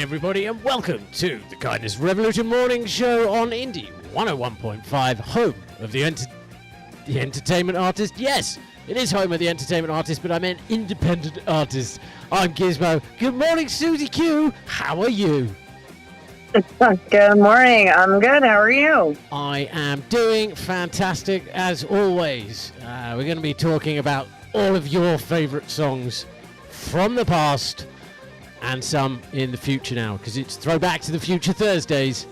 everybody, and welcome to the Kindness Revolution Morning Show on Indie 101.5, home of the entertainment artist. Yes, it is home of the entertainment artist, but I meant independent artist. I'm Gizmo. Good morning, Suzy Q. How are you? Good morning. I'm good. How are you? I am doing fantastic, as always. We're going to be talking about all of your favorite songs from the past and some in the future now, because it's Throwback to the Future Thursdays.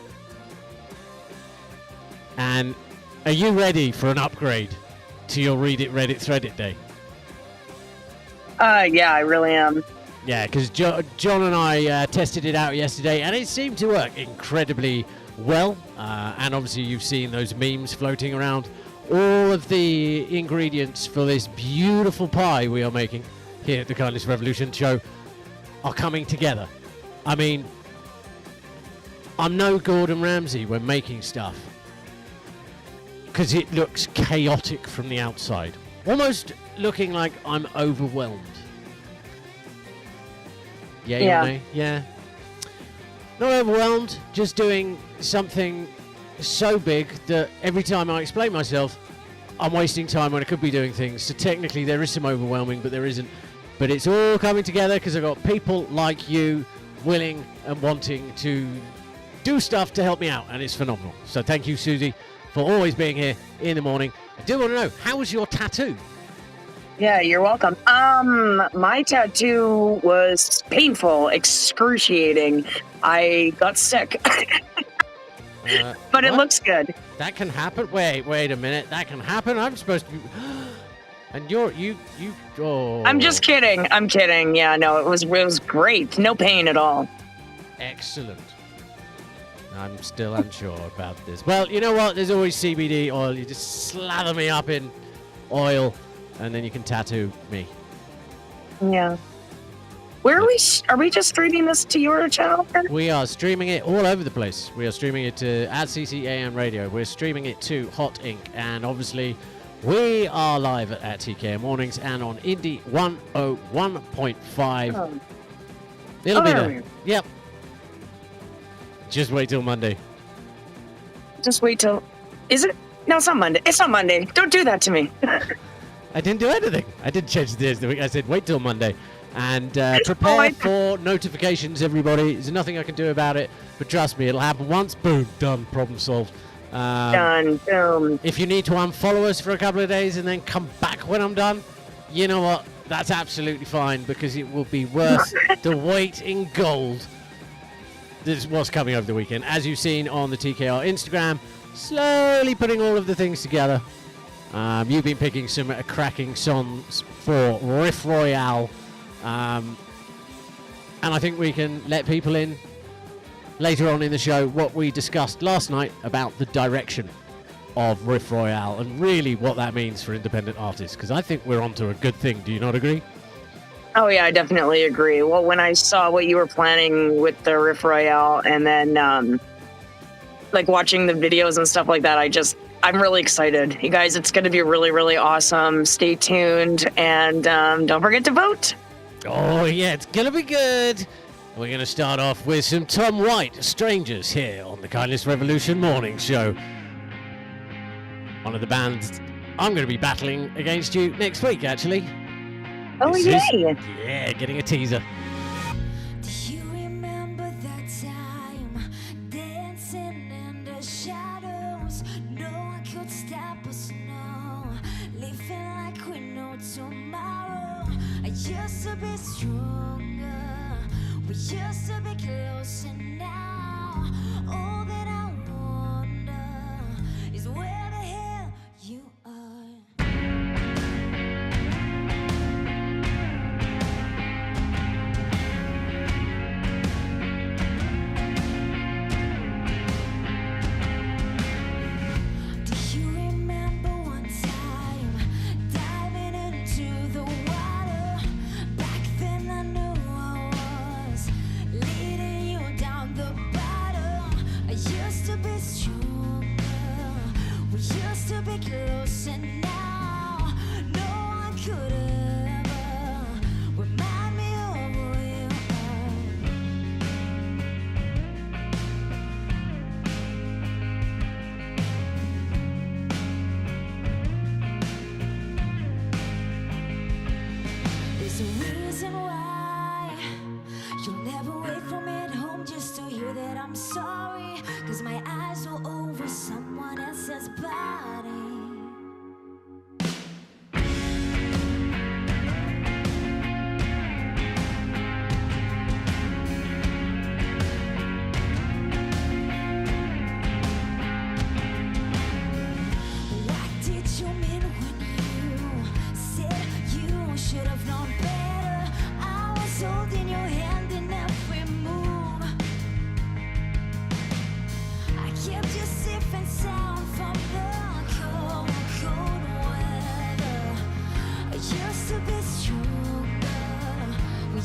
And are you ready for an upgrade to your Read It, Reddit, Thread It day? Yeah, I really am. Yeah, because John and I tested it out yesterday, and it seemed to work incredibly well. And obviously you've seen those memes floating around. All of the ingredients for this beautiful pie we are making here at the Kindness Revolution show are coming together. I mean, I'm no Gordon Ramsay when making stuff, because it looks chaotic from the outside, almost looking like I'm overwhelmed. Yeah. Yeah. Not overwhelmed, just doing something so big that every time I explain myself, I'm wasting time when I could be doing things. So technically there is some overwhelming, but there isn't. But it's all coming together because I've got people like you willing and wanting to do stuff to help me out, and it's phenomenal. So thank you, Suzy, for always being here in the morning. I do want to know, how was your tattoo? Yeah, you're welcome. My tattoo was painful, excruciating. I got sick. But it looks good. That can happen? Wait a minute. That can happen? I'm supposed to be... And oh. I'm just kidding. I'm kidding. Yeah, no, it was great. No pain at all. Excellent. I'm still unsure about this. Well, you know what? There's always CBD oil. You just slather me up in oil, and then you can tattoo me. Yeah. Where are we? Are we just streaming this to your channel? We are streaming it all over the place. We are streaming it to @AM Radio. We're streaming it to Hot Ink, and obviously we are live at TKM Mornings and on Indie 101.5. It'll be there. Yep. Just wait till Monday. Just wait till... Is it? No, it's not Monday. It's not Monday. Don't do that to me. I didn't do anything. I didn't change the days of the week. I said wait till Monday. And prepare for notifications, everybody. There's nothing I can do about it. But trust me, it'll happen once. Boom. Done. Problem solved. Done. Boom. If you need to unfollow us for a couple of days and then come back when I'm done, you know what? That's absolutely fine, because it will be worth the weight in gold. This is what's coming over the weekend. As you've seen on the TKR Instagram, slowly putting all of the things together. You've been picking some cracking songs for Riff Royale. And I think we can let people in later on in the show what we discussed last night about the direction of Riff Royale and really what that means for independent artists, because I think we're onto a good thing. Do you not agree? Oh, yeah, I definitely agree. Well, when I saw what you were planning with the Riff Royale and then like watching the videos and stuff like that, I'm really excited. You guys, it's going to be really, really awesome. Stay tuned, and don't forget to vote. Oh, yeah, it's going to be good. We're going to start off with some Tom White, Strangers, here on the Kindness Revolution Morning Show. One of the bands I'm going to be battling against you next week, actually. Oh, yay! Yeah, getting a teaser. Do you remember that time dancing in the shadows? No one could stop us, no. Living like we know tomorrow. I used to be stronger. We used to be closer now. All that I wonder is where the hell you are. Do you remember one time diving into the water? Back then I knew I was leading you down the bottom. There's a reason why you'll never wait for me at home just to hear that I'm sorry. Cause my eyes are over someone else's body.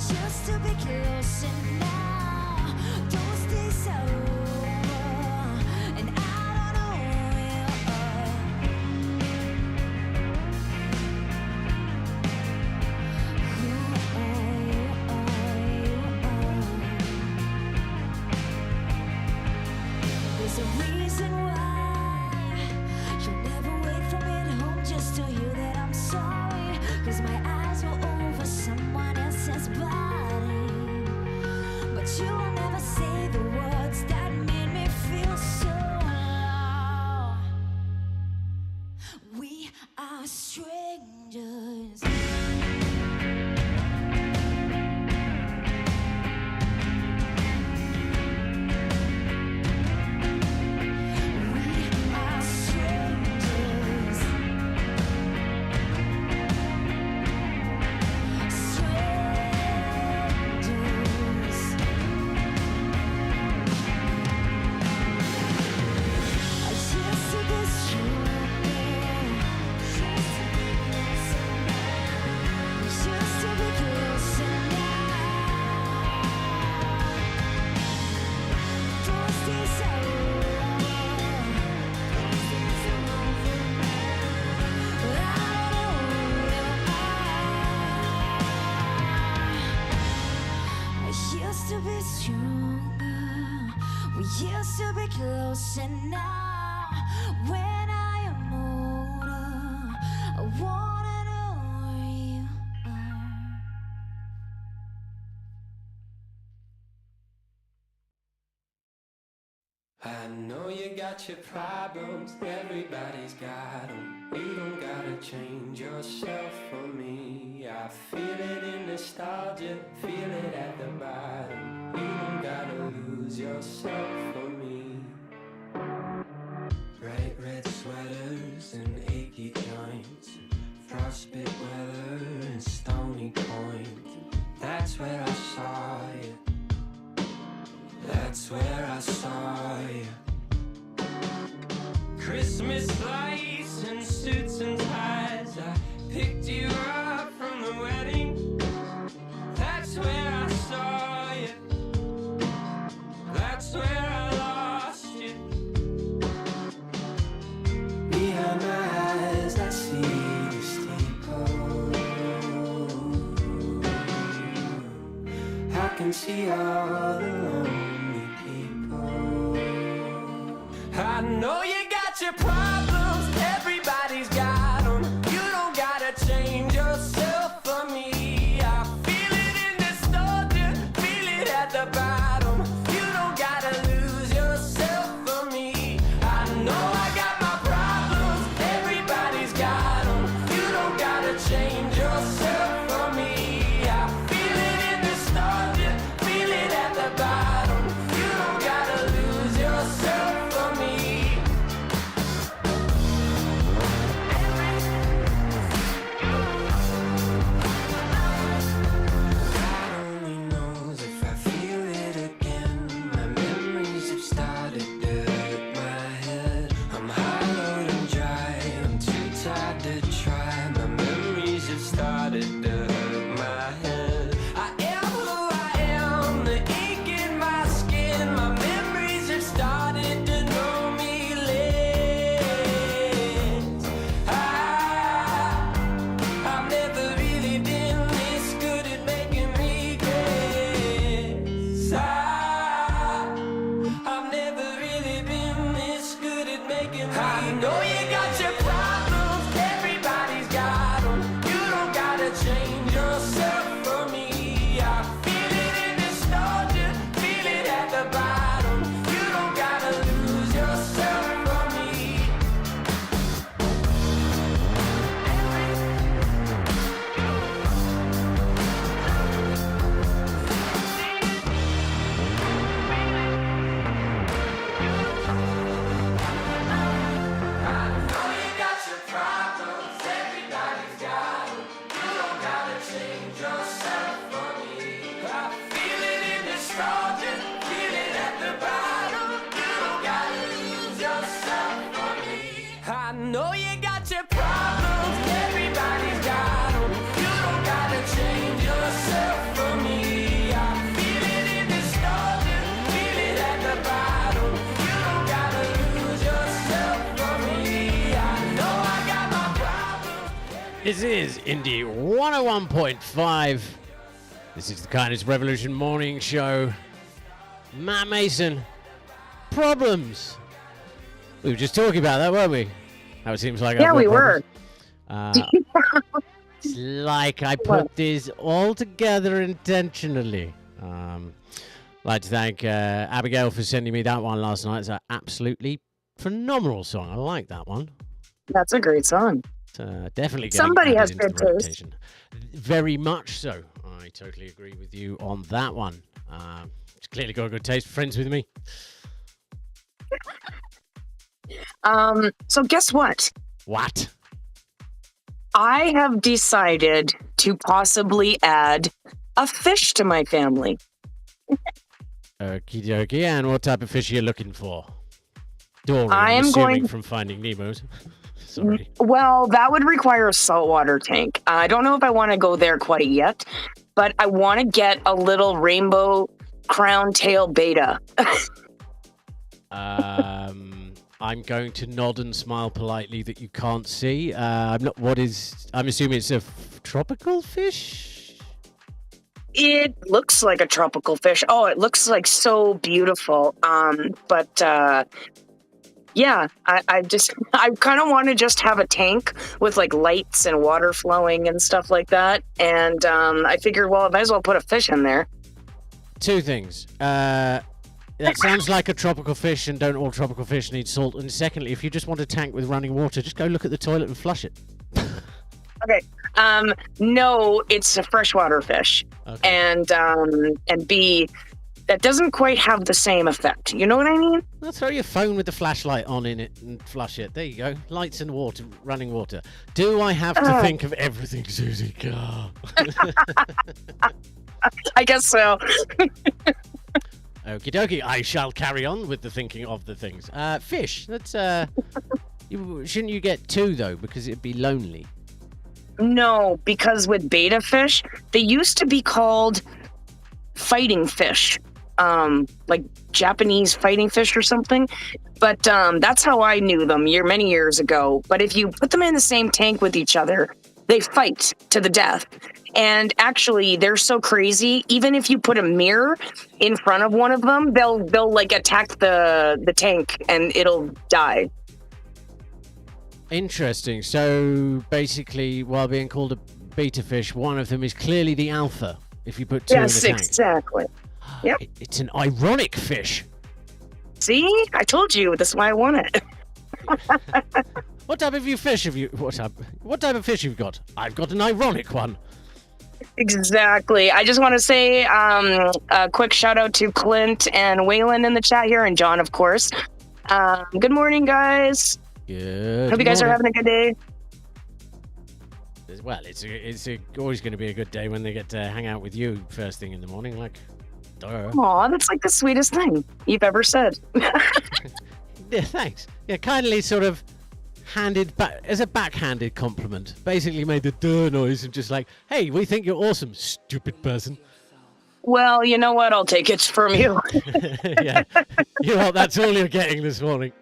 Just to be close and now those days are over and I don't know where you are. There's a reason why you'll never wait for me at home just to hear that I'm sorry. Cause my eyes were over someone else's body. But you will never say the words that made me feel so low. We are strangers. Used to be close and now when I am older I wanna know where you are. I know you got your problems, everybody's got them. You don't gotta change yourself for me. I feel it in nostalgia, feel it at the bottom. You don't gotta lose yourself for me. Bright red sweaters and achy joints, frostbit weather and stony point. That's where I saw you. That's where I saw you. Christmas lights and suits and ties. I picked you up from the wedding. That's where I saw you. That's where I lost you. Behind my eyes I see the steeple. I can see all the lonely people. I know you got your problems, everybody's got them. You don't gotta change yourself for me. I feel it in nostalgia, feel it at the bottom. You don't gotta lose yourself for me. I know I got my problems, everybody's got them. You don't gotta change yourself for me. I feel it in nostalgia, feel it at the bottom. You don't gotta lose yourself for me. I know you got your problems, everybody's got them. You don't gotta change yourself This is Indie 101.5. This is the Kindness Revolution morning show. Matt Mason, problems. We were just talking about that, weren't we? How it seems like Yeah, we were. It's like I put this all together intentionally. I'd like to thank Abigail for sending me that one last night. It's an absolutely phenomenal song. I like that one. That's a great song. Definitely getting Somebody added has into good the taste. rotation. Very much so. I totally agree with you on that one. It's clearly got a good taste. Friends with me. So guess what? What? I have decided to possibly add a fish to my family. Okie dokie. And what type of fish are you looking for? Dory, I I'm am assuming going- from Finding Nemo's. Sorry. Well, that would require a saltwater tank. I don't know if I want to go there quite yet, but I want to get a little rainbow crown tail beta. I'm going to nod and smile politely that you can't see. I'm assuming it's a tropical fish? It looks like a tropical fish. Oh, it looks like so beautiful. Yeah, I kind of want to just have a tank with like lights and water flowing and stuff like that. And I figured, well, I might as well put a fish in there. Two things. That sounds like a tropical fish, and don't all tropical fish need salt? And secondly, if you just want a tank with running water, just go look at the toilet and flush it. Okay. No, it's a freshwater fish. Okay. And B, that doesn't quite have the same effect. You know what I mean? Well, throw your phone with the flashlight on in it and flush it. There you go. Lights and water, running water. Do I have to think of everything, Suzy? I guess so. Okie dokie. I shall carry on with the thinking of the things. Fish. That's shouldn't you get two though, because it'd be lonely. No, because with beta fish, they used to be called fighting fish. Like Japanese fighting fish or something. But that's how I knew them many years ago. But if you put them in the same tank with each other, they fight to the death. And actually, they're so crazy. Even if you put a mirror in front of one of them, they'll like attack the tank and it'll die. Interesting. So basically, while being called a beta fish, one of them is clearly the alpha. If you put two in the tank. Yes, exactly. Yep. It's an ironic fish. See, I told you. That's why I want it. What type of fish have you? What type of fish you've got? I've got an ironic one. Exactly. I just want to say a quick shout out to Clint and Waylon in the chat here, and John, of course. Good morning, guys. Good. Hope you guys are having a good day. Well, it's always going to be a good day when they get to hang out with you first thing in the morning. Like, duh. Aw, that's like the sweetest thing you've ever said. Yeah, thanks. Yeah, kindly sort of handed back as a backhanded compliment. Basically made the duh noise and just like, hey, we think you're awesome, stupid person. Well, you know what? I'll take it from you. Yeah. You know what? That's all you're getting this morning.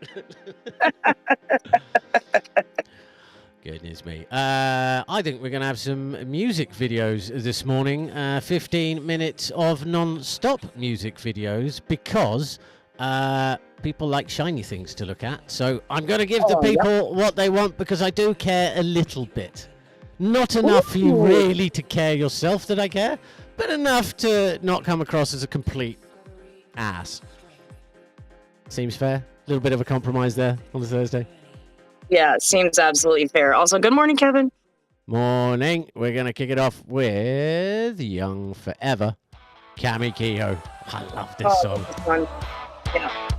Goodness me. I think we're going to have some music videos this morning. 15 minutes of non-stop music videos because people like shiny things to look at. So I'm going to give the people what they want because I do care a little bit. Not enough for you really to care yourself that I care, but enough to not come across as a complete ass. Seems fair? A little bit of a compromise there on a Thursday. Yeah, seems absolutely fair. Also, good morning, Kevin. Morning. We're going to kick it off with Young Forever, CAMH. I love this song. This one. Yeah.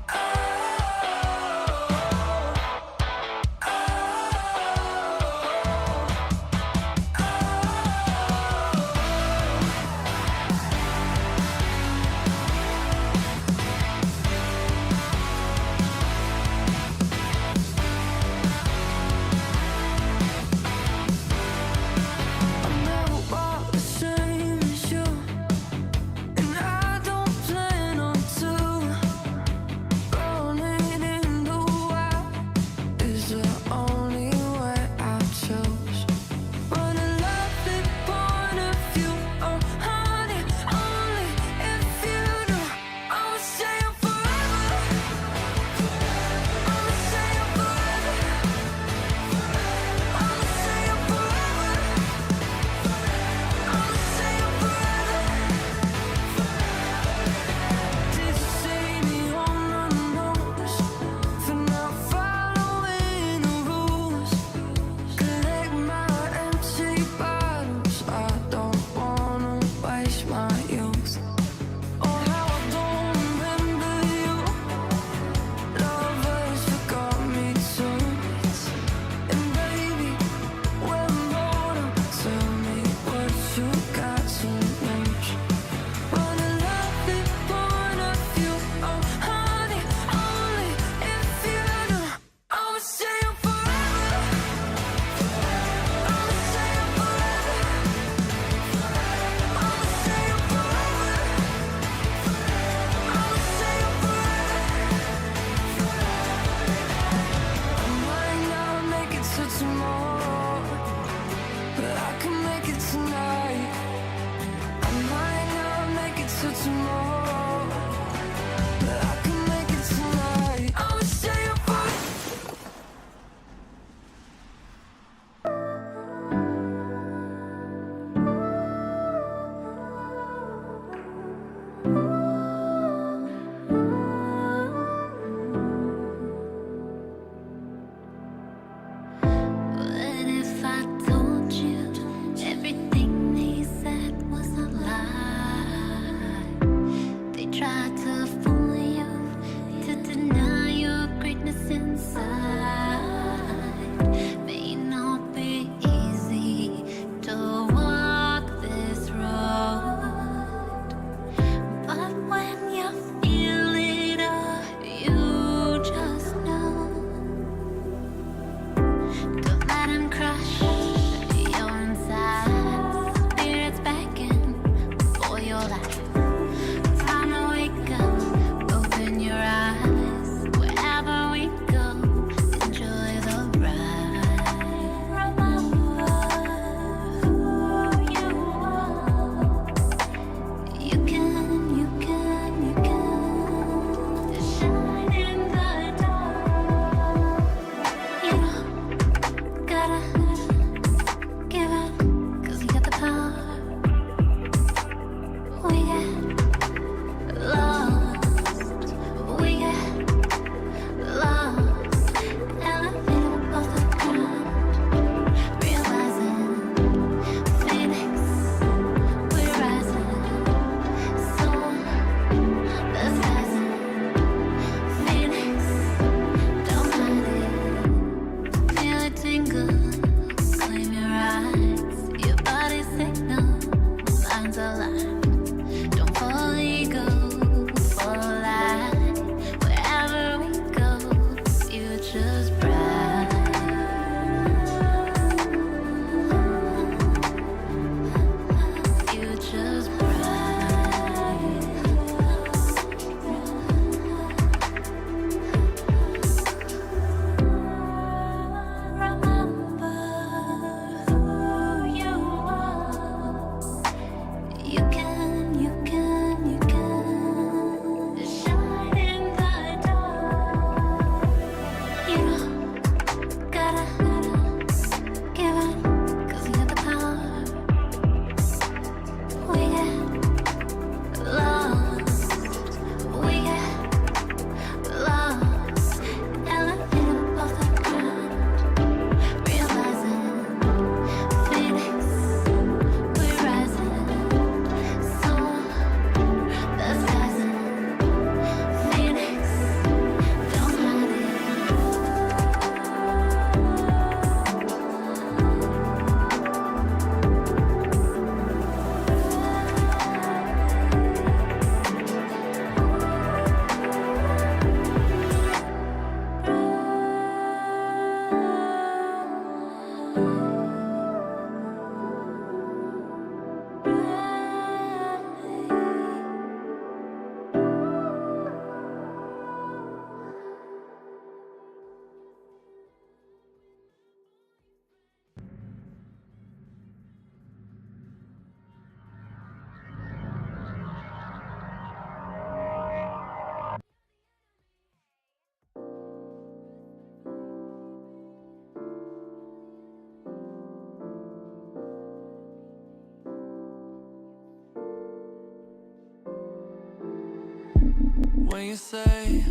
When you say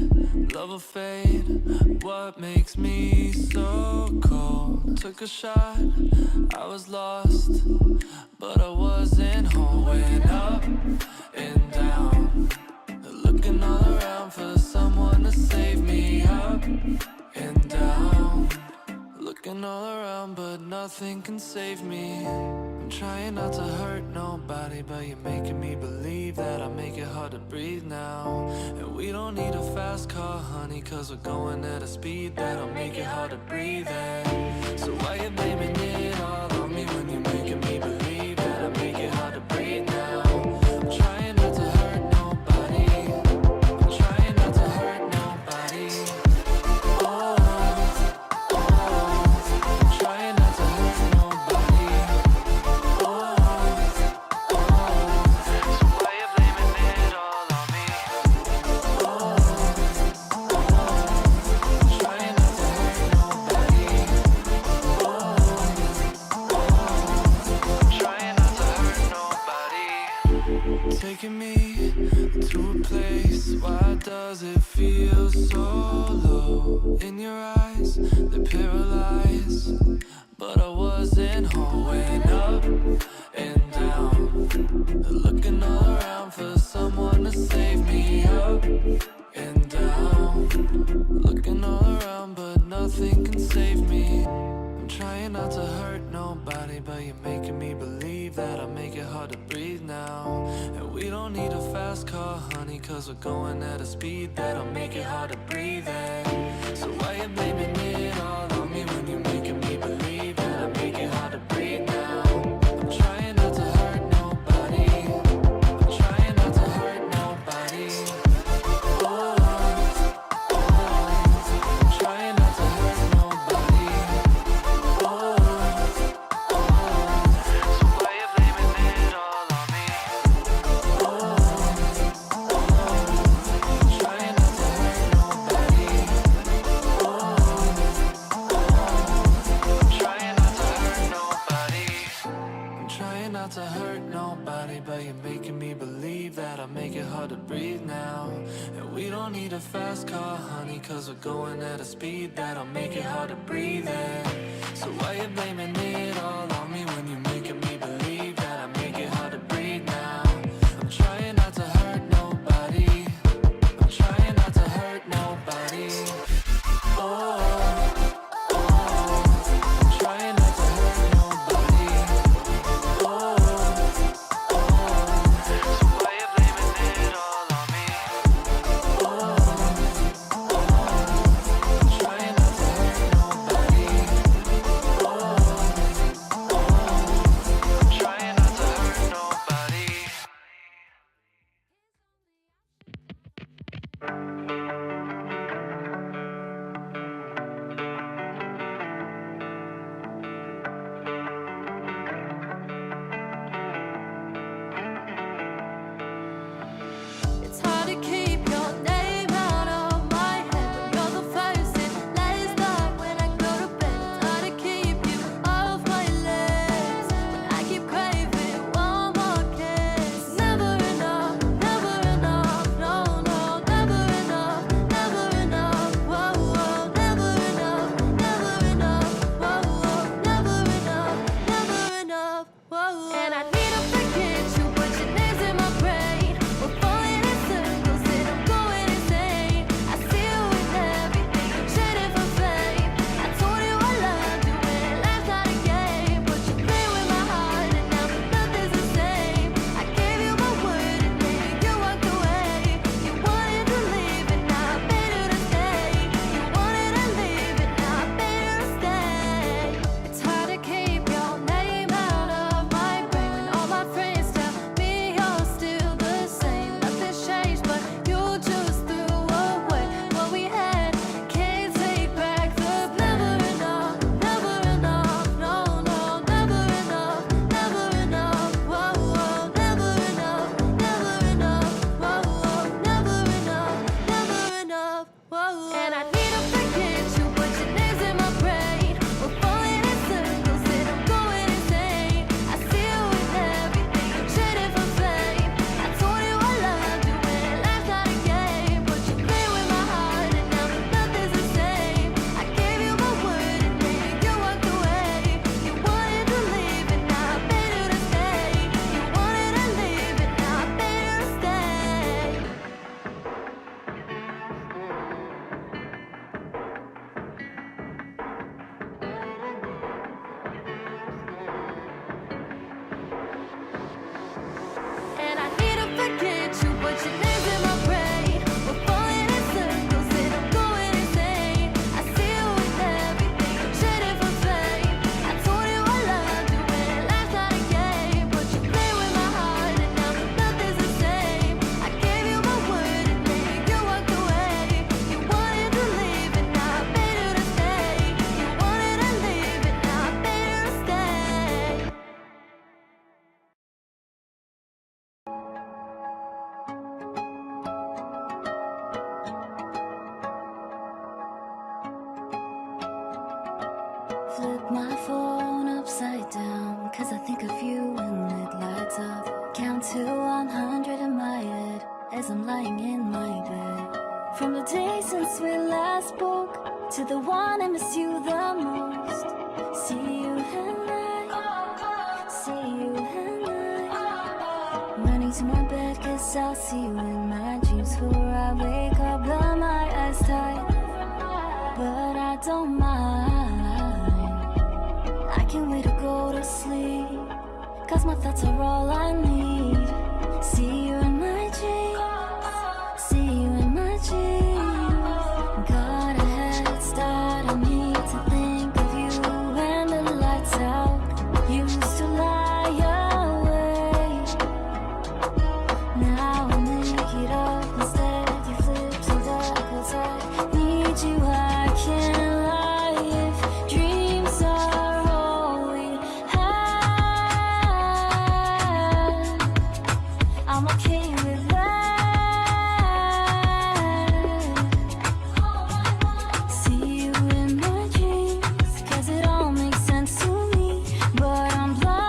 love will fade, what makes me so cold? Took a shot, I was lost, but I wasn't home. Went up and down, looking all around for someone to save me. Up and down, looking all around, but nothing can save me. I'm trying not to hurt nobody, but you're making me believe that I make it hard to breathe now. And we don't need a fast car, honey, cause we're going at a speed that'll make it hard to breathe in. So why you blaming it all on me when you're making me believe that I make it hard to breathe now? I'm trying not to hurt nobody, I'm trying not to hurt nobody. Oh, I'm trying not to hurt nobody. Oh, so why you blaming it all on me? Oh, I'm trying not to hurt nobody. Oh, I'm trying not to hurt nobody. Taking me to a place, why does it feel so low? In your eyes, they're paralyzed, but I wasn't home. Went up and down, looking all around for someone to save me. Up and down, looking all around, but nothing can save me. I'm trying not to hurt nobody, but you're making me believe that I make it hard to breathe now. And we don't need a fast car, honey, cause we're going at a speed that'll make it hard to breathe in. So why you blaming it all on me when you're making me believe that I make it hard to breathe now? I'm trying not to hurt nobody, I'm trying not to hurt nobody. Oh, I'm trying not to hurt nobody. Oh, so why you blaming it all on me? Oh, I'm trying not to hurt nobody. Oh, I'm trying not to hurt nobody. I'm trying not to hurt nobody, but you're making me believe that I make it hard to breathe now. And we don't need a fast car, honey, cause we're going at a speed that'll make it hard to breathe in. So why you blaming it all on me when you're making me believe that I make it hard to breathe now? I'm trying not to hurt nobody, I'm trying not to hurt nobody. Oh, I'm trying not to hurt nobody. Oh, so why you blaming it all on me? Oh, I'm trying not to hurt nobody. Oh, My phone upside down, 'cause I think of you when it lights up. Count to 100 in my head as I'm lying in my bed. From the day since we last spoke to the one I miss you the most. See you and I, see you and I. Running to my bed 'cause I'll see you in my dreams. For I wake up but my eyes tight, but I don't mind. I can't wait to go to sleep, 'cause my thoughts are all I need. See you in my dreams, see you in my dreams. Got a head start, I need to think of you when the lights out. Used to lie awake, now I make it up instead. You flip to the cold side. Need you, I can't lie if dreams are all we have. I'm okay with that. See you in my dreams, 'cause it all makes sense to me, but I'm blind.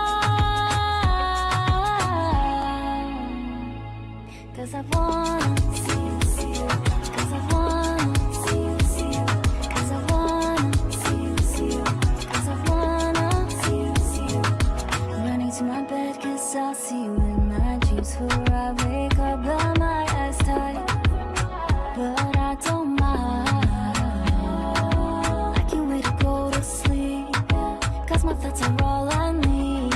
'Cause I wanna see you, 'cause I wanna see you, 'cause I wanna see you, 'cause I wanna see you. Running to my bed 'cause I'll see you in my dreams. For I wake up but my eyes tight, but I don't mind. I can't wait to go to sleep, 'cause my thoughts are all I need.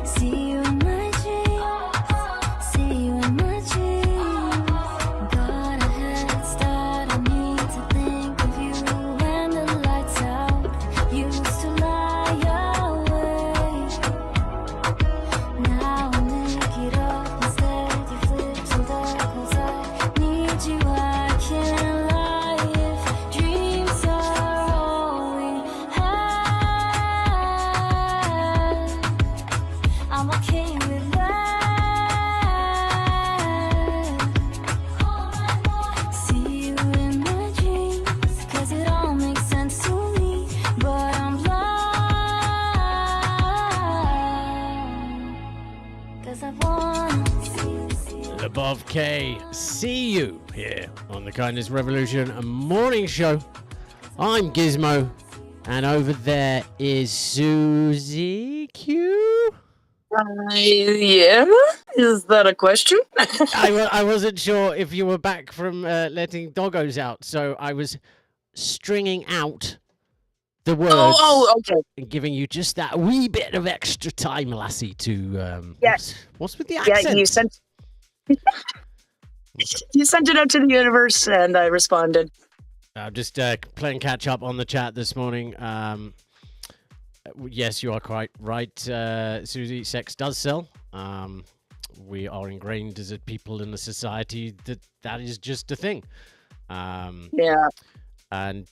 See you in my dreams, see you in my dreams. Got a head start, I need to think of you when the lights out. Used to lie awake, now I make it up instead. You flip to the cold side. Need you, I can't lie if dreams are all we have. I'm okay with that. See you in my dreams, 'cause it all makes sense to me, but I'm blind. 'Cause I wanna see you. Above K, see you here on the Kindness Revolution morning show. I'm Gizmo, and over there is Suzy Q. Yeah, is that a question? I wasn't sure if you were back from letting doggos out, so I was stringing out the words Okay. and giving you just that wee bit of extra time, lassie, to Yeah. what's with the Yeah, accent? you sent it out to the universe, and I responded. I'm just playing catch up on the chat this morning. Yes, you are quite right, Suzy. Sex does sell. We are ingrained as a people in a society that is just a thing. Yeah. And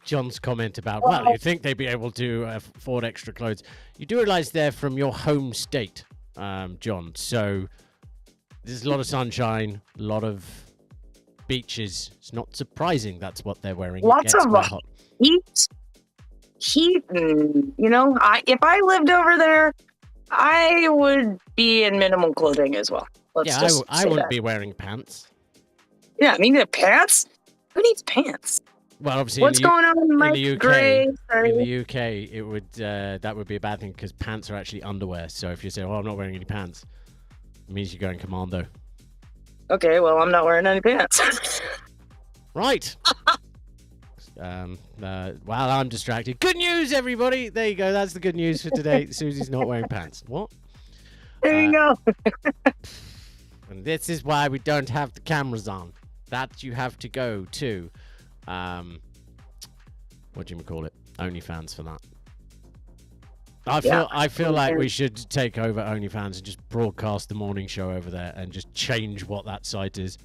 John's comment about, well, you think they'd be able to afford extra clothes. You do realize they're from your home state, John. So there's a lot of sunshine, a lot of beaches. It's not surprising that's what they're wearing. Lots of quite hot. heat. You know, if I lived over there, I would be in minimal clothing as well. Yeah, I wouldn't be wearing pants. Yeah, I mean, the pants? Who needs pants? Well, obviously, What's going on in the UK? Gray? In the UK, it would that would be a bad thing because pants are actually underwear. So if you say, "Oh, I'm not wearing any pants," it means you're going commando. Okay, well, I'm not wearing any pants. Right. While I'm distracted. Good news, everybody. There you go. That's the good news for today. Suzy's not wearing pants. What? There you go. And this is why we don't have the cameras on. That you have to go to, what do you call it? OnlyFans for that. I feel like we should take over OnlyFans and just broadcast the morning show over there and just change what that site is.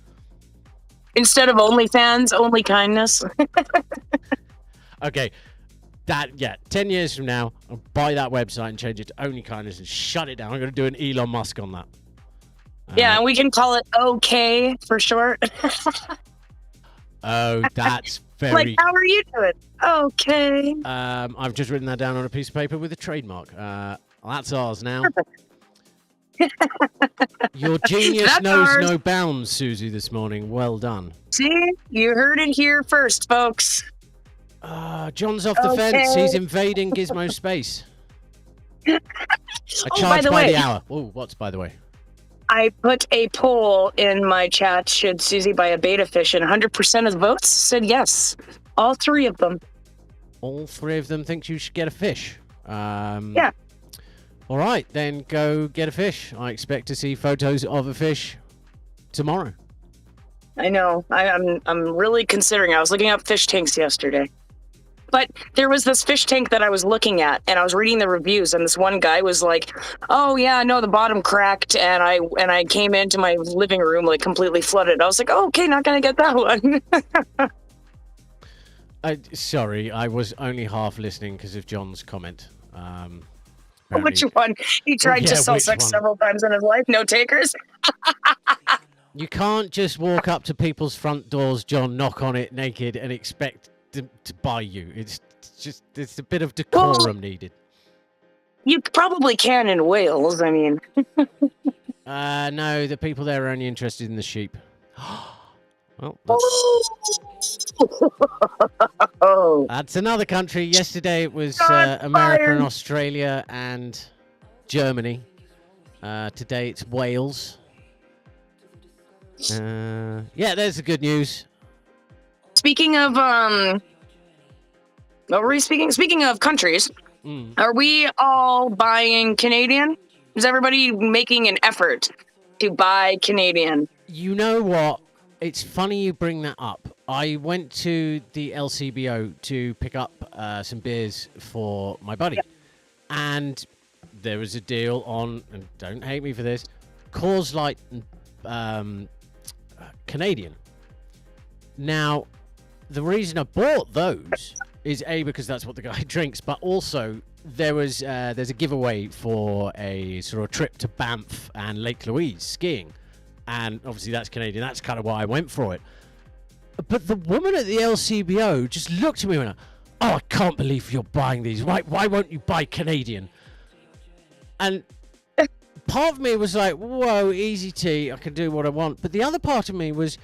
Instead of OnlyFans, Only Kindness. Okay, 10 years from now, I'll buy that website and change it to Only Kindness and shut it down. I'm going to do an Elon Musk on that. Yeah, and we can call it OK for short. Oh, that's Like, very... how are you doing? Okay. I've just written that down on a piece of paper with a trademark. That's ours now. Your genius That's knows ours. no bounds, Suzy, this morning. Well done. See, you heard it here first, folks. John's off the fence. He's invading Gizmo space. I charge by the hour. Oh, what's by the way? I put a poll in my chat, should Suzy buy a beta fish, and 100% of the votes said yes. All three of them. All three of them think you should get a fish. Yeah. All right, then go get a fish. I expect to see photos of a fish tomorrow. I know. I'm really considering. I was looking up fish tanks yesterday. But there was this fish tank that I was looking at, and I was reading the reviews, and this one guy was like, "Oh yeah, no, the bottom cracked, and I came into my living room like completely flooded." I was like, "Oh, okay, not gonna get that one." Sorry, I was only half listening because of John's comment. Which one? He tried to sell sex several times in his life. No takers. You can't just walk up to people's front doors, John, knock on it naked, and expect them to buy you. It's a bit of decorum needed. You probably can in Wales. I mean. No, the people there are only interested in the sheep. Well, that's another country. Yesterday it was America and Australia and Germany. Today it's Wales. Yeah, there's the good news. Speaking of what were we speaking? Speaking of countries, are we all buying Canadian? Is everybody making an effort to buy Canadian? You know what? It's funny you bring that up. I went to the LCBO to pick up some beers for my buddy. And there was a deal on, and don't hate me for this, Coors Light Canadian. Now, the reason I bought those is A, because that's what the guy drinks, but also there's a giveaway for a sort of trip to Banff and Lake Louise skiing. And obviously that's Canadian. That's kind of why I went for it. But the woman at the LCBO just looked at me and went, "Oh, I can't believe you're buying these. Why won't you buy Canadian?" And part of me was like, "Whoa, easy tea. I can do what I want." But the other part of me was,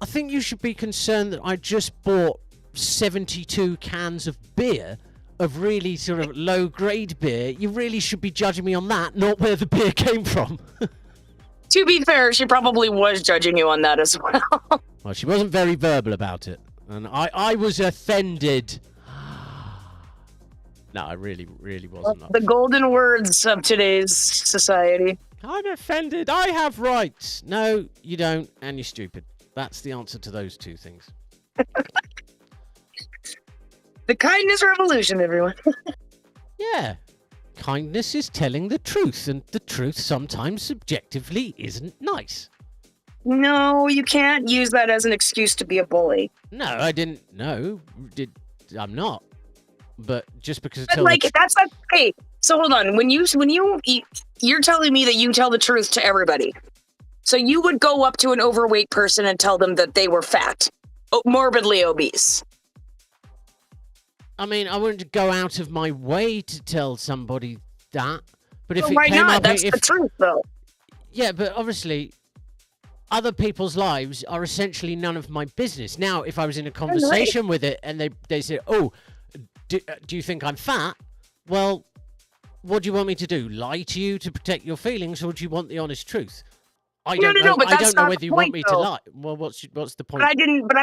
I think you should be concerned that I just bought 72 cans of beer, of really sort of low-grade beer. You really should be judging me on that, not where the beer came from. To be fair, she probably was judging you on that as well. Well, she wasn't very verbal about it, and I was offended. No, I really wasn't. The golden words of today's society. I'm offended. I have rights. No, you don't, and you're stupid. That's the answer to those two things. The kindness revolution, everyone. Yeah. Kindness is telling the truth, and the truth sometimes subjectively isn't nice. No, you can't use that as an excuse to be a bully. No, I didn't. No, I'm not. But just because But like, that's not okay. So hold on. When you're telling me that you tell the truth to everybody. So you would go up to an overweight person and tell them that they were fat, morbidly obese. I mean, I wouldn't go out of my way to tell somebody that. But if Well, it why came not? up, That's the truth, though. Yeah, but obviously, other people's lives are essentially none of my business. Now, if I was in a conversation with it and they say, "Oh, do you think I'm fat?" Well, what do you want me to do? Lie to you to protect your feelings, or do you want the honest truth? I don't know. But I that's don't know not whether the you want point, me though. to lie. Well, what's the point? But I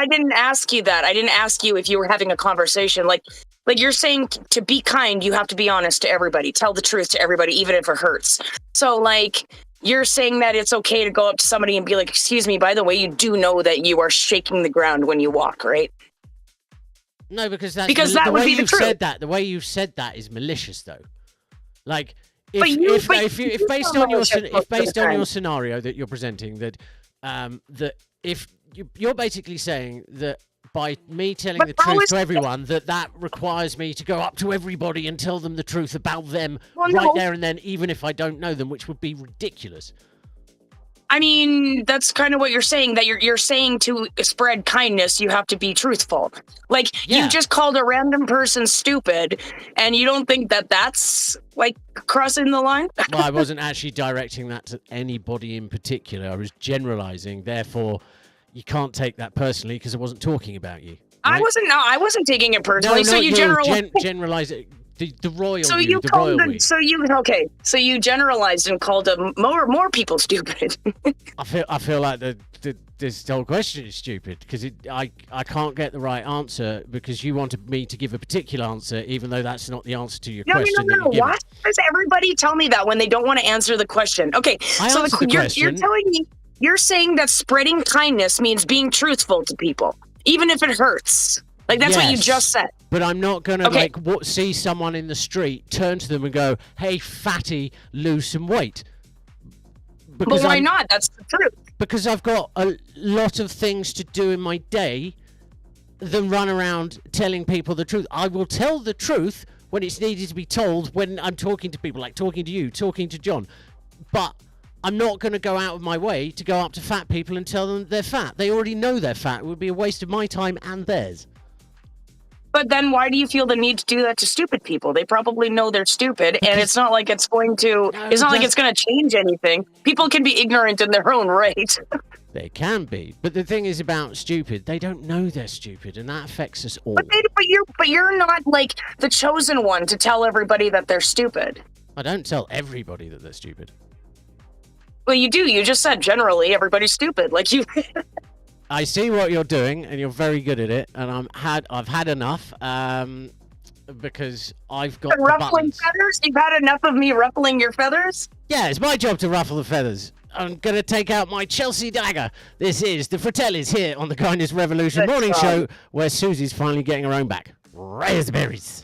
didn't ask you that. I didn't ask you if you were having a conversation. Like you're saying to be kind, you have to be honest to everybody. Tell the truth to everybody, even if it hurts. So like, you're saying that it's okay to go up to somebody and be like, "Excuse me, by the way, you do know that you are shaking the ground when you walk, right?" No, because that would be the truth. The way you've said that is malicious, though. Like, But if based on your scenario that you're presenting, that if you're basically saying that by me telling the truth to everyone, that requires me to go up to everybody and tell them the truth about them there and then, even if I don't know them, which would be ridiculous. I mean, that's kind of what you're saying, that you're saying to spread kindness, you have to be truthful. Like, Yeah. you just called a random person stupid, and you don't think that that's, like, crossing the line? Well, I wasn't actually directing that to anybody in particular. I was generalizing. Therefore, you can't take that personally because I wasn't talking about you. Right? I wasn't taking it personally. No, so you generalize it. The royal So you, you the called royal them, we. so you generalized and called more people stupid. I feel like this whole question is stupid because I can't get the right answer because you wanted me to give a particular answer, even though that's not the answer to your question. No. Why does everybody tell me that when they don't want to answer the question? Okay, so you're telling me, you're saying that spreading kindness means being truthful to people, even if it hurts. Like, that's what you just said. But I'm not going to, see someone in the street, turn to them and go, hey, fatty, lose some weight. But why not? That's the truth. Because I've got a lot of things to do in my day than run around telling people the truth. I will tell the truth when it's needed to be told, when I'm talking to people, like talking to you, talking to John. But I'm not going to go out of my way to go up to fat people and tell them they're fat. They already know they're fat. It would be a waste of my time and theirs. But then why do you feel the need to do that to stupid people? They probably know they're stupid, and it's not like it's going to change anything. People can be ignorant in their own right. They can be. But the thing is about stupid, they don't know they're stupid, and that affects us all. But you're not like the chosen one to tell everybody that they're stupid. I don't tell everybody that they're stupid. Well, you do. You just said generally everybody's stupid. Like you. I see what you're doing, and you're very good at it. And I've had enough because I've got ruffling feathers. You've had enough of me ruffling your feathers. Yeah, it's my job to ruffle the feathers. I'm gonna take out my Chelsea dagger. This is the Fratellis here on the Kindness Revolution morning show, where Suzy's finally getting her own back. Raspberries.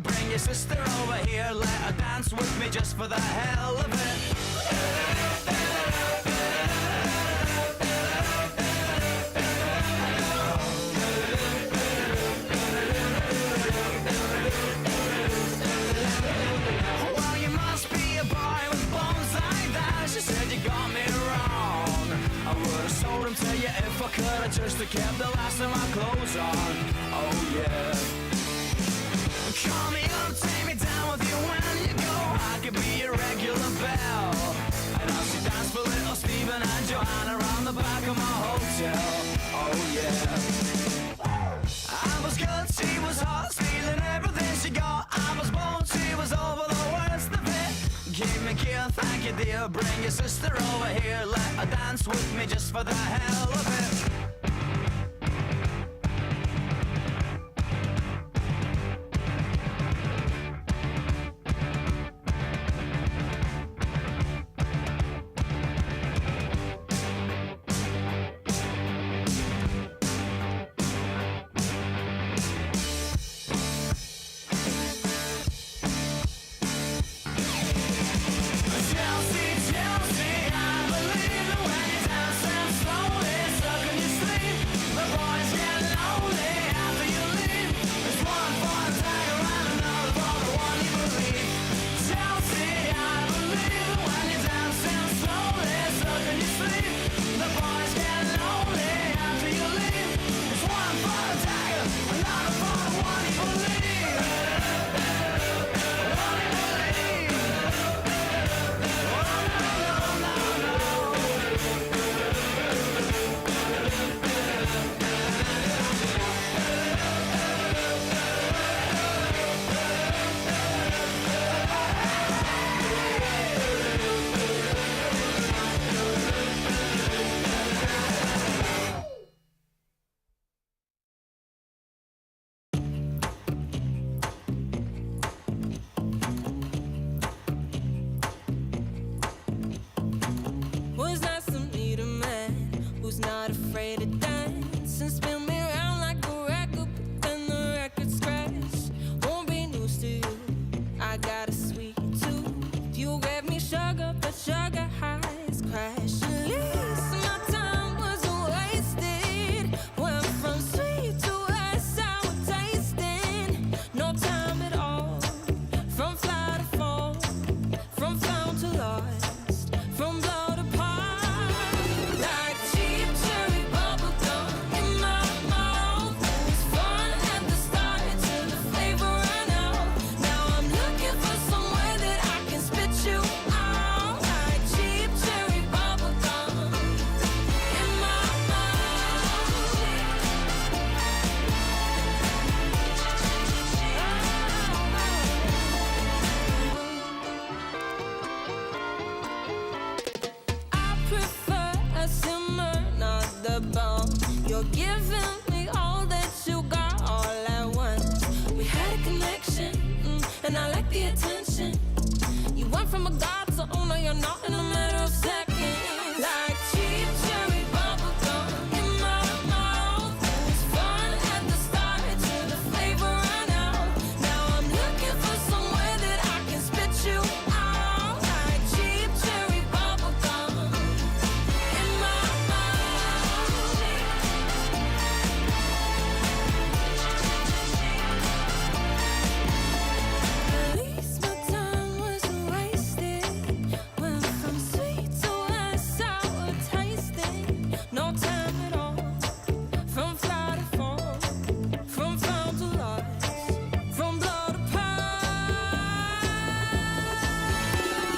Bring your sister over here, let her dance with me just for the hell of it. Well, you must be a boy with bones like that. She said you got me wrong. I would have sold him to you if I could have just kept the last of my clothes on. Oh yeah. Call me up, take me down with you when you go. I could be your regular belle. And I'll see dance for little Stephen and Joanna around the back of my hotel. Oh yeah. I was good, she was hot, stealing everything she got. I was bold, she was over the worst of it. Give me a kiss, thank you dear. Bring your sister over here, let her dance with me just for the hell of it. Chelsea, I believe that when you dance and slowly suck on your sleeve. sugar, but sugar highs crash. At least my time wasn't wasted. Went from sweet to a sour tasting. No time at all. From fly to fall, from found to lost, from blow to pop. Like cheap cherry bubble gum in my mouth. It was fun at the start till the flavor ran out. Now I'm looking for somewhere that I can spit you out. Like cheap cherry bubble gum in my I prefer a simmer, not the bomb. You're giving me all that you got all at once. We had a connection, and I like the attention. You went from a god to oh no, you're not in a matter of seconds. Like cheap cherry bubble gum in my mouth. It was fun at the start till the flavor ran out. Now I'm looking for somewhere that I can spit you out. Like cheap cherry bubble gum in my mouth. At least my time wasn't wasted. Went from sweet to a sour tasting. No time at all. From fly to fall, from found to lost, from blow to pop.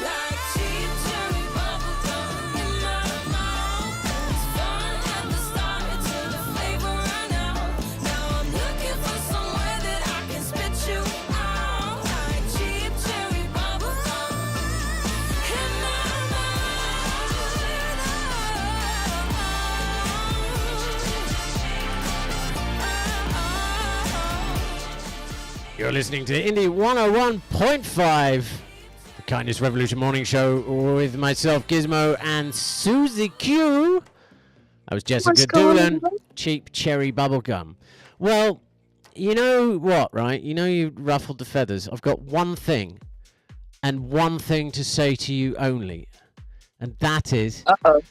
Like cheap cherry bubble gum in my mouth. It was fun at the start till the flavor ran out. Now I'm looking for somewhere that I can spit you out. Like cheap cherry bubble gum in my mouth. You're listening to Indie 101.5, the Kindness Revolution Morning Show with myself, Gizmo, and Suzy Q. That was Jessica What's going Doolan, on? Cheap Cherry Bubblegum. Well, you know what, right? You know you ruffled the feathers. I've got one thing, and one thing to say to you only, and that is... Uh-oh.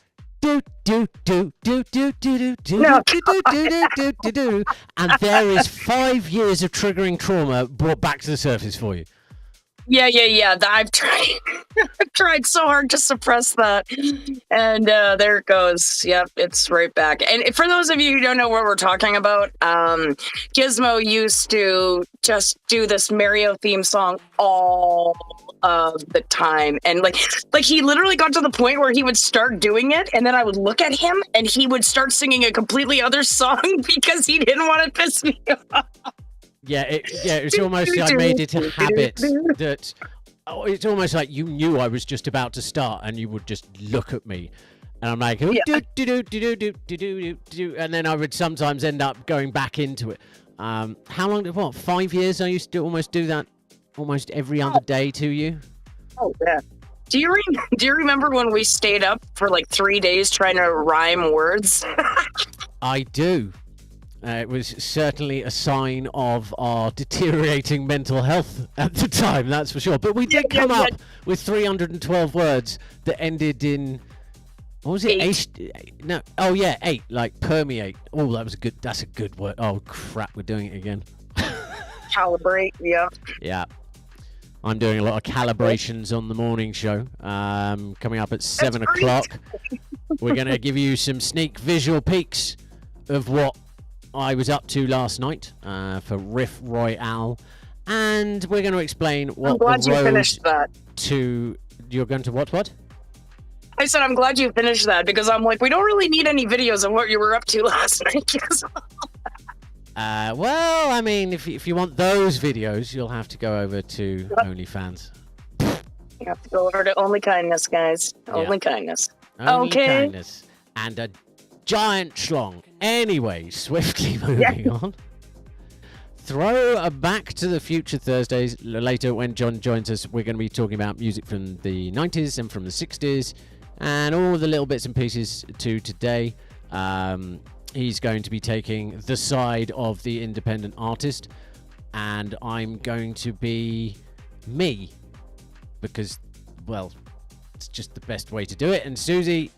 Do do do do do do do do No, do do do do do do, and there is 5 years of triggering trauma brought back to the surface for you. Yeah. I've tried. I've tried so hard to suppress that, and there it goes. Yep, it's right back. And for those of you who don't know what we're talking about, Gizmo used to just do this Mario theme song all of the time, and like he literally got to the point where he would start doing it, and then I would look at him, and he would start singing a completely other song because he didn't want to piss me off. Yeah, it's almost like I made it a habit that it's almost like you knew I was just about to start, and you would just look at me, and I'm like, do do do do do do do, and then I would sometimes end up going back into it. How long? What? 5 years? I used to almost do that almost every other day to you. Oh yeah. Do you remember when we stayed up for like 3 days trying to rhyme words? I do. It was certainly a sign of our deteriorating mental health at the time, that's for sure. But we did come up with 312 words that ended in, what was it? Eight. No. Oh yeah, 8. Like permeate. Oh, that's a good word. Oh crap, we're doing it again. Calibrate, yeah. Yeah. I'm doing a lot of calibrations on the morning show. Coming up at 7 o'clock. We're going to give you some sneak visual peeks of what I was up to last night for Riff Royale. And we're going to explain what I'm glad the you road finished that. to... You're going to what? I said I'm glad you finished that because I'm like, we don't really need any videos of what you were up to last night. Well, I mean, if you want those videos, you'll have to go over to OnlyFans. You have to go over to Only Kindness, guys. Only Kindness. Only Okay. kindness. And a giant schlong. Anyway, swiftly moving on. Throw a Back to the Future Thursdays. Later, when John joins us, we're going to be talking about music from the 90s and from the 60s and all the little bits and pieces to today. He's going to be taking the side of the independent artist, and I'm going to be me because, well, It's just the best way to do it. And Suzy,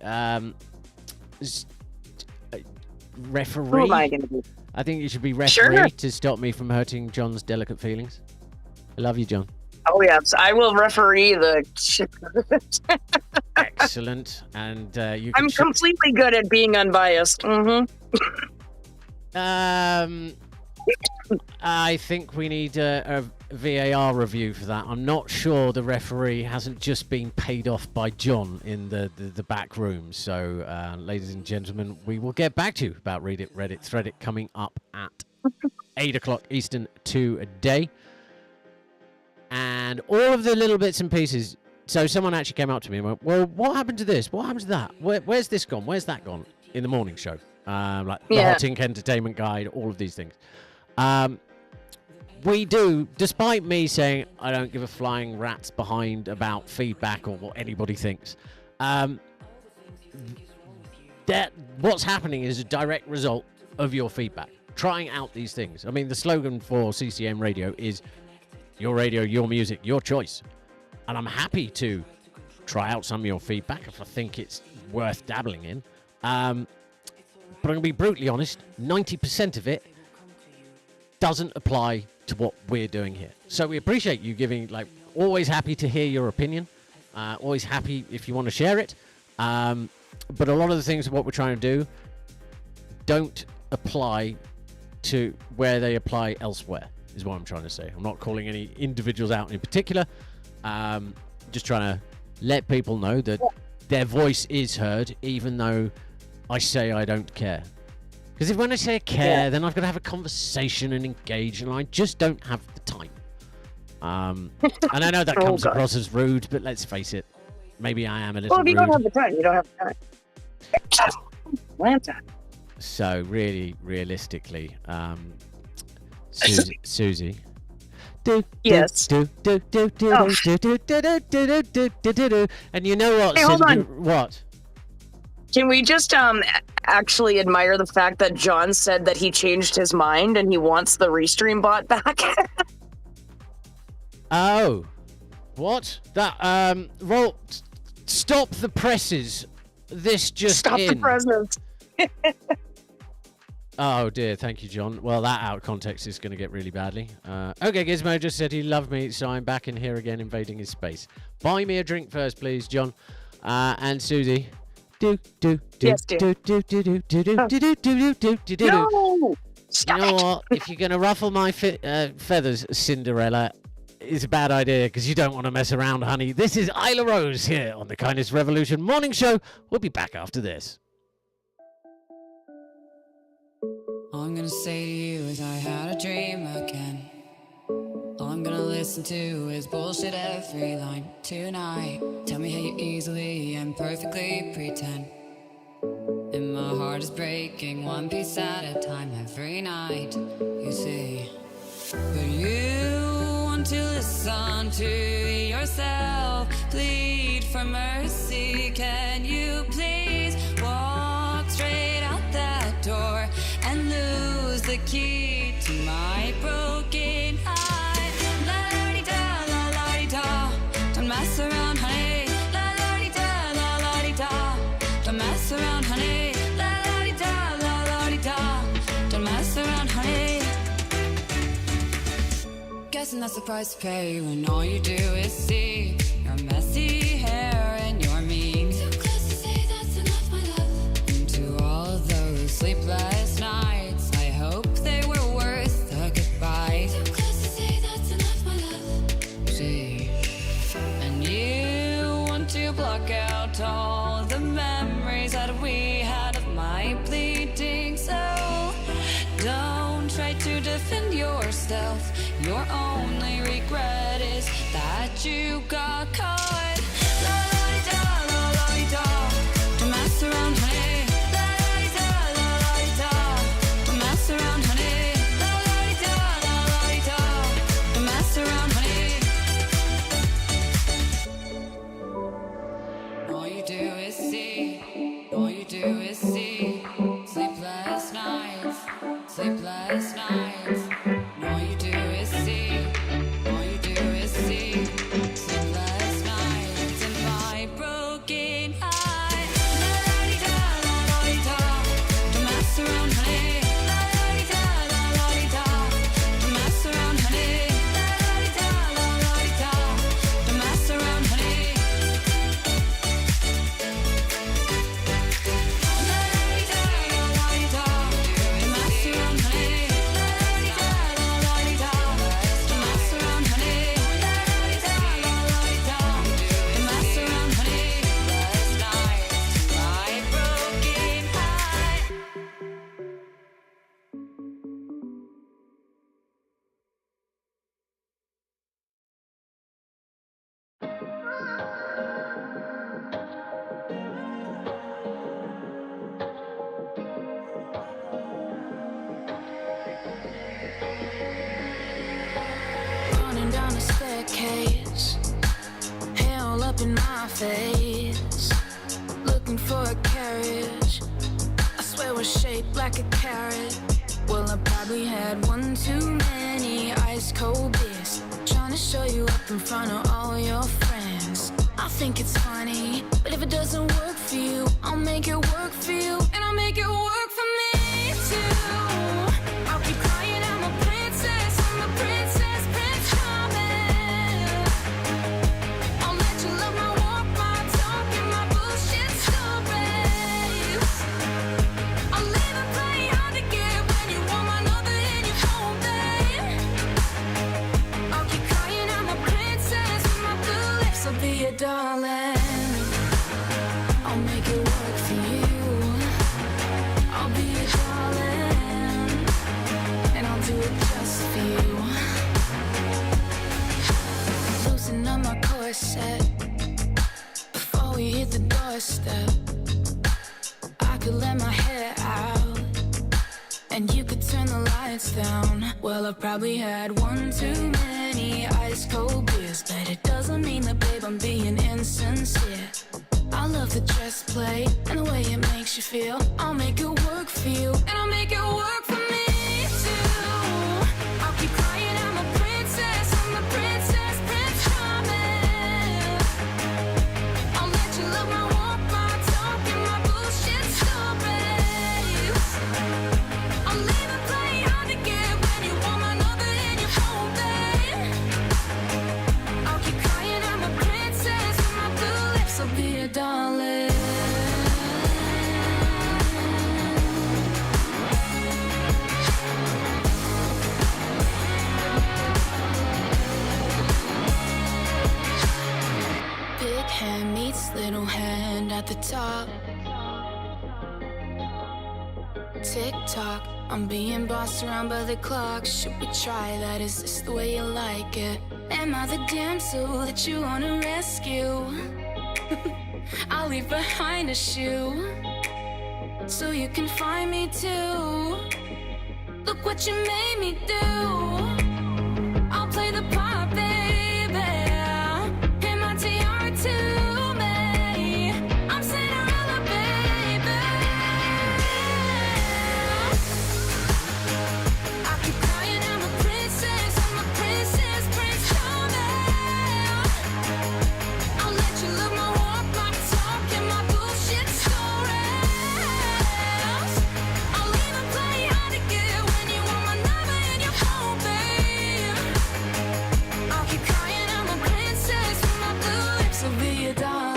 referee. Who am I going to be? I think you should be referee Sure. to stop me from hurting John's delicate feelings. I love you, John. Oh, yes. I will referee the... Excellent. And you can I'm completely good at being unbiased. I think we need a VAR review for that. I'm not sure the referee hasn't just been paid off by John in the back room. So, ladies and gentlemen, we will get back to you about Reddit Thread It coming up at 8 o'clock Eastern today. And all of the little bits and pieces. So someone actually came up to me and went, well, what happened to this? What happened to that? Where's this gone? Where's that gone? In the morning show. Like the Hot Ink Entertainment Guide, all of these things. We do, despite me saying I don't give a flying rat's behind about feedback or what anybody thinks, that what's happening is a direct result of your feedback. Trying out these things. I mean, the slogan for CCM Radio is your radio, your music, your choice. And I'm happy to try out some of your feedback if I think it's worth dabbling in. But I'm going to be brutally honest, 90% of it doesn't apply to what we're doing here. So we appreciate you giving, always happy to hear your opinion. Always happy if you want to share it. But a lot of the things of what we're trying to do don't apply to where they apply elsewhere, is what I'm trying to say. I'm not calling any individuals out in particular. Just trying to let people know that their voice is heard, even though I say I don't care. Because when I say I care, then I've got to have a conversation and engage, and I just don't have the time. And I know that comes across as rude, but let's face it, maybe I am a little rude. Well, if you don't have the time, you don't have the time. Atlanta. So really, realistically, Suzy. Yes. And you know what? Hey, hold on. What? Can we just actually admire the fact that John said that he changed his mind and he wants the Restream bot back? Oh, what? That roll. Stop the presses. This just Stop in. the presents. Oh dear, thank you, John. Well, that out of context is going to get really badly. Okay, Gizmo just said he loved me, so I'm back in here again, invading his space. Buy me a drink first, please, John. And Suzy. Yes, dear. No! Stop You know it. what? If you're going to ruffle my feathers, Cinderella, it's a bad idea because you don't want to mess around, honey. This is Isla Rose here on the Kindness Revolution Morning Show. We'll be back after this. All I'm gonna say to you is I had a dream again. All I'm gonna listen to is bullshit every line tonight. Tell me how you easily and perfectly pretend. And my heart is breaking one piece at a time every night, you see. But you want to listen to yourself, plead for mercy. Can you please walk straight out that door and lose the key to my broken heart? La la di da, don't mess around, honey. La la di da, don't mess around, honey. La la di da, don't mess around, honey. Guessing that's the price to pay when all you do is see your messy hair and your mean. Too close to say that's enough, my love. And to all of those sleepless nights, I hope they were worth the goodbye. Too close to say that's enough, my love. See, and you want to block out all the memories that we had of my bleeding soul. Don't try to defend yourself. Your only regret is that you got caught. La la di da, don't mess around, honey. La la di da, don't mess around, honey. La la di da, don't mess around, honey. All you do is see, all you do is see. Sleepless nights, sleepless nights. All you do is see, all you do is see. Sleepless nights in my broken up in my face, looking for a carriage. I swear we're shaped like a carrot. Well, I probably had one too many ice cold beers, trying to show you up in front of all your friends. I think it's funny, but if it doesn't work for you, I'll make it work for you, and I'll make it work for me too. I'll keep crying, I'm a princess, Prince Charming. I'll let you love my walk, my talk, and my bullshit stories. I'll leave it playing hard to get when you want my number and you won't, babe. I'll keep crying, I'm a princess with my blue lips. I'll be your darling. I'll make it work for you. I'll be your darling, and I'll do it just for you. Loosen up my corset before we hit the doorstep. I could let my hair out, and you could turn the lights down. Well, I've probably had one too many ice cold beers, but it doesn't mean that, babe, I'm being insincere. I love the dress play and the way it makes you feel. I'll make it work for you, and I'll make it work for me too. I'll keep crying, I'm a princess, Prince Charming. I'll let you love my walk, my talk, and my bullshit stories. I'll leave it playing hard to get when you want my number and you won't, babe. I'll keep crying, I'm a princess with my blue lips. I'll be your darling. Big hand meets little hand at the top. Tick tock, I'm being bossed around by the clock. Should we try that? Is this the way you like it? Am I the damsel that you wanna rescue? I'll leave behind a shoe so you can find me too. Look what you made me do. I'll play the part, baby. Hand my tiara to me. I'm Cinderella, baby. I keep crying, I'm a princess, Prince Charming. I'll let you love my walk, my talk, and my bullshit stories. I'll even play hard to get when you want my number and you won't, babe. I'll keep crying, I'm a princess with my blue lips. I'll be your darling.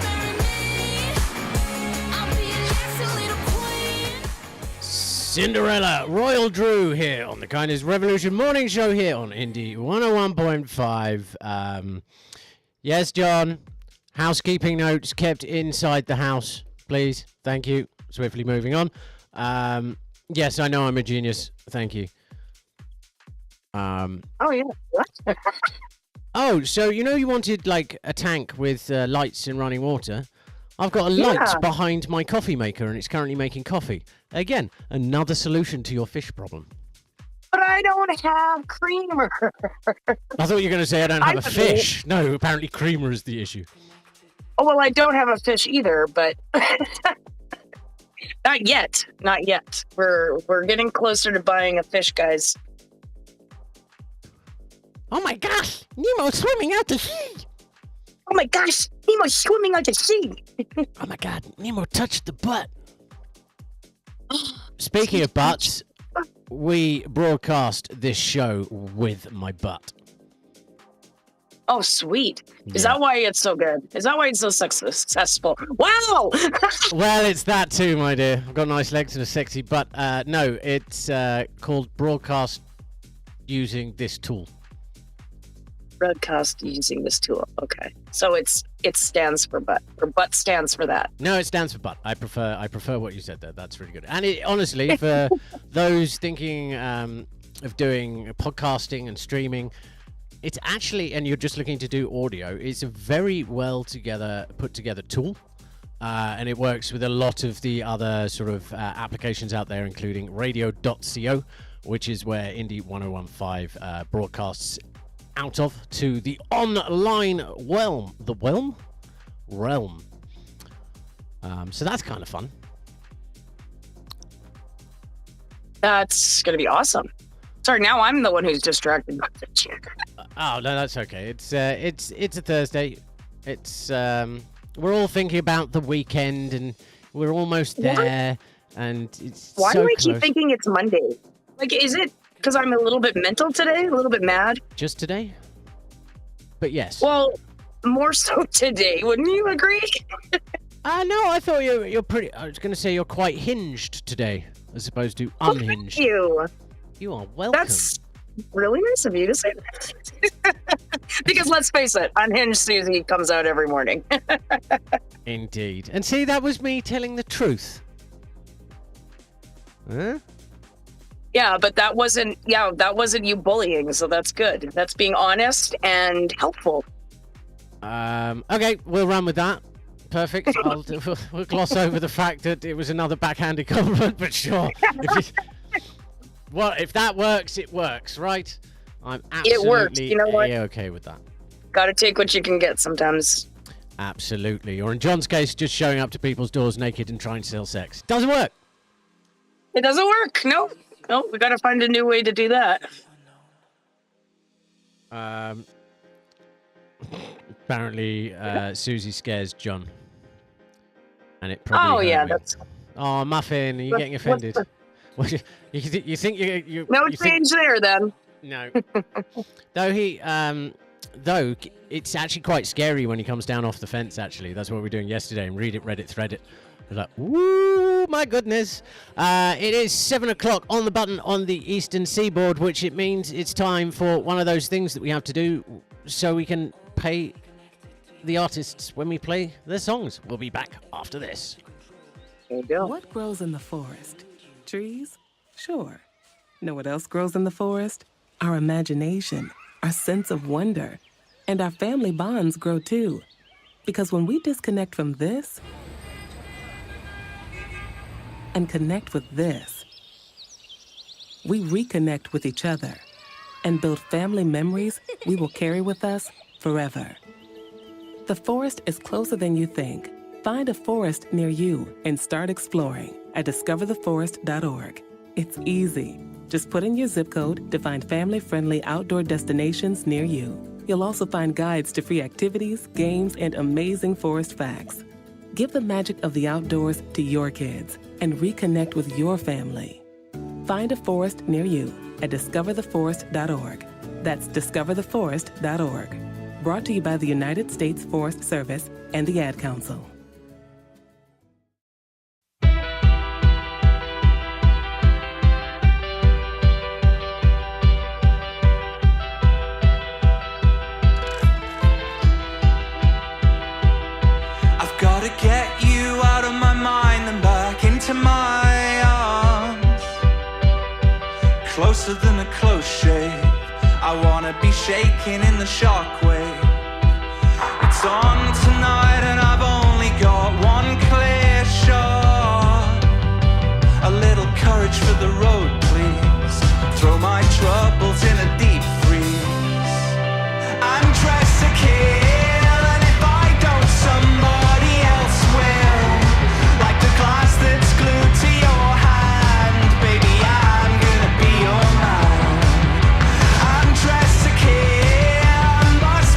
Marry me. I'll be your nasty little queen. Cinderella, Royal Drew here on the Kindness Revolution Morning Show here on Indie 101.5. Yes, John, housekeeping notes kept inside the house, please. Thank you. Swiftly moving on. Yes, I know I'm a genius. Thank you. Oh, yeah. What? Oh, so you wanted like a tank with lights and running water. I've got a light Yeah. behind my coffee maker and it's currently making coffee. Again, another solution to your fish problem. But I don't have creamer. I thought you were going to say I don't have a I would fish. No, apparently creamer is the issue. Oh, well, I don't have a fish either, but not yet. Not yet. We're getting closer to buying a fish, guys. Oh my gosh, Nemo's swimming out to sea. Oh my gosh, Nemo's swimming out to sea. Oh my god, Nemo touched the butt. Speaking of butts, we broadcast this show with my butt. Oh, sweet. Is Yeah. that why it's so good? Is that why it's so successful? Wow! Well, it's that too, my dear. I've got nice legs and a sexy butt. No, it's called broadcast using this tool. Broadcast using this tool. Okay. So it stands for butt, or butt stands for that. No, it stands for butt. I prefer what you said there. That's really good. And it, honestly, for those thinking of doing podcasting and streaming, it's actually, and you're just looking to do audio, it's a very well put together tool. And it works with a lot of the other sort of applications out there, including radio.co, which is where Indie 101.5 broadcasts out of to the online realm. The realm. So that's kind of fun. That's gonna be awesome. Sorry, now I'm the one who's distracted by the chick. Oh no, that's okay. It's a Thursday. It's we're all thinking about the weekend, and we're almost there. And it's Why so do I close. keep thinking it's Monday? Like, is it because I'm a little bit mental today, a little bit mad? Just today? But yes. Well, more so today. Wouldn't you agree? No, I thought you're pretty. I was going to say you're quite hinged today, as opposed to unhinged. Thank you. You are welcome. That's really nice of you to say that. Because let's face it, Unhinged Suzy comes out every morning. Indeed. And see, that was me telling the truth. Huh? Yeah, but that wasn't you bullying, so that's good. That's being honest and helpful. Okay, we'll run with that. Perfect. We'll gloss over the fact that it was another backhanded compliment, but sure. If that works, it works, right? I'm absolutely It works. You know what? okay with that. Gotta take what you can get sometimes. Absolutely. Or in John's case, just showing up to people's doors naked and trying to sell sex. Doesn't work. It doesn't work. No, we gotta find a new way to do that. Apparently, Suzy scares John. And it probably hurt me. That's... Oh, Muffin, are you getting offended? You think you No you change there, then. No. Though it's actually quite scary when he comes down off the fence, actually. That's what we were doing yesterday, and Reddit thread it. We're like, woo, my goodness. It is 7 o'clock on the button on the eastern seaboard, which it means it's time for one of those things that we have to do so we can pay the artists when we play their songs. We'll be back after this. There you go. What grows in the forest? Trees? Sure. Know what else grows in the forest? Our imagination, our sense of wonder, and our family bonds grow too. Because when we disconnect from this and connect with this, we reconnect with each other and build family memories we will carry with us forever. The forest is closer than you think. Find a forest near you and start exploring at discovertheforest.org. It's easy. Just put in your zip code to find family-friendly outdoor destinations near you. You'll also find guides to free activities, games, and amazing forest facts. Give the magic of the outdoors to your kids and reconnect with your family. Find a forest near you at discovertheforest.org. That's discovertheforest.org. Brought to you by the United States Forest Service and the Ad Council. I've gotta get you out of my mind and back into my arms. Closer than a close shave. I wanna be shaking in the shockwave. It's on tonight and I've only got one clear shot. A little courage for the road, please. Throw my troubles in a deep freeze. I'm dressed to kill, and if I don't, somebody else will. Like the glass that's glued to your hand, baby, I'm gonna be your man. I'm dressed to kill, must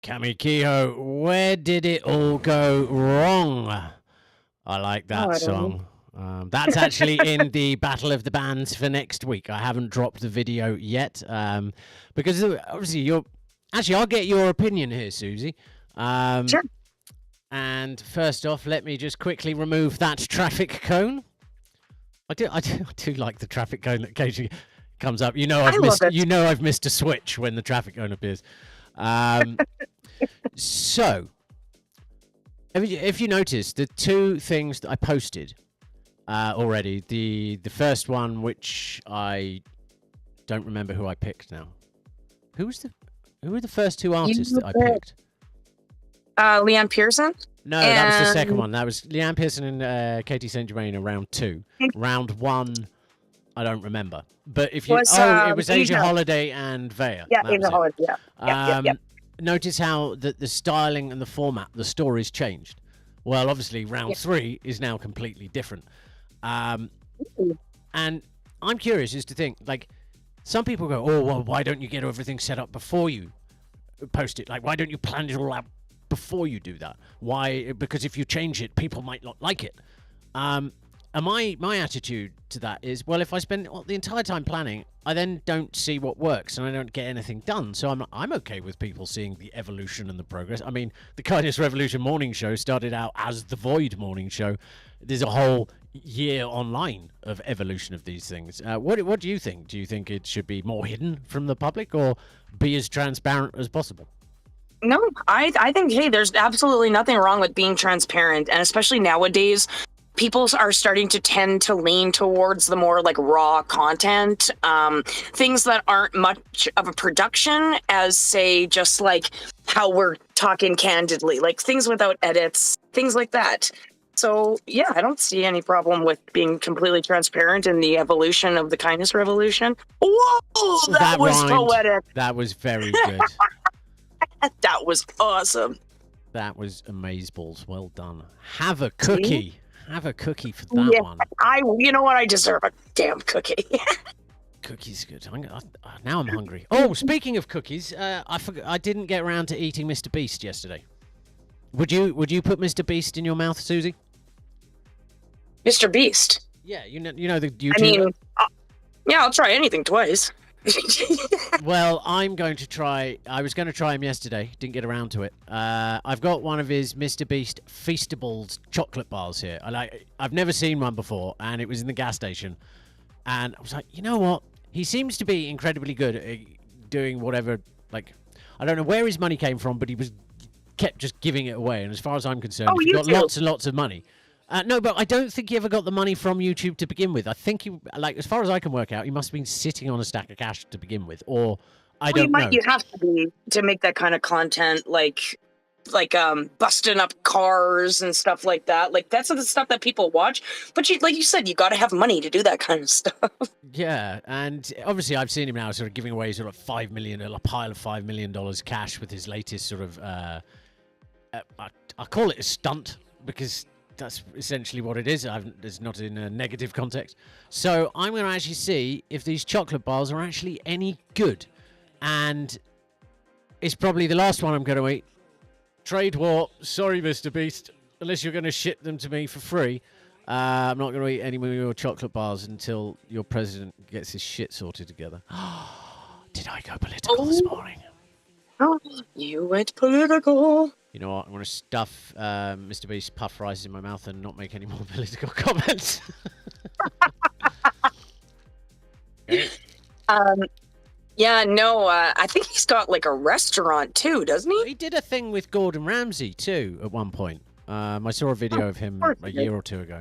Kamikiho, where did it all go wrong? I like that I don't song. That's actually in the Battle of the Bands for next week. I haven't dropped the video yet because obviously I'll get your opinion here, Suzy. Sure. And first off, let me just quickly remove that traffic cone. I do like the traffic cone that occasionally comes up. I've missed a switch when the traffic cone appears. So, if you notice, the two things that I posted already, the first one, which I don't remember who I picked now. Who were the first two artists that I picked? Leanne Pearson? No, that was the second one. That was Leanne Pearson and Katie St. Germain in round 2. Round 1, I don't remember. But if you... it was Asia Holiday and Vea. Yeah, Asia Holiday, yeah. Notice how the styling and the format, the story's changed. Well, obviously, round 3 is now completely different. And I'm curious as to think, like, some people go, oh, well, why don't you get everything set up before you post it? Like, why don't you plan it all out before you do that? Why? Because if you change it, people might not like it. And my attitude to that is, well, if I spend the entire time planning, I then don't see what works and I don't get anything done. So I'm okay with people seeing the evolution and the progress. I mean, the Kindness Revolution morning show started out as the Void morning show. There's a whole year online of evolution of these things. What do you think? Do you think it should be more hidden from the public or be as transparent as possible? No, I think, hey, there's absolutely nothing wrong with being transparent. And especially nowadays, people are starting to tend to lean towards the more like raw content, things that aren't much of a production as, say, just like how we're talking candidly, like things without edits, things like that. So, yeah, I don't see any problem with being completely transparent in the evolution of the Kindness Revolution. Whoa, that was poetic. That was very good. That was awesome. That was amazeballs. Well done. Have a cookie. See? Have a cookie for that one. You know what? I deserve a damn cookie. Cookie's good. Now I'm hungry. Oh, speaking of cookies, I didn't get around to eating Mr. Beast yesterday. Would you put Mr. Beast in your mouth, Suzy? Mr. Beast? Yeah, you know the YouTuber? I mean, yeah, I'll try anything twice. Well, I'm going to try. I was going to try him yesterday. Didn't get around to it. I've got one of his Mr. Beast Feastables chocolate bars here. I've never seen one before, and it was in the gas station. And I was like, you know what? He seems to be incredibly good at doing whatever. Like, I don't know where his money came from, but he kept just giving it away. And as far as I'm concerned, he's got lots and lots of money. No, but I don't think he ever got the money from YouTube to begin with. I think he, as far as I can work out, he must have been sitting on a stack of cash to begin with, or I don't know. You have to be to make that kind of content, like busting up cars and stuff like that. Like that's the stuff that people watch. But like you said, you got to have money to do that kind of stuff. Yeah, and obviously I've seen him now sort of giving away sort of $5 million, a pile of $5 million cash with his latest sort of I call it a stunt because that's essentially what it is. It's not in a negative context. So I'm going to actually see if these chocolate bars are actually any good. And it's probably the last one I'm going to eat. Trade war. Sorry, Mr. Beast. Unless you're going to ship them to me for free. I'm not going to eat any more of your chocolate bars until your president gets his shit sorted together. Did I go political this morning? Oh, you went political. You know what? I'm going to stuff Mr. Beast puff rice in my mouth and not make any more political comments. Okay. Yeah, no, I think he's got like a restaurant too, doesn't he? He did a thing with Gordon Ramsay too at one point. I saw a video of him a year or two ago.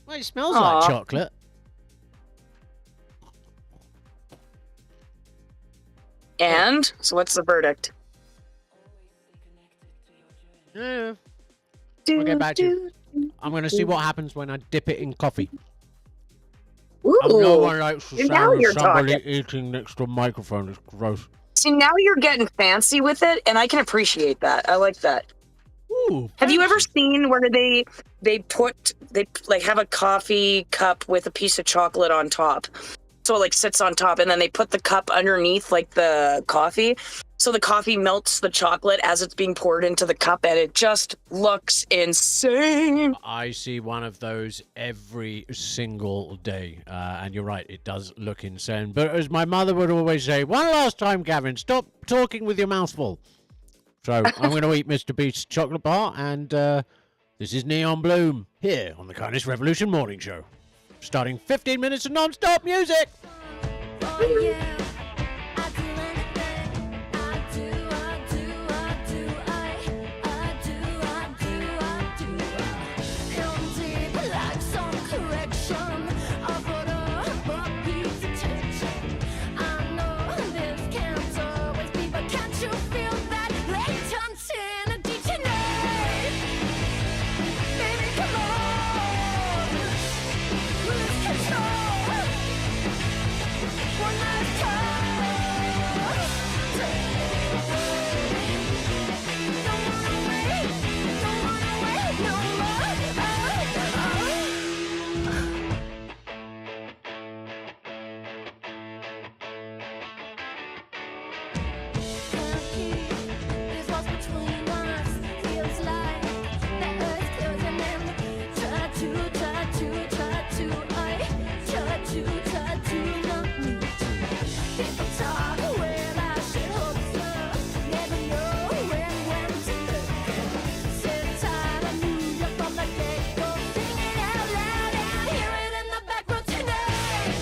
Well, it smells like chocolate. And so what's the verdict? Yeah. I'll get back to you. I'm going to see what happens when I dip it in coffee. Ooh, no one likes the sound of somebody talking. eating next to a microphone. It's gross. See, now you're getting fancy with it, and I can appreciate that. I like that. Ooh, have you ever seen where they have a coffee cup with a piece of chocolate on top? So it like sits on top, and then they put the cup underneath like the coffee, So the coffee melts the chocolate as it's being poured into the cup, and it just looks insane. I see one of those every single day. And you're right, it does look insane. But as my mother would always say, one last time, Gavin, stop talking with your mouth full. So I'm going to eat Mr. Beast's chocolate bar, and this is Neon Bloom here on the Kindness Revolution Morning Show. Starting 15 minutes of non-stop music. Oh yeah, I do anything. I do. Empty like some correction. I put up a piece of tension. I know this can't always be, but can't you feel that latent energy tonight? Baby, come on, lose control. One last time, take it away. Don't wanna wait no more. Can't keep these walls between us. Feels like the earth's closing in. Try to not me. People talk when I should hope so. Never know when to look. Sit tight, I knew you from the get-go. Sing it out loud and hear it in the back row tonight.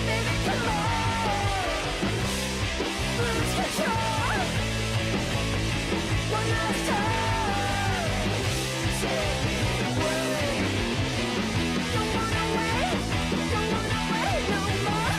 Baby, come on, lose control. One last time, take it away. Don't wanna wait no more.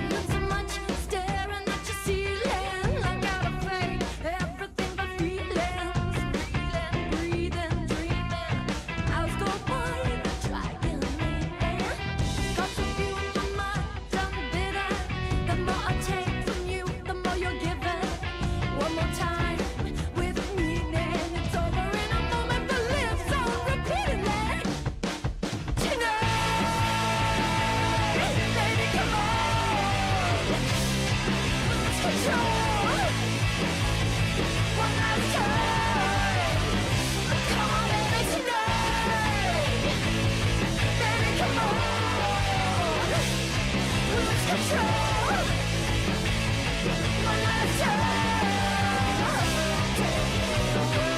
Not so much staring at your ceiling. I gotta fake everything but feelings. Breathing, dreaming. I was going to try again. Thoughts of you in my mind, I'm bitter. The more I take from you, the more you're giving. One more time with meaning. It's over in a moment that lives on repeatedly. Tonight, baby, come on, lose control. One last time, come on, baby, tonight. Baby, come on, lose control. One last time, take it away.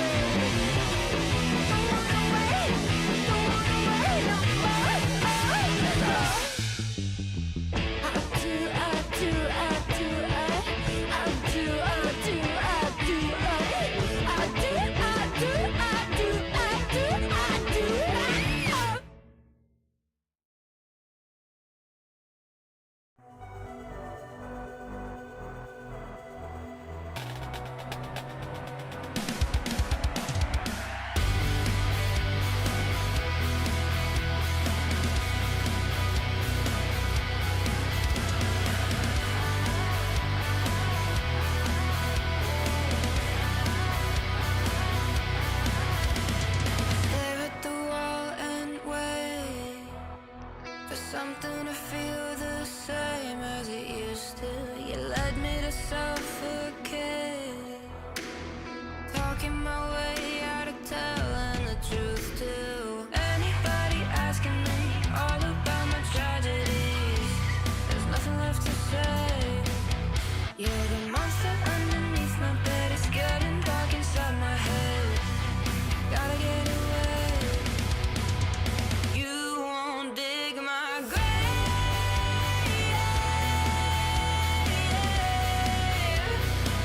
Don't wanna wait no more. Stare at the wall and wait for something to feel the same as it used to. You led me to suffocate, talking my way out of telling the truth to anybody asking me all about my tragedies. There's nothing left to say. You're the monster underneath my bed. It's getting dark inside my head. Gotta get away. You won't dig my grave,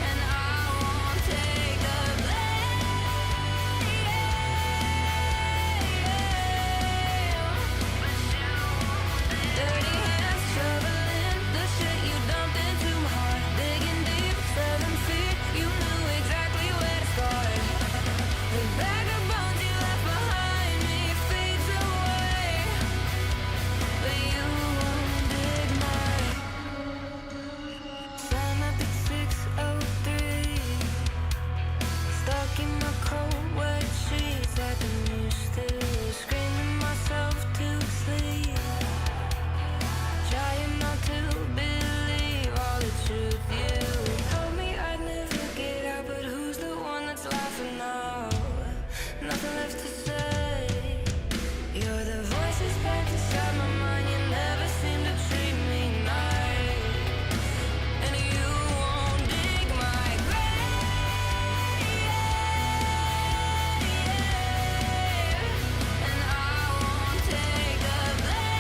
and I won't take the blame. in my cold wet sheets like I'm used to, screaming myself to sleep, trying not to believe all the truth you told me I'd never get out. But who's the one that's laughing now? Nothing left to say. You're the voices packed inside my mind. You never seem to treat me nice, and you won't dig my grave, and I won't take the blame.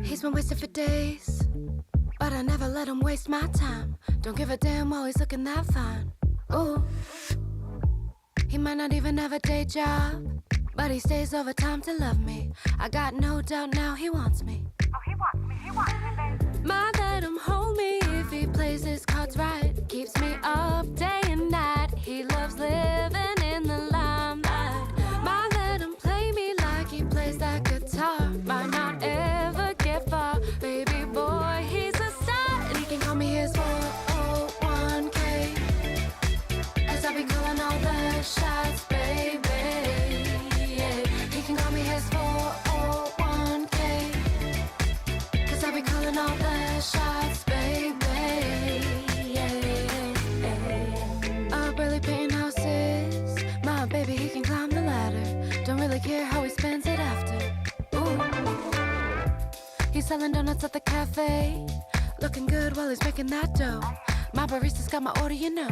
He's been wasted for days, but I never let him waste my time. Don't give a damn while he's looking that fine. Ooh, he might not even have a day job, but he stays overtime to love me. I got no doubt now he wants me. Oh, he wants me, baby. Might let him hold me if he plays his cards right. Keeps me up day and night. He loves living in the limelight. Might let him play me like he plays that guitar. Might not ever get far. Baby boy, he's a star. And he can call me his 401k. Cause I be calling all the shots, baby. Yeah. He can call me his 401k. Cause I be calling all the shots, baby. Yeah. I'm barely painting houses. My baby, he can climb the ladder. Don't really care how he spends it after. Ooh. He's selling donuts at the cafe. Looking good while he's making that dough. My barista's got my order, you know.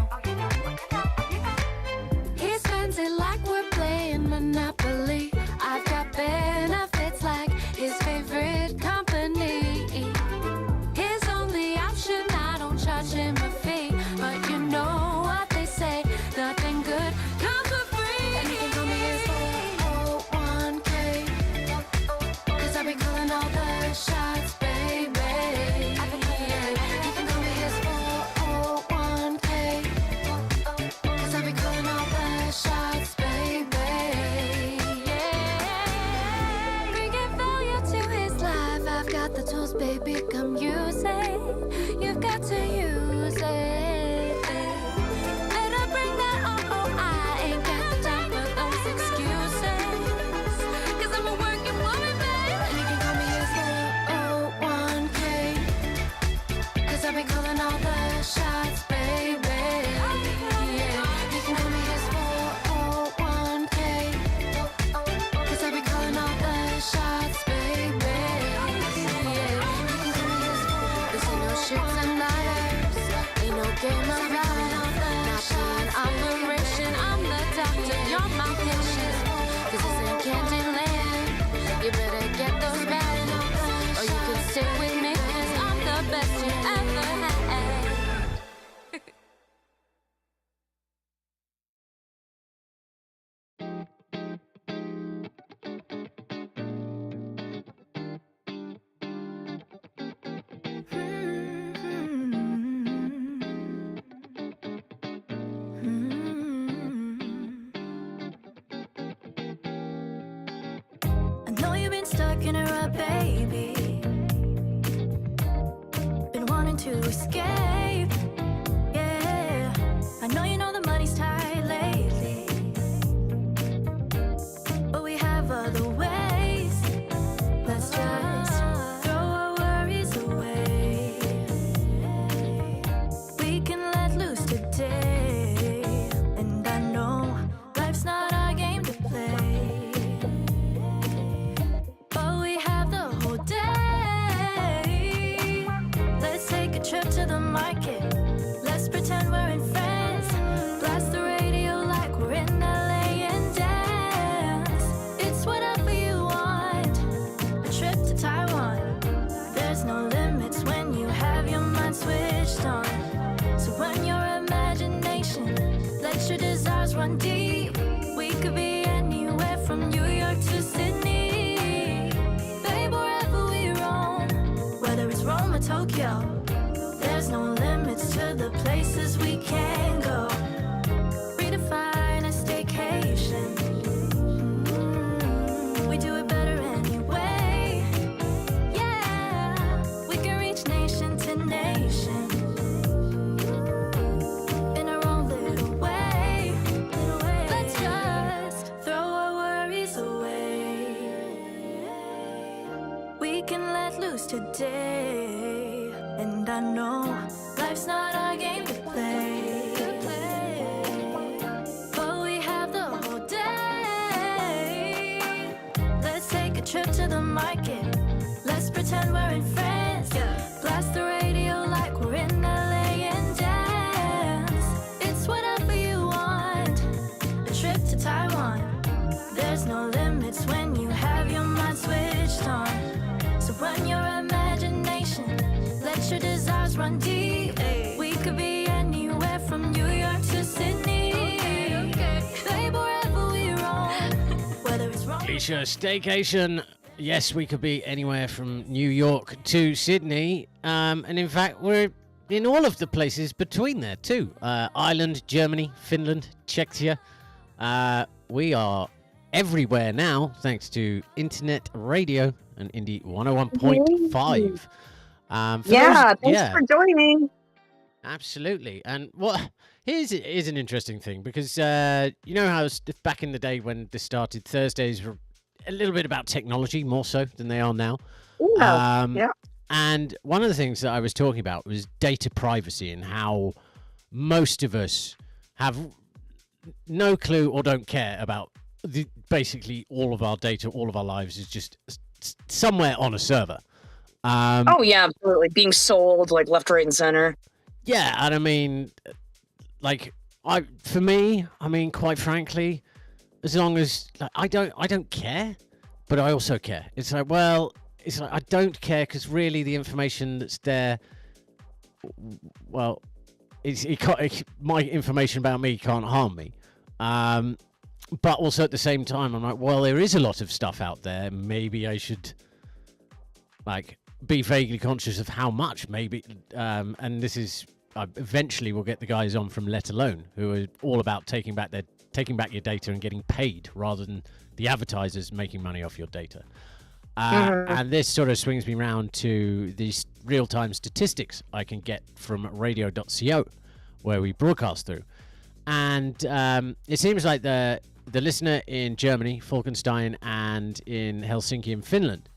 He spends it like we're playing Monopoly. I've got benefits like his favorite company. His only option, I don't charge him a fee. But you know what they say, nothing good comes for free. And he can call me his 401k. Cause I be calling all the shots, baby. Yeah. He can call me his 401k. Cause I be calling all the shots, baby. Yeah. Bringing value to his life. I've got the tools, baby, come use it. You've got to use it. Better bring that on, oh, I ain't got the time for those excuses. Cause I'm a working woman, babe. And you can call me his 401k. Cause I be calling all the shots, baby. Yeah. You can call me his 401k. Cause I be calling all the shots, baby. Yeah. You can call me his 401k. This ain't no shits and liars. Ain't no game of life. Not an operation. I'm the doctor, you're my patient. Cause this ain't Candyland. You better get those bags, or you can stick with me. Cause I'm the best you ever had. I know you've been stuck in a rut, baby. Been wanting to escape, yeah. I know the money's tight lately, but we have other ways. Let's just throw our worries away. We can let loose today, and I know life's not our game to play. But we have the whole day. Let's take a trip to the market. Let's pretend we're in France. Blast the radio like we're in LA and dance. It's whatever you want. A trip to Taiwan. There's no limits when you have your mind switched on. So run your imagination. Let your desires run deep. We could be anywhere from New York to Sydney. Babe, wherever we roam, whether it's Rome or Tokyo, there's no limits to the places we can go. Redefine a staycation. We do it better anyway. Yeah, we can reach nation to nation in our own little way. Let's just throw our worries away. We can let loose today, and I know life's not our game to play. But we have the whole day. Let's take a trip to the market. Let's pretend we're in France. Blast the radio like we're in LA and dance. It's whatever you want. A trip to Taiwan. There's no limits when you have your mind switched on. So run your run deep. We could be anywhere from New York to Sydney. Babe, wherever we roam, whether it's wrong. Leisure staycation. Yes, we could be anywhere from New York to Sydney. And in fact, we're in all of the places between there too. Ireland, Germany, Finland, Czechia. We are everywhere now, thanks to internet radio and Indie 101.5. Thanks for joining. Absolutely. And here's an interesting thing, because you know how back in the day when this started, Thursdays were a little bit about technology, more so than they are now. Yeah. And one of the things that I was talking about was data privacy, and how most of us have no clue or don't care about basically all of our data, all of our lives is just somewhere on a server. Oh yeah, absolutely. Being sold like left, right, and center. Yeah, and I mean, like, for me, I mean, quite frankly, as long as I don't care, but I also care. It's like, well, it's like I don't care because really the information that's there, well, my information about me can't harm me. But also at the same time, I'm like, well, there is a lot of stuff out there. Maybe I should, like, be vaguely conscious of how much. Maybe, and this is eventually we'll get the guys on from Let Alone, who are all about taking back your data and getting paid rather than the advertisers making money off your data. And this sort of swings me round to these real-time statistics I can get from radio.co, where we broadcast through. And it seems like the listener in Germany, Falkenstein, and in Helsinki in Finland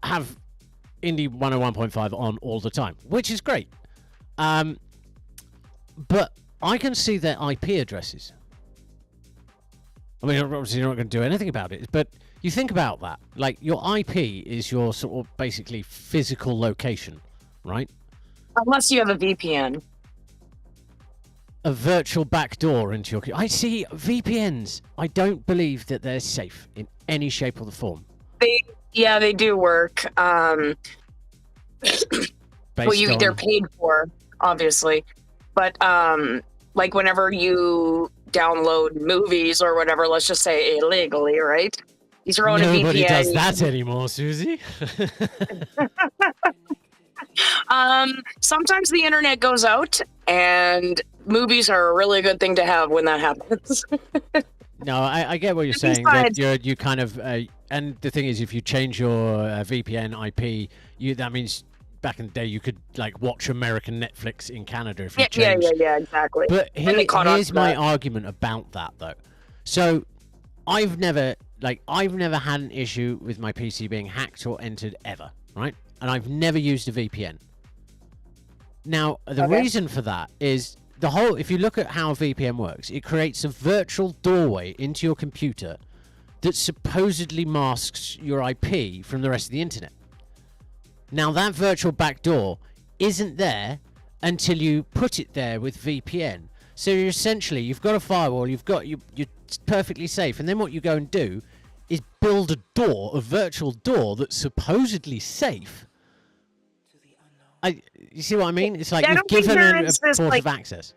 have Indie 101.5 on all the time, which is great. But I can see their IP addresses. I mean, obviously you're not going to do anything about it, but you think about that. Like, your IP is your sort of basically physical location, right? Unless you have a VPN. A virtual backdoor into your... I see VPNs. I don't believe that they're safe in any shape or the form. They do work. They're paid for, obviously. But like whenever you download movies or whatever, let's just say illegally, right? You throw in a VPN. Nobody does that anymore, Suzy. Sometimes the internet goes out, and movies are a really good thing to have when that happens. No, I get what you're saying. That you kind of, and the thing is, if you change your VPN IP, that means back in the day you could like watch American Netflix in Canada if you changed. Yeah, exactly. But here's my argument about that, though. So I've never had an issue with my PC being hacked or entered ever, right? And I've never used a VPN. Now, the reason for that is if you look at how a VPN works, it creates a virtual doorway into your computer that supposedly masks your IP from the rest of the internet. Now, that virtual backdoor isn't there until you put it there with VPN. So you've got a firewall, you're perfectly safe, and then what you go and do is build a virtual door that's supposedly safe. You see what I mean? It's like you've given a port of access.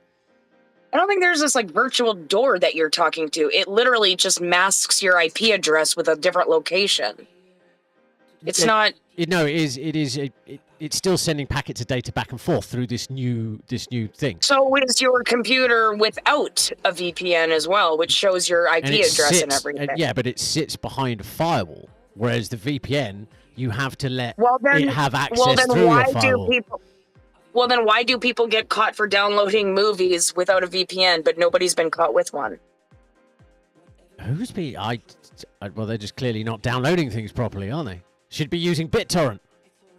I don't think there's this like virtual door that you're talking to. It literally just masks your IP address with a different location. It's not. No, it is. It's still sending packets of data back and forth through this new thing. So is your computer without a VPN as well, which shows your IP address and everything? Yeah, but it sits behind a firewall, whereas the VPN, you have to let it have access through your firewall. Well, then why do people get caught for downloading movies without a VPN, but nobody's been caught with one? Who's been? Well, they're just clearly not downloading things properly, aren't they? Should be using BitTorrent,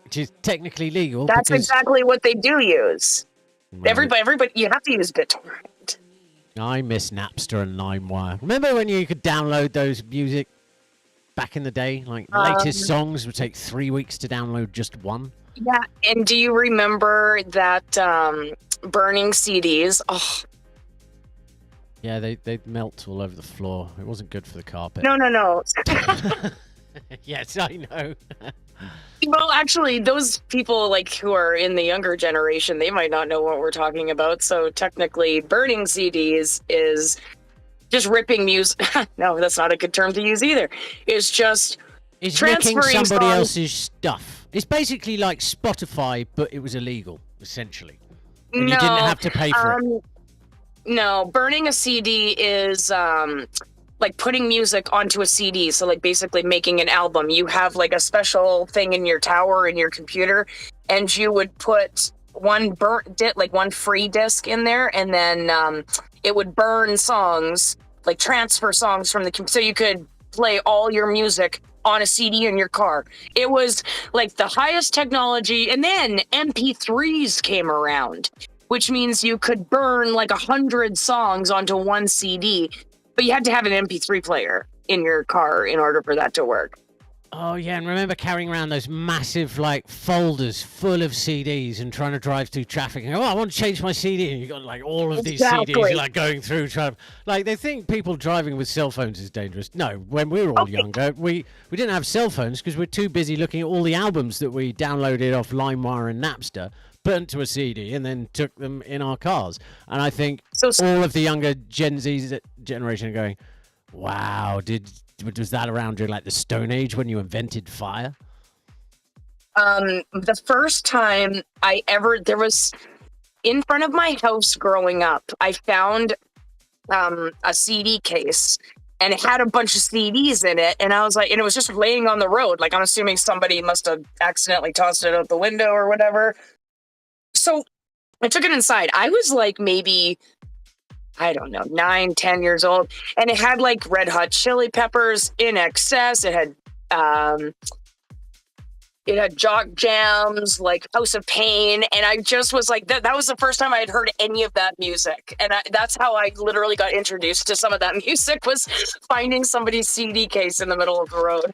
which is technically legal. That's exactly what they do use. Right. Everybody, you have to use BitTorrent. I miss Napster and LimeWire. Remember when you could download those music back in the day? Like, latest songs would take 3 weeks to download just one. Yeah, and do you remember that burning CDs? Oh. Yeah, they'd melt all over the floor. It wasn't good for the carpet. No. Yes, I know. Well, actually, those people like who are in the younger generation, they might not know what we're talking about. So technically, burning CDs is just ripping music. No, that's not a good term to use either. It's just It's nicking transferring somebody songs. else's stuff. It's basically like Spotify, but it was illegal, essentially. And you didn't have to pay for it. No, burning a CD is like putting music onto a CD. So like basically making an album. You have like a special thing in your tower in your computer, and you would put one free disc in there, and then it would burn songs, like transfer songs from the so you could play all your music on a CD in your car. It was like the highest technology, and then MP3s came around, which means you could burn like 100 songs onto one CD, but you had to have an MP3 player in your car in order for that to work. Oh, yeah, and remember carrying around those massive, like, folders full of CDs and trying to drive through traffic and go, I want to change my CD, and you got, like, all of these CDs, like, going through traffic. Like, they think people driving with cell phones is dangerous. No, when we were all younger, we didn't have cell phones because we're too busy looking at all the albums that we downloaded off LimeWire and Napster, burnt to a CD, and then took them in our cars. And I think all of the younger Gen Z generation are going, wow, was that around during like the Stone Age when you invented fire? The first time there was in front of my house growing up, I found a CD case, and it had a bunch of CDs in it, and I was like, and it was just laying on the road. Like, I'm assuming somebody must have accidentally tossed it out the window or whatever. So I took it inside. I was like maybe, I don't know, 9, 10 years old. And it had like Red Hot Chili Peppers, In Excess. It had Jock Jams, like House of Pain. And I just was like, that was the first time I had heard any of that music. And that's how I literally got introduced to some of that music, was finding somebody's CD case in the middle of the road.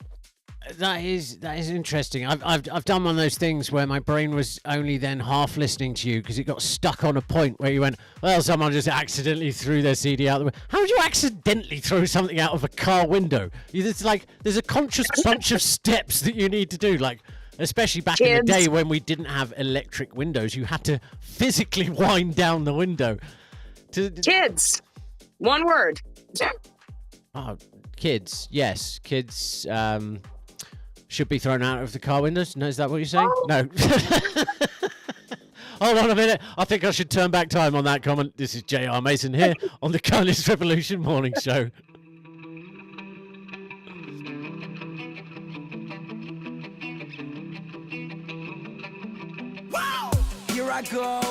That is interesting. I've done one of those things where my brain was only then half listening to you because it got stuck on a point where you went, well, someone just accidentally threw their CD out the window. How would you accidentally throw something out of a car window? It's like there's a conscious bunch of steps that you need to do, like especially back in the day when we didn't have electric windows. You had to physically wind down the window. Kids, one word. Oh, kids, yes, kids. Should be thrown out of the car windows. No, is that what you're saying? Oh. No. Hold on a minute. I think I should turn back time on that comment. This is J.R. Mason here on the Kindness Revolution Morning Show. Here I go,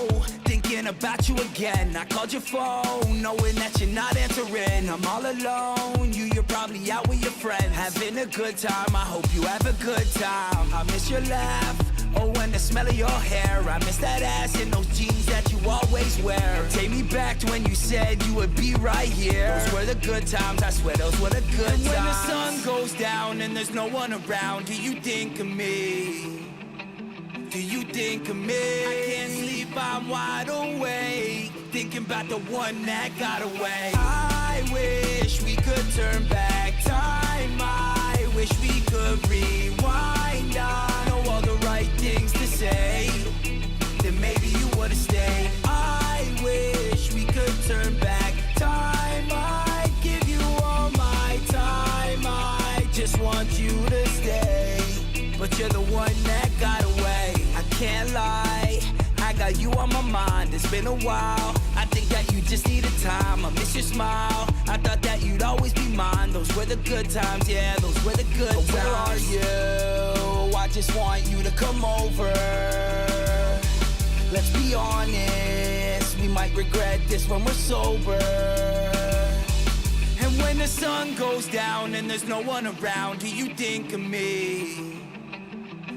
thinking about you again. I called your phone, knowing that you're not answering. I'm all alone, you're probably out with your friends, having a good time. I hope you have a good time. I miss your laugh, oh, and the smell of your hair. I miss that ass and those jeans that you always wear. Take me back to when you said you would be right here. Those were the good times, I swear those were the good times. When the sun goes down and there's no one around, do you think of me? Do you think of me? I can't sleep, I'm wide awake, thinking about the one that got away. I wish we could turn back time. I wish we could rewind. I know all the right things to say, then maybe you would've stayed. I wish we could turn back time. I'd give you all my time. I just want you to stay, but you're the one that got away. I can't lie, I got you on my mind. It's been a while, I think that you just needed time. I miss your smile, I thought that you'd always be mine. Those were the good times, yeah, those were the good times. Where are you? I just want you to come over. Let's be honest, we might regret this when we're sober. And when the sun goes down and there's no one around, do you think of me?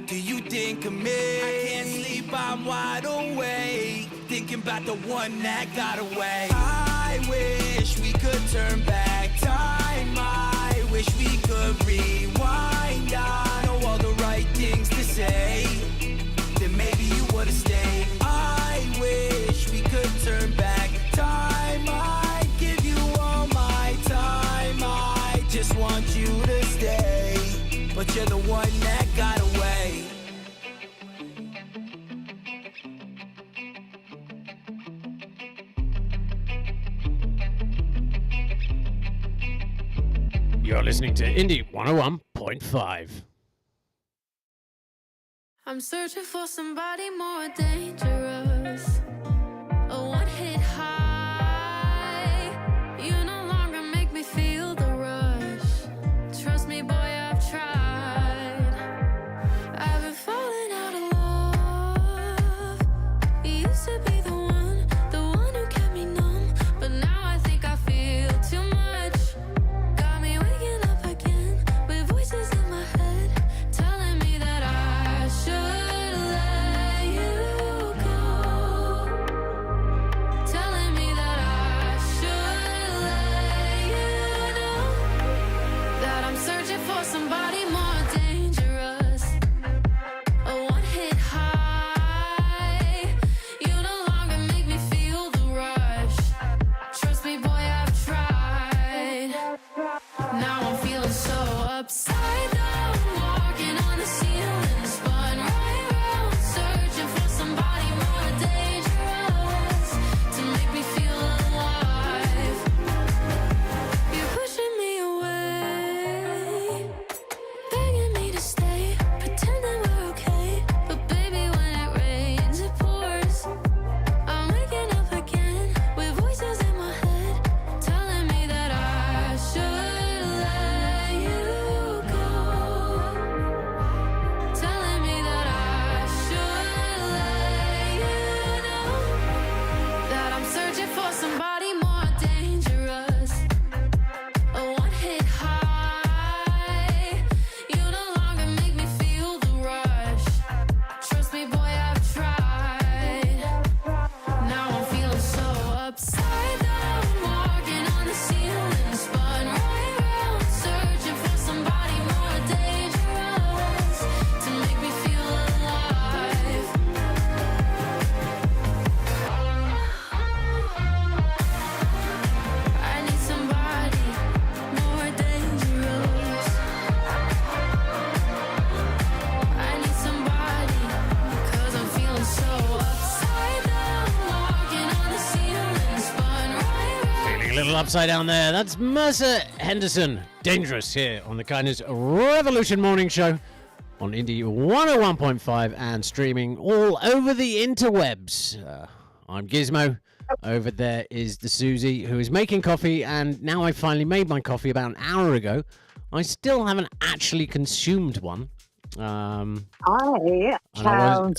Do you think of me? I can't sleep, I'm wide awake, thinking about the one that got away. I wish we could turn back time. I wish we could rewind. I know all the right things to say, then maybe you would've stayed. I wish we could turn back time. I'd give you all my time. I just want you to stay, but you're the one that got away. You're listening to Indie 101.5. I'm searching for somebody more dangerous. A one-hit high. You no longer make me feel the rush. Trust me, boy, I've tried. I've been falling out of love. You used to be the one who kept me numb. But now I think I feel too much. Got me waking up again with voices in my head telling me that I should let you go. Telling me that I should let you know that I'm searching for somebody more dangerous. A one-hit high. You no longer make me feel the rush. Trust me, boy, I've tried. Now I'm feeling so upside down, walking on the ceiling, spun right round, searching for somebody more dangerous to make me feel alive. You're pushing me away, begging me to stay, pretending we're okay. But baby, when it rains, it pours. I'm waking up again with voices in my head telling me that I should let you go. Telling me that I should let you know that I'm searching for somebody more dangerous. A one-hit high. You no longer make me feel the rush. Trust me, boy, I've tried. Now I'm feeling so upside down, walking on the ceiling, spun right round, searching for somebody more dangerous to make me feel alive. I need somebody more dangerous. I need somebody, 'cause I'm feeling so upside down, walking on the ceiling, spun right round. Feeling a little upside down there. That's Mercer Henderson. Dangerous here on the Kindness Revolution Morning Show on Indie 101.5 and streaming all over the interwebs. I'm Gizmo. Over there is the Suzy, who is making coffee, and now I finally made my coffee about an hour ago. I still haven't actually consumed one. I And have.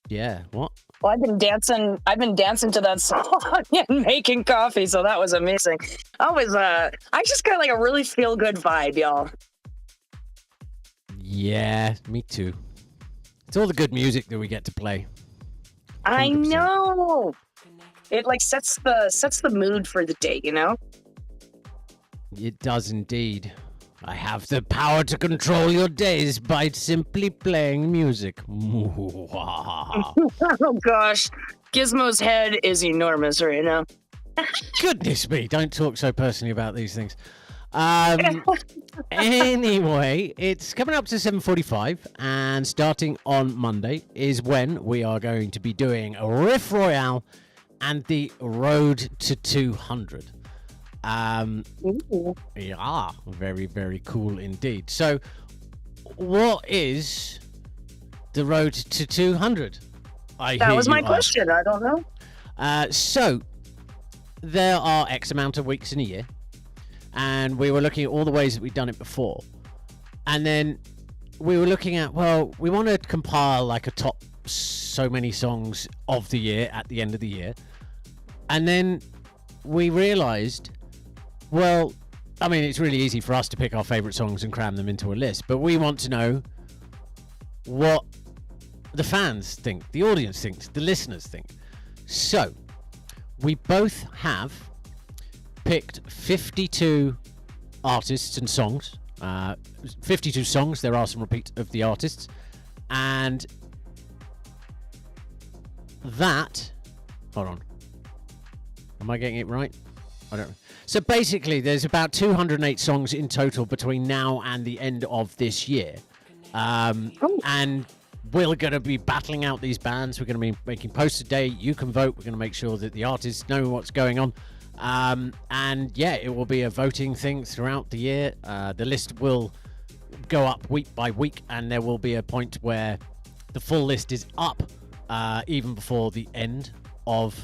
yeah, what? Well, I've been dancing to that song and making coffee, so that was amazing. I just got like a really feel good vibe, y'all. Yeah, me too. It's all the good music that we get to play. I 100%. know. It like sets the mood for the day, you know? It does indeed. I have the power to control your days by simply playing music. Oh gosh. Gizmo's head is enormous right now. Goodness me, don't talk so personally about these things. Anyway, it's coming up to 7:45, and starting on Monday is when we are going to be doing a Riff Royale and the Road to 200. Yeah, very, very cool indeed. So, what is the Road to 200? That was my question. I don't know. So, there are X amount of weeks in a year, and we were looking at all the ways that we've done it before. And then we were looking at, well, we want to compile like a top so many songs of the year at the end of the year. And then we realized, well, I mean, it's really easy for us to pick our favorite songs and cram them into a list, but we want to know what the fans think, the audience thinks, the listeners think. So we both have picked 52 artists and songs, 52 songs. There are some repeats of the artists, and that, hold on, am I getting it right? I don't know. So basically there's about 208 songs in total between now and the end of this year, and we're going to be battling out these bands. We're going to be making posts today. You can vote. We're going to make sure that the artists know what's going on. And yeah, it will be a voting thing throughout the year. The list will go up week by week, and there will be a point where the full list is up even before the end of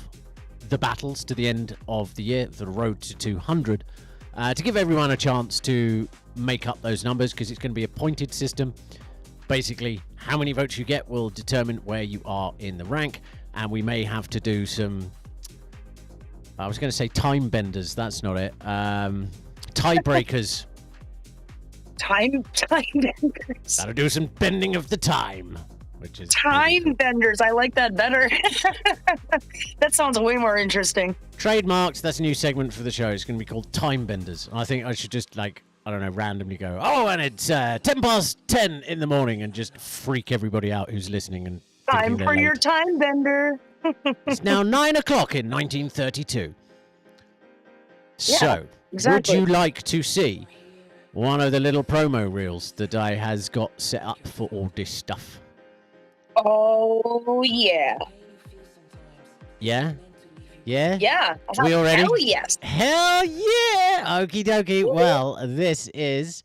the battles, to the end of the year, the road to 200, to give everyone a chance to make up those numbers, because it's going to be a pointed system. Basically, how many votes you get will determine where you are in the rank, and we may have to do some, I was going to say time benders, that's not it, tiebreakers. Time benders. Gotta do some bending of the time, which is Time benders. I like that better. That sounds way more interesting. trademarked. That's a new segment for the show. It's going to be called Time Benders. I think I should just, like, I don't know, randomly go, oh, and it's 10 past 10 in the morning, and just freak everybody out who's listening and Time for your time bender. It's now 9 o'clock in 1932. Yeah, So, exactly. would you like to see one of the little promo reels that I has got set up for all this stuff? Oh, yeah. Yeah? Yeah? Yeah. We all ready? Hell yes. Hell yeah! Okie dokie. Well, this is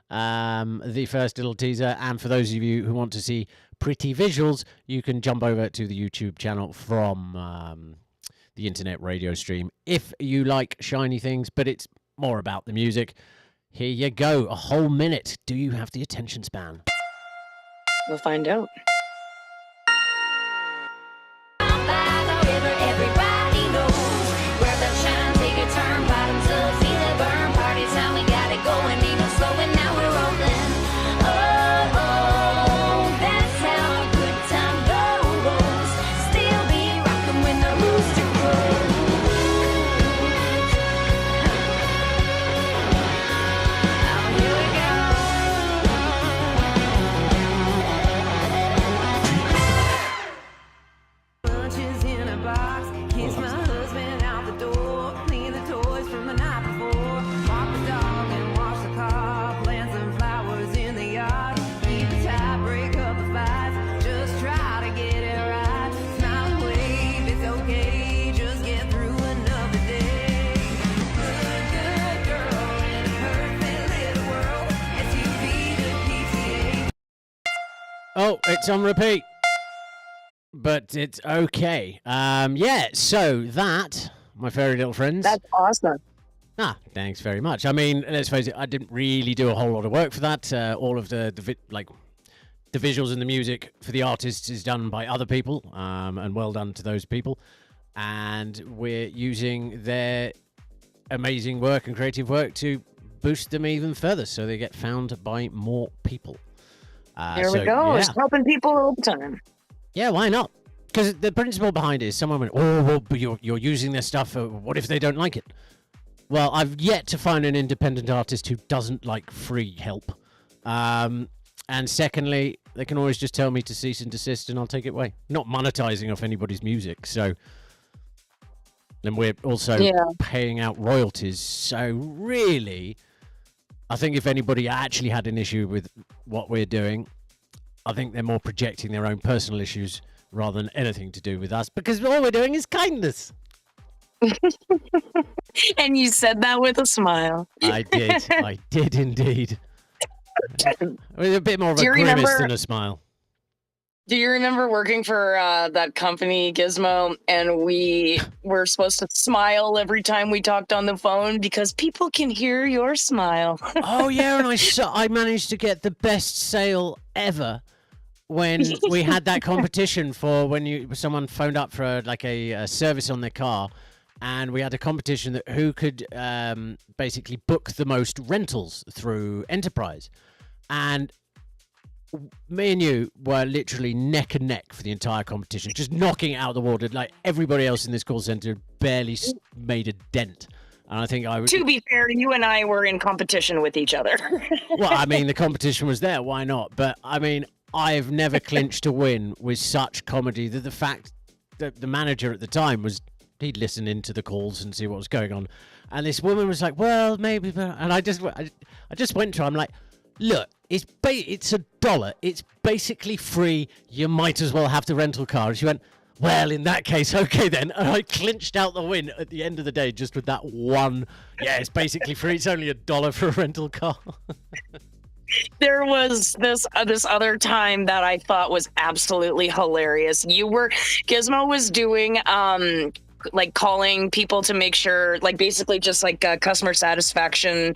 the first little teaser. And for those of you who want to see pretty visuals, you can jump over to the YouTube channel from the internet radio stream if you like shiny things, but it's more about the music. Here you go. A whole minute. Do you have the attention span? We'll find out. Everybody knows where the shine, take a turn, bottoms up, feel it burn, party time, we got it going, ain't no slowing, now we're rolling. Oh, oh, that's how a good time goes. Still be rocking when the rooster crows. Oh, here we go. Lunches in a box, kiss my husband out the door, clean the toys from the night before, walk the dog and wash the car, plant some flowers in the yard, keep the tie, break up the fights, just try to get it right, smile and wave, it's okay, just get through another day. Good girl in a perfect little world, SUV to PTA. Oh, it's on repeat. But it's okay. Yeah, so that, my fairy little friends. That's awesome. Thanks very much. I mean, let's face it, I didn't really do a whole lot of work for that. All of the visuals and the music for the artists is done by other people, and well done to those people. And we're using their amazing work and creative work to boost them even further, so they get found by more people. There we go. Yeah. It's helping people all the time. Yeah, why not? Because the principle behind it is someone went, oh, well, but you're using their stuff. What if they don't like it? Well, I've yet to find an independent artist who doesn't like free help. And secondly, they can always just tell me to cease and desist and I'll take it away. Not monetizing off anybody's music. So then we're also paying out royalties. So really, I think if anybody actually had an issue with what we're doing, I think they're more projecting their own personal issues rather than anything to do with us, because all we're doing is kindness. And you said that with a smile. I did. I did indeed. With a bit more of a grimace than a smile. Do you remember working for that company, Gizmo, and we were supposed to smile every time we talked on the phone because people can hear your smile? Oh, yeah, and I managed to get the best sale ever when we had that competition for when someone phoned up for a service on their car, and we had a competition that who could basically book the most rentals through Enterprise. And me and you were literally neck and neck for the entire competition, just knocking it out of the water. Like everybody else in this call center barely made a dent. And I think To be fair, you and I were in competition with each other. Well, I mean, the competition was there. Why not? But I mean, I've never clinched a win with such comedy. That the fact that the manager at the time he'd listen into the calls and see what was going on. And this woman was like, well, maybe. And I just went to her. I'm like, look, it's $1. It's basically free. You might as well have the rental car. And she went, Well, in that case, okay then. And I clinched out the win at the end of the day just with that one. Yeah, it's basically free. It's only $1 for a rental car. There was this other time that I thought was absolutely hilarious. Gizmo was doing like calling people to make sure, like basically just like customer satisfaction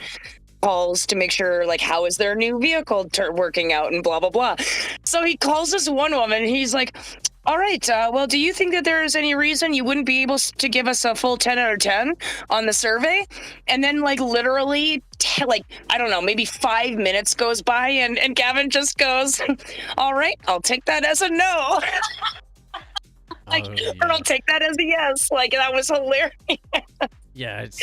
calls to make sure, like, how is their new vehicle working out and blah blah blah. So he calls this one woman. He's like, all right, well, do you think that there is any reason you wouldn't be able to give us a full 10 out of 10 on the survey? And then, like, literally, I don't know, maybe 5 minutes goes by, and Gavin just goes, all right, I'll take that as a no. Or I'll take that as a yes. Like, that was hilarious. Yeah, it's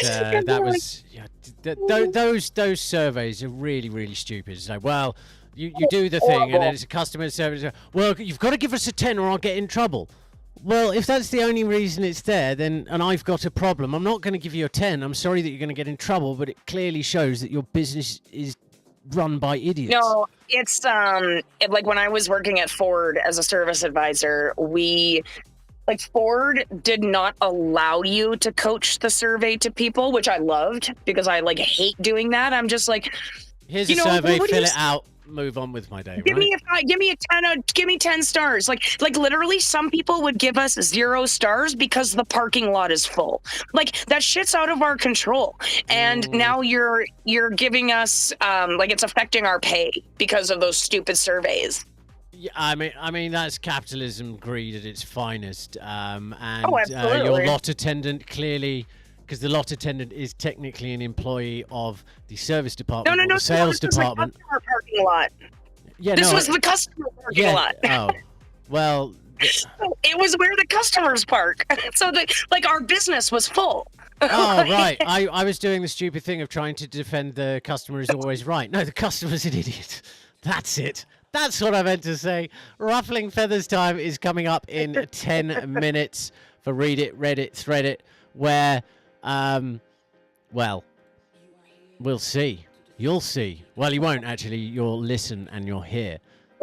that was those surveys are really, really stupid. It's like, well, you do the thing, and then it's a customer service. Well, you've got to give us a 10 or I'll get in trouble. Well, if that's the only reason it's there, then, and I've got a problem, I'm not going to give you a 10. I'm sorry that you're going to get in trouble, but it clearly shows that your business is run by idiots. No, it's like when I was working at Ford as a service advisor, Ford did not allow you to coach the survey to people, which I loved because I hate doing that. I'm just like, here's a survey, fill it out, move on with my day. Give me a 10. Give me 10 stars. Like literally, some people would give us 0 stars because the parking lot is full. Like, that shit's out of our control. And now you're giving us it's affecting our pay because of those stupid surveys. Yeah, I mean that's capitalism, greed at its finest. Absolutely. Your lot attendant clearly, because the lot attendant is technically an employee of the service department or the sales department. This was the customer parking lot. Yeah, this was the customer parking lot. Oh, well. It was where the customers park. So our business was full. Oh, right. I was doing the stupid thing of trying to defend the customer is always right. No, the customer's an idiot. That's it. That's what I meant to say. Ruffling Feathers time is coming up in 10 minutes for Read It, Read It, Thread It, where, well, we'll see. You'll see. Well, you won't, actually. You'll listen and you'll hear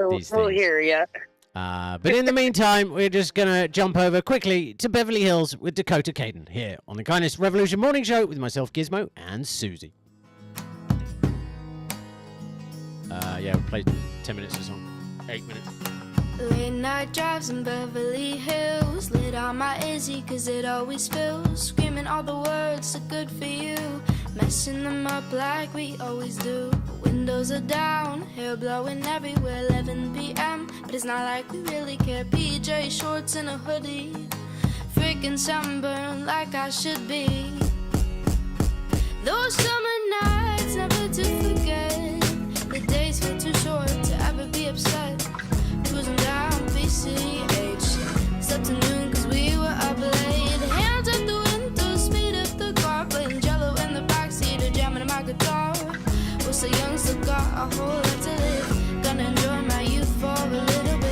these things. We'll hear, yeah. But in the meantime, we're just going to jump over quickly to Beverly Hills with Dakota Caden here on the Kindness Revolution Morning Show with myself, Gizmo, and Suzy. Yeah, we played 10 minutes of song. 8 minutes. Late night drives in Beverly Hills. Lit on my Izzy cause it always fills. Screaming all the words so good for you. Messing them up like we always do. Windows are down, hair blowing everywhere. 11 p.m. but it's not like we really care. PJ shorts and a hoodie. Freaking sunburned like I should be. Those summer nights never to forget. The days feel too short to ever be upset. Cruising down BCH. Slept to noon cause we were up late. Hands out the window, speed up the car. Playing Jello in the backseat or jamming my guitar. We're so young, still got a whole lot to live. Gonna enjoy my youth for a little bit.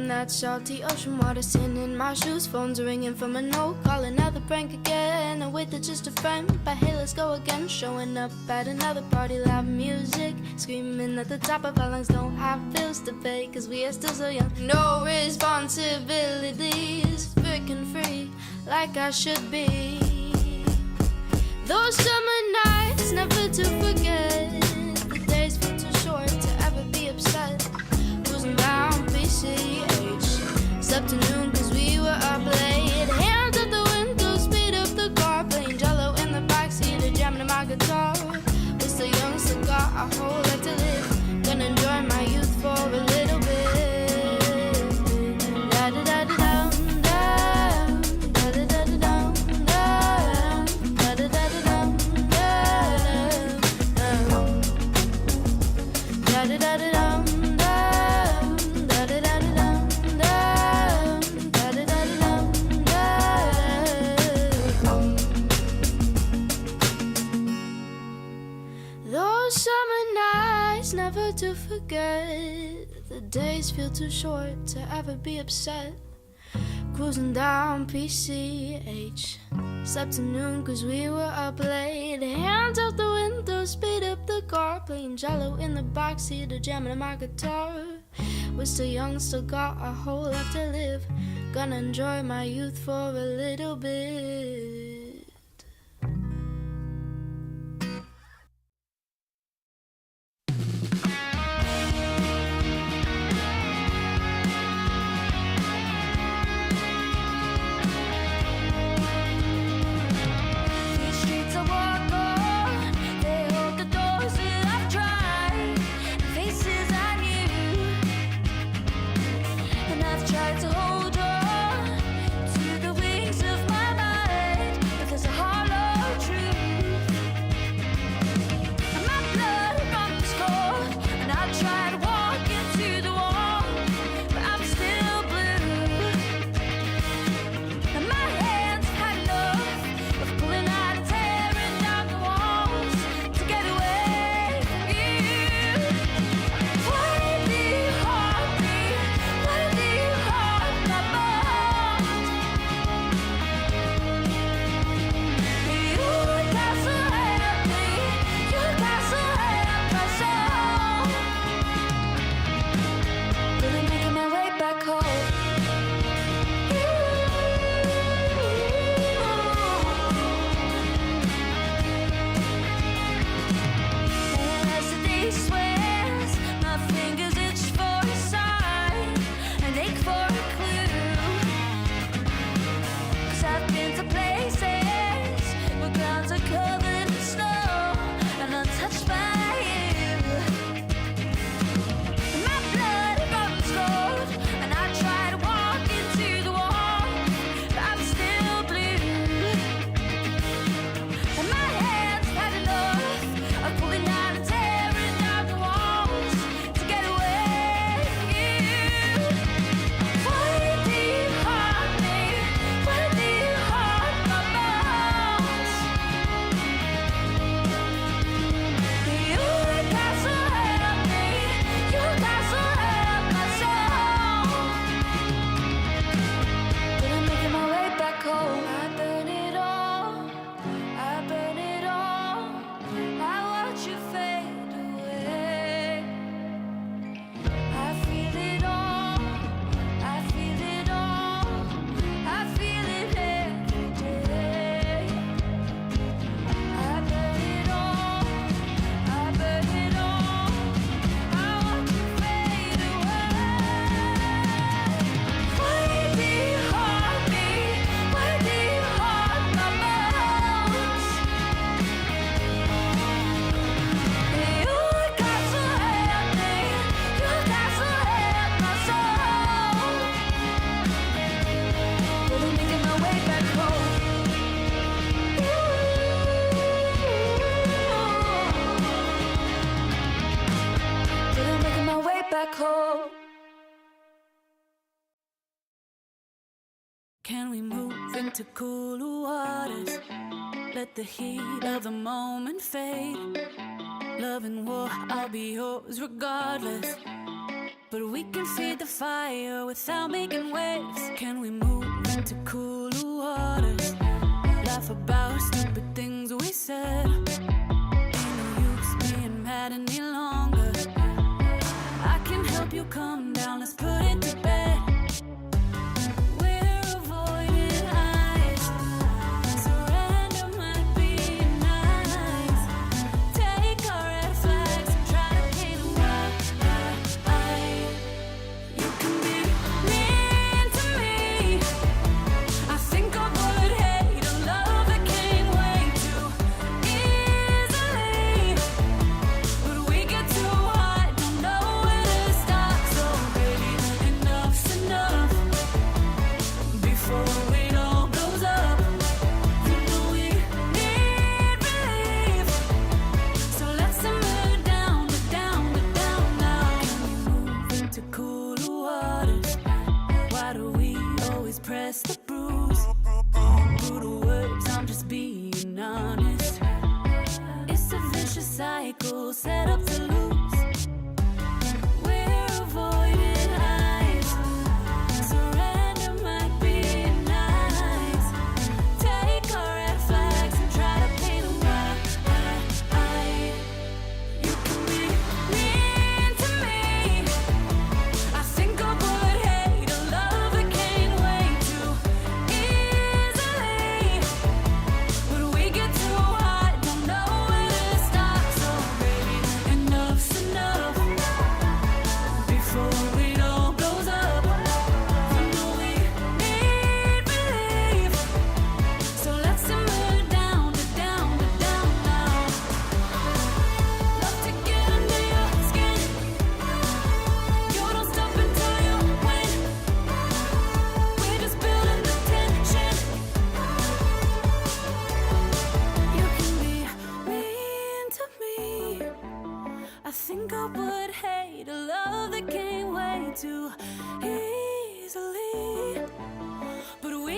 That salty ocean water sitting in my shoes. Phones ringing from a no. Call another prank again. And with it just a friend. But hey, let's go again. Showing up at another party. Loud music. Screaming at the top of our lungs. Don't have bills to pay cause we are still so young. No responsibilities. Freaking free like I should be. Those summer nights never to forget. The days feel too short to ever be upset. Cruising down BCH. Slept to noon cause we were up late. Hands out the window, speed up the car. Playing Jello in the backseat or jamming my guitar. We're still young, still got a whole lot to live. Gonna enjoy my youth for a little bit. Da-da-da-da-dum-dum. Da-da-da-da-dum-dum. Da-da-da-da-dum-dum. never to forget. The days feel too short to ever be upset. Cruising down PCH. Slept till noon cause we were up late. Hands out the window, speed up the car. Playing Jello in the backseat or jamming on my guitar. We're still young, still got a whole life to live. Gonna enjoy my youth for a little bit. Can we move into cooler waters? Let the heat of the moment fade. Love and war, I'll be yours regardless. But we can feed the fire without making waves. Can we move into cooler waters? Laugh about stupid things we said. Ain't no use being mad any longer. I can help you calm down, let's put it to bed. Set up to lose.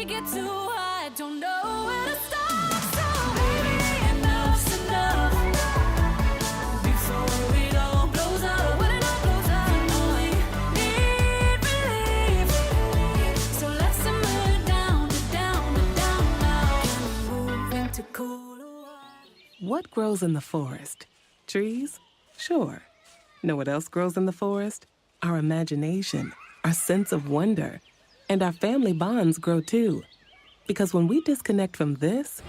get too high, don't know where to start. So baby, enough's enough. Before it all blows up, when it all blows up, you know we need relief. So let's simmer down to down to down now. Can we move into cooler water? What grows in the forest? Trees? Sure. Know what else grows in the forest? Our imagination, our sense of wonder, and our family bonds grow too. Because when we disconnect from this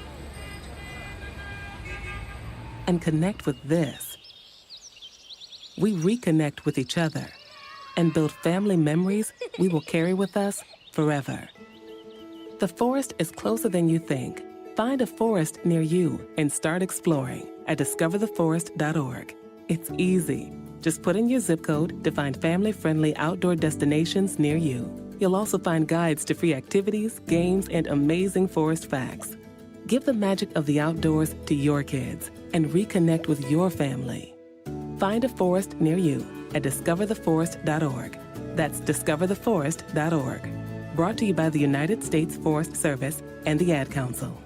and connect with this, we reconnect with each other and build family memories we will carry with us forever. The forest is closer than you think. Find a forest near you and start exploring at discovertheforest.org. It's easy. Just put in your zip code to find family-friendly outdoor destinations near you. You'll also find guides to free activities, games, and amazing forest facts. Give the magic of the outdoors to your kids and reconnect with your family. Find a forest near you at discovertheforest.org. That's discovertheforest.org. Brought to you by the United States Forest Service and the Ad Council.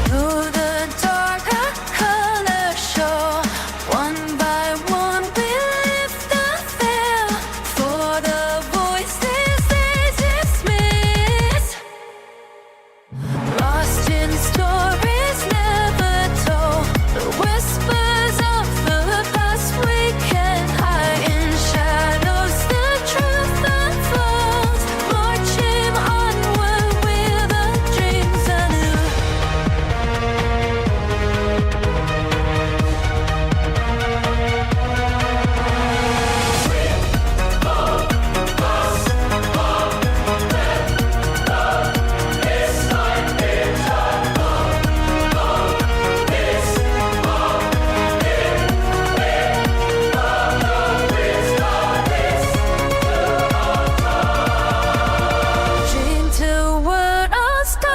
Through the darker color show, one by one we lift the veil for the voices they dismiss. Lost in stories never told, the whispers of the past we can't hide. In shadows the truth unfolds, marching onward with our dreams anew. Dream toward a star.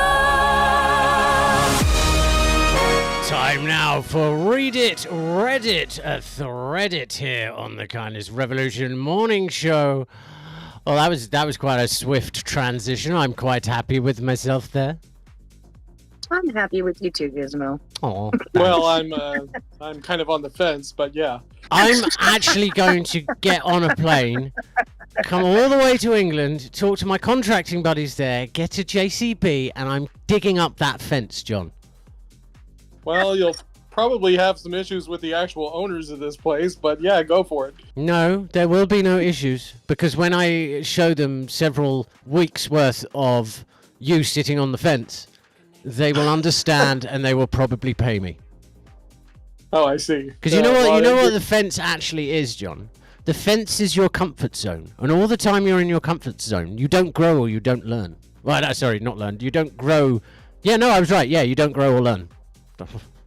Time now for Read It, Read It, Thread It here on the Kindness Revolution morning show. Well, that was quite a swift transition. I'm quite happy with myself there. I'm happy with you too, Gizmo. Oh, Well, I'm kind of on the fence, but yeah. I'm actually going to get on a plane, come all the way to England, talk to my contracting buddies there, get to JCB, and I'm digging up that fence, John. Well, you'll probably have some issues with the actual owners of this place, but yeah, go for it. No, there will be no issues, because when I show them several weeks' worth of you sitting on the fence, they will understand and they will probably pay me. Oh, I see. Because you know what the fence actually is, John? The fence is your comfort zone. And all the time you're in your comfort zone, you don't grow or you don't learn. Well, no, sorry, not learn. You don't grow. Yeah, no, I was right. Yeah, you don't grow or learn.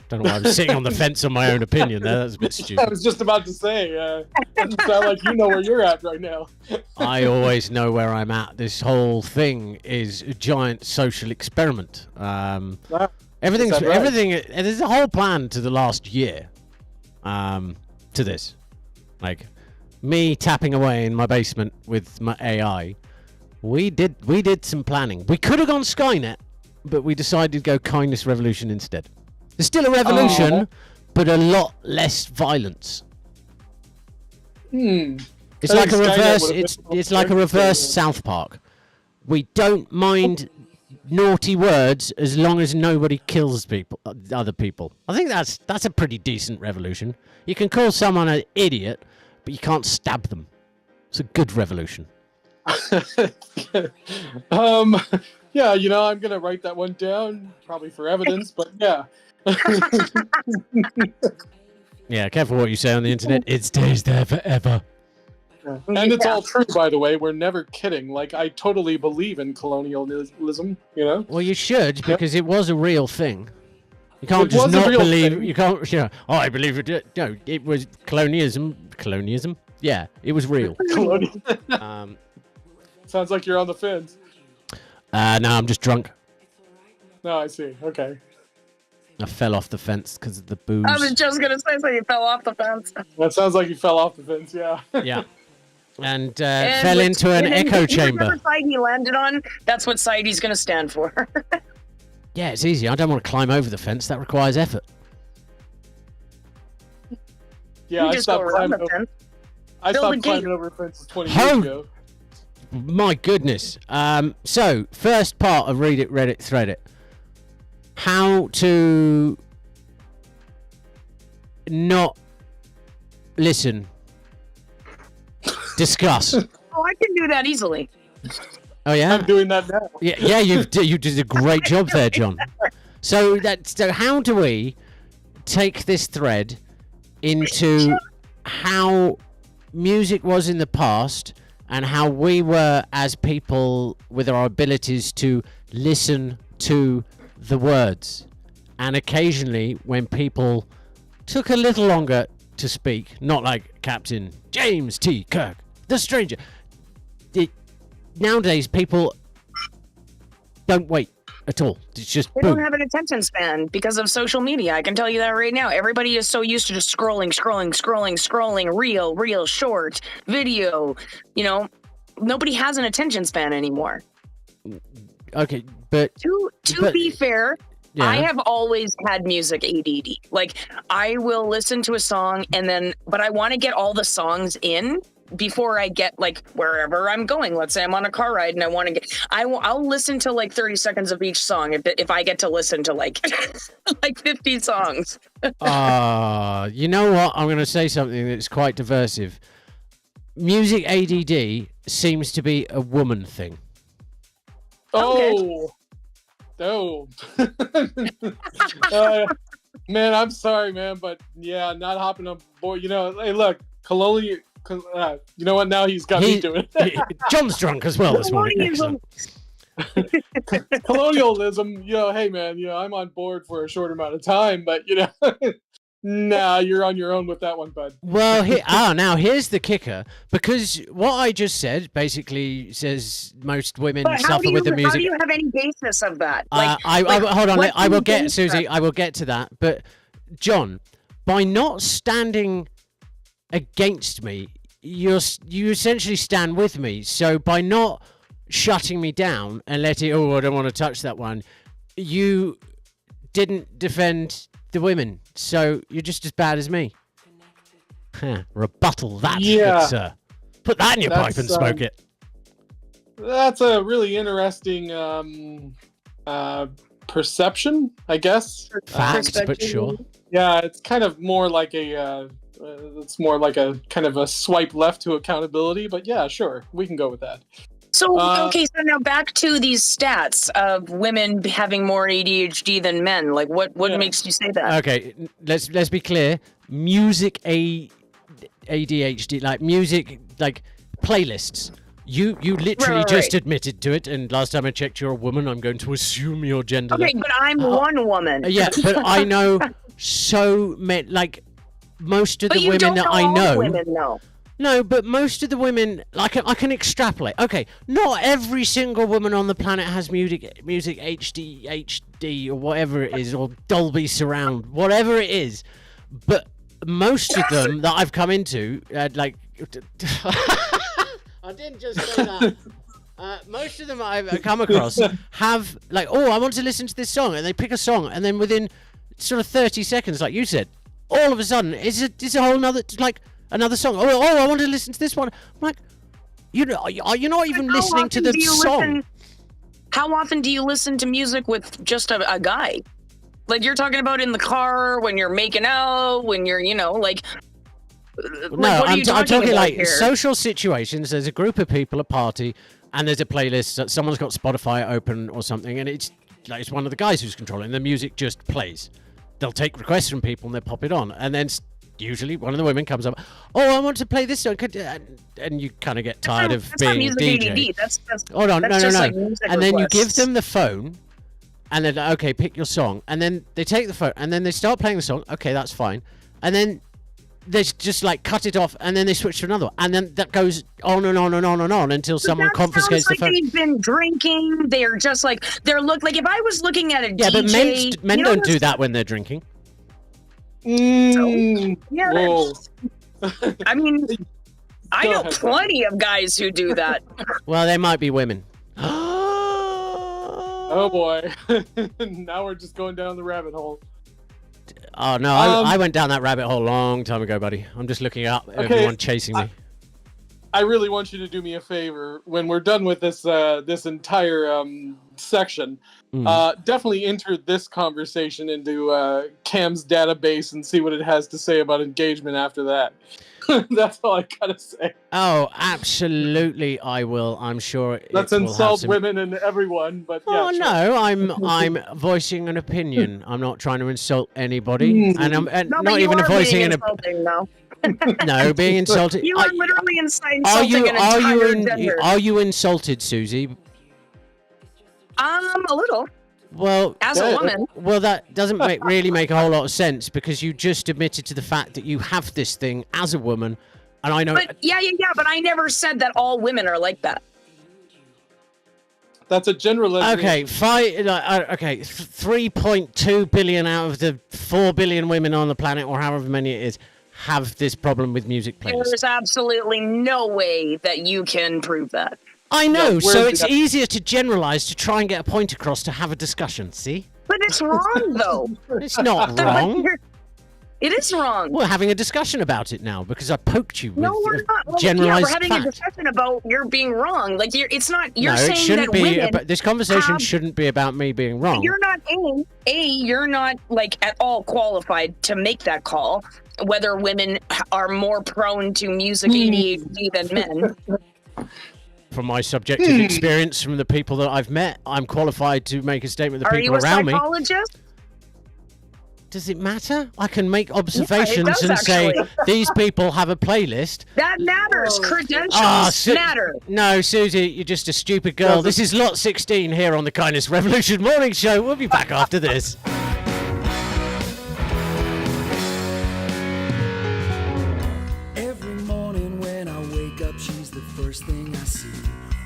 Don't know why I was sitting on the fence on my own opinion there. That was a bit I stupid. was just about to say, doesn't sound like you know where you're at right now. I always know where I'm at. This whole thing is a giant social experiment. Everything's Is that right? everything. There's a whole plan to the last year. To this, like me tapping away in my basement with my AI. We did some planning. We could have gone Skynet, but we decided to go Kindness Revolution instead. There's still a revolution, but a lot less violence. It's I like think a Skynet reverse. would've It's been it's like a reverse South Park. We don't mind naughty words as long as nobody kills people, other people. I think that's a pretty decent revolution. You can call someone an idiot, but you can't stab them. It's a good revolution. Yeah, I'm gonna write that one down, probably for evidence, but yeah. Yeah, careful what you say on the internet. It stays there forever. And it's all true, by the way. We're never kidding. Like, I totally believe in colonialism, you know? Well, you should, because it was a real thing. You can't It just was a not real believe. thing. You can't. Oh, I believe it. No, it was colonialism. Colonialism. Yeah, it was real. um, Sounds like you're on the fence. no, I'm just drunk. No, I see. Okay. I fell off the fence because of the booze. I was just gonna say, so you fell off the fence. That sounds like you fell off the fence, yeah. Yeah. And fell into an echo chamber. Whatever side he landed on, that's what side he's gonna stand for. Yeah, it's easy. I don't want to climb over the fence. That requires effort. Yeah, You I just go stopped around climbing the over. fence. I Build a stopped climbing gate. over fences 20 years ago. My goodness. So, first part of Read It, Read It, Thread It. How to not listen. Discuss. Oh, I can do that easily. Oh, yeah? I'm doing that now. Yeah, you did a great job there, John. So how do we take this thread into how music was in the past and how we were as people with our abilities to listen to the words, and occasionally when people took a little longer to speak, not like Captain James T. Kirk, the stranger. Nowadays, people don't wait at all. It's just They boom. don't have an attention span because of social media. I can tell you that right now. Everybody is so used to just scrolling, reel, short, video. You know, nobody has an attention span anymore. Okay, but To be fair, yeah. I have always had music ADD. Like, I will listen to a song but I want to get all the songs in before I get like wherever I'm going. Let's say I'm on a car ride and I want to I'll listen to like 30 seconds of each song if I get to listen to like like 50 songs. You know what? I'm going to say something that's quite diversive. Music ADD seems to be a woman thing. Oh. Oh. Man, I'm sorry, man, but yeah, not hopping on board. You know, hey, look, you know what? Now he's got me doing it. John's drunk as well this morning. Excellent. Colonialism, you know, hey, man, you know, I'm on board for a short amount of time, but, you know, nah, you're on your own with that one, bud. Well, now here's the kicker, because what I just said basically says most women suffer with the music. How do you have any basis of that? Hold on, I will get, base Suzy, that? I will get to that. But, John, by not standing against me, you essentially stand with me. So by not shutting me down and I don't want to touch that one, you didn't defend the women. So you're just as bad as me. Rebuttal that, good sir. Put that in your pipe and smoke it. That's a really interesting perception, I guess. Facts, but sure. Yeah, it's kind of more like a kind of a swipe left to accountability, but yeah, sure, we can go with that. So, okay, so now back to these stats of women having more ADHD than men. Like, what makes you say that? Okay, let's be clear. Music ADHD, like music, like playlists. You literally just admitted to it, and last time I checked, you're a woman. I'm going to assume your gender. Okay, but I'm one woman. Yeah, but I know so many, like most of the women that I know. Women, no. No, but most of the women, like I can extrapolate. Okay, not every single woman on the planet has music HD or whatever it is, or Dolby Surround, whatever it is. But most of them that I've come into, like, I didn't just say that. Most of them I've come across have like, I want to listen to this song, and they pick a song, and then within sort of 30 seconds, like you said, all of a sudden it's a whole nother another song. I want to listen to this one. I'm like, you're not even listening to the song. How often do you listen to music with just a guy? Like, you're talking about in the car, when you're making out, when you're, like... No, I'm talking like here? Social situations. There's a group of people, a party, and there's a playlist. Someone's got Spotify open or something, and it's one of the guys who's controlling. The music just plays. They'll take requests from people and they'll pop it on, and then usually one of the women comes up, oh, I want to play this song, and you kind of get tired of That's not being music DJ. ADD. That's Hold on, that's no, just no, like no. music And then you give requests. them the phone, and then, okay, pick your song. And then they take the phone, and then they start playing the song. Okay, that's fine. And then they just like cut it off, and then they switch to another one. And then that goes on and on and on and on until someone That confiscates the sounds phone. like they've been drinking. They're just like, like if I was looking at a Yeah, but DJ. men you know don't do those- that when they're drinking. Yeah, Whoa. I mean, I Go know ahead. plenty of guys who do that. Well, they might be women. Oh boy. Now we're just going down the rabbit hole. Oh no, I went down that rabbit hole a long time ago, buddy. I'm just looking up everyone chasing me. I really want you to do me a favor when we're done with this this entire section. Definitely enter this conversation into Cam's database and see what it has to say about engagement after that. That's all I gotta say. Oh, absolutely, I will. I'm sure. Let's it will have insult some... women and everyone, but yeah. Oh sure. no, I'm voicing an opinion. I'm not trying to insult anybody, and I'm No, but not you even are voicing being an insulting, though. no being insulted. You are literally Are insulting you an entire gender. are you insulted, Suzy? A little. Well, As a woman. Well, that doesn't really make a whole lot of sense because you just admitted to the fact that you have this thing as a woman, and I know. But yeah, but I never said that all women are like that. That's a generalization. Okay, 3.2 billion out of the 4 billion women on the planet, or however many it is, have this problem with music playlists. There's absolutely no way that you can prove that. I know, Yeah, so where's it's the- easier to generalize to try and get a point across to have a discussion. See, But it's wrong, though. it's not wrong. It is wrong. We're having a discussion about it now because I poked you with No, we're not. Well, generalized we're having fact. a discussion about you're being wrong. Like it's not. You're no, saying it shouldn't that be. women. This conversation have- shouldn't be about me being wrong. You're not you're not like at all qualified to make that call. Whether women are more prone to music ADHD than men. From my subjective experience, from the people that I've met, I'm qualified to make a statement. The Are people you a around me. psychologist? Does it matter? I can make observations does, and say actually. these people have a playlist. That matters. Credentials Su- matter. No, Suzy, you're just a stupid girl. This is lot 16 here on the Kindness Revolution Morning Show. We'll be back after this. Every morning when I wake up, she's the first thing I see.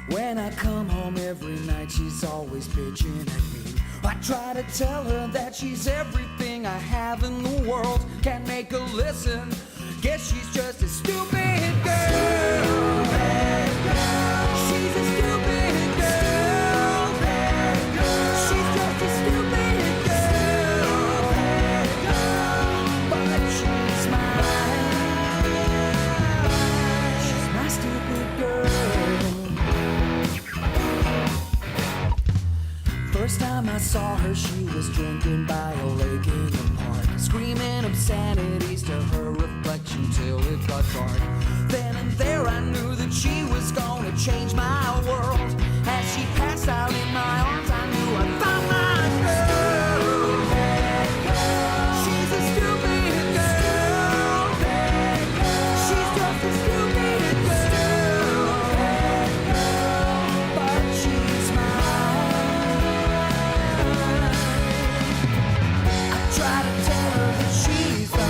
When I come home every night, she's always bitching at me. I try to tell her that she's everything I have in the world. Can't make her listen. Guess she's just a stupid girl. She's a stupid girl. She's just a stupid girl. But she's mine. She's my stupid girl. First time I saw her, she was drinking by a lake in the park, screaming obscenities to her reflection till it got dark. Then and there I knew that she was gonna change my world. As she passed out in my arms, I knew I found my girl. She's a stupid girl. She's just a stupid girl. But she's mine. I try to tell her that she's the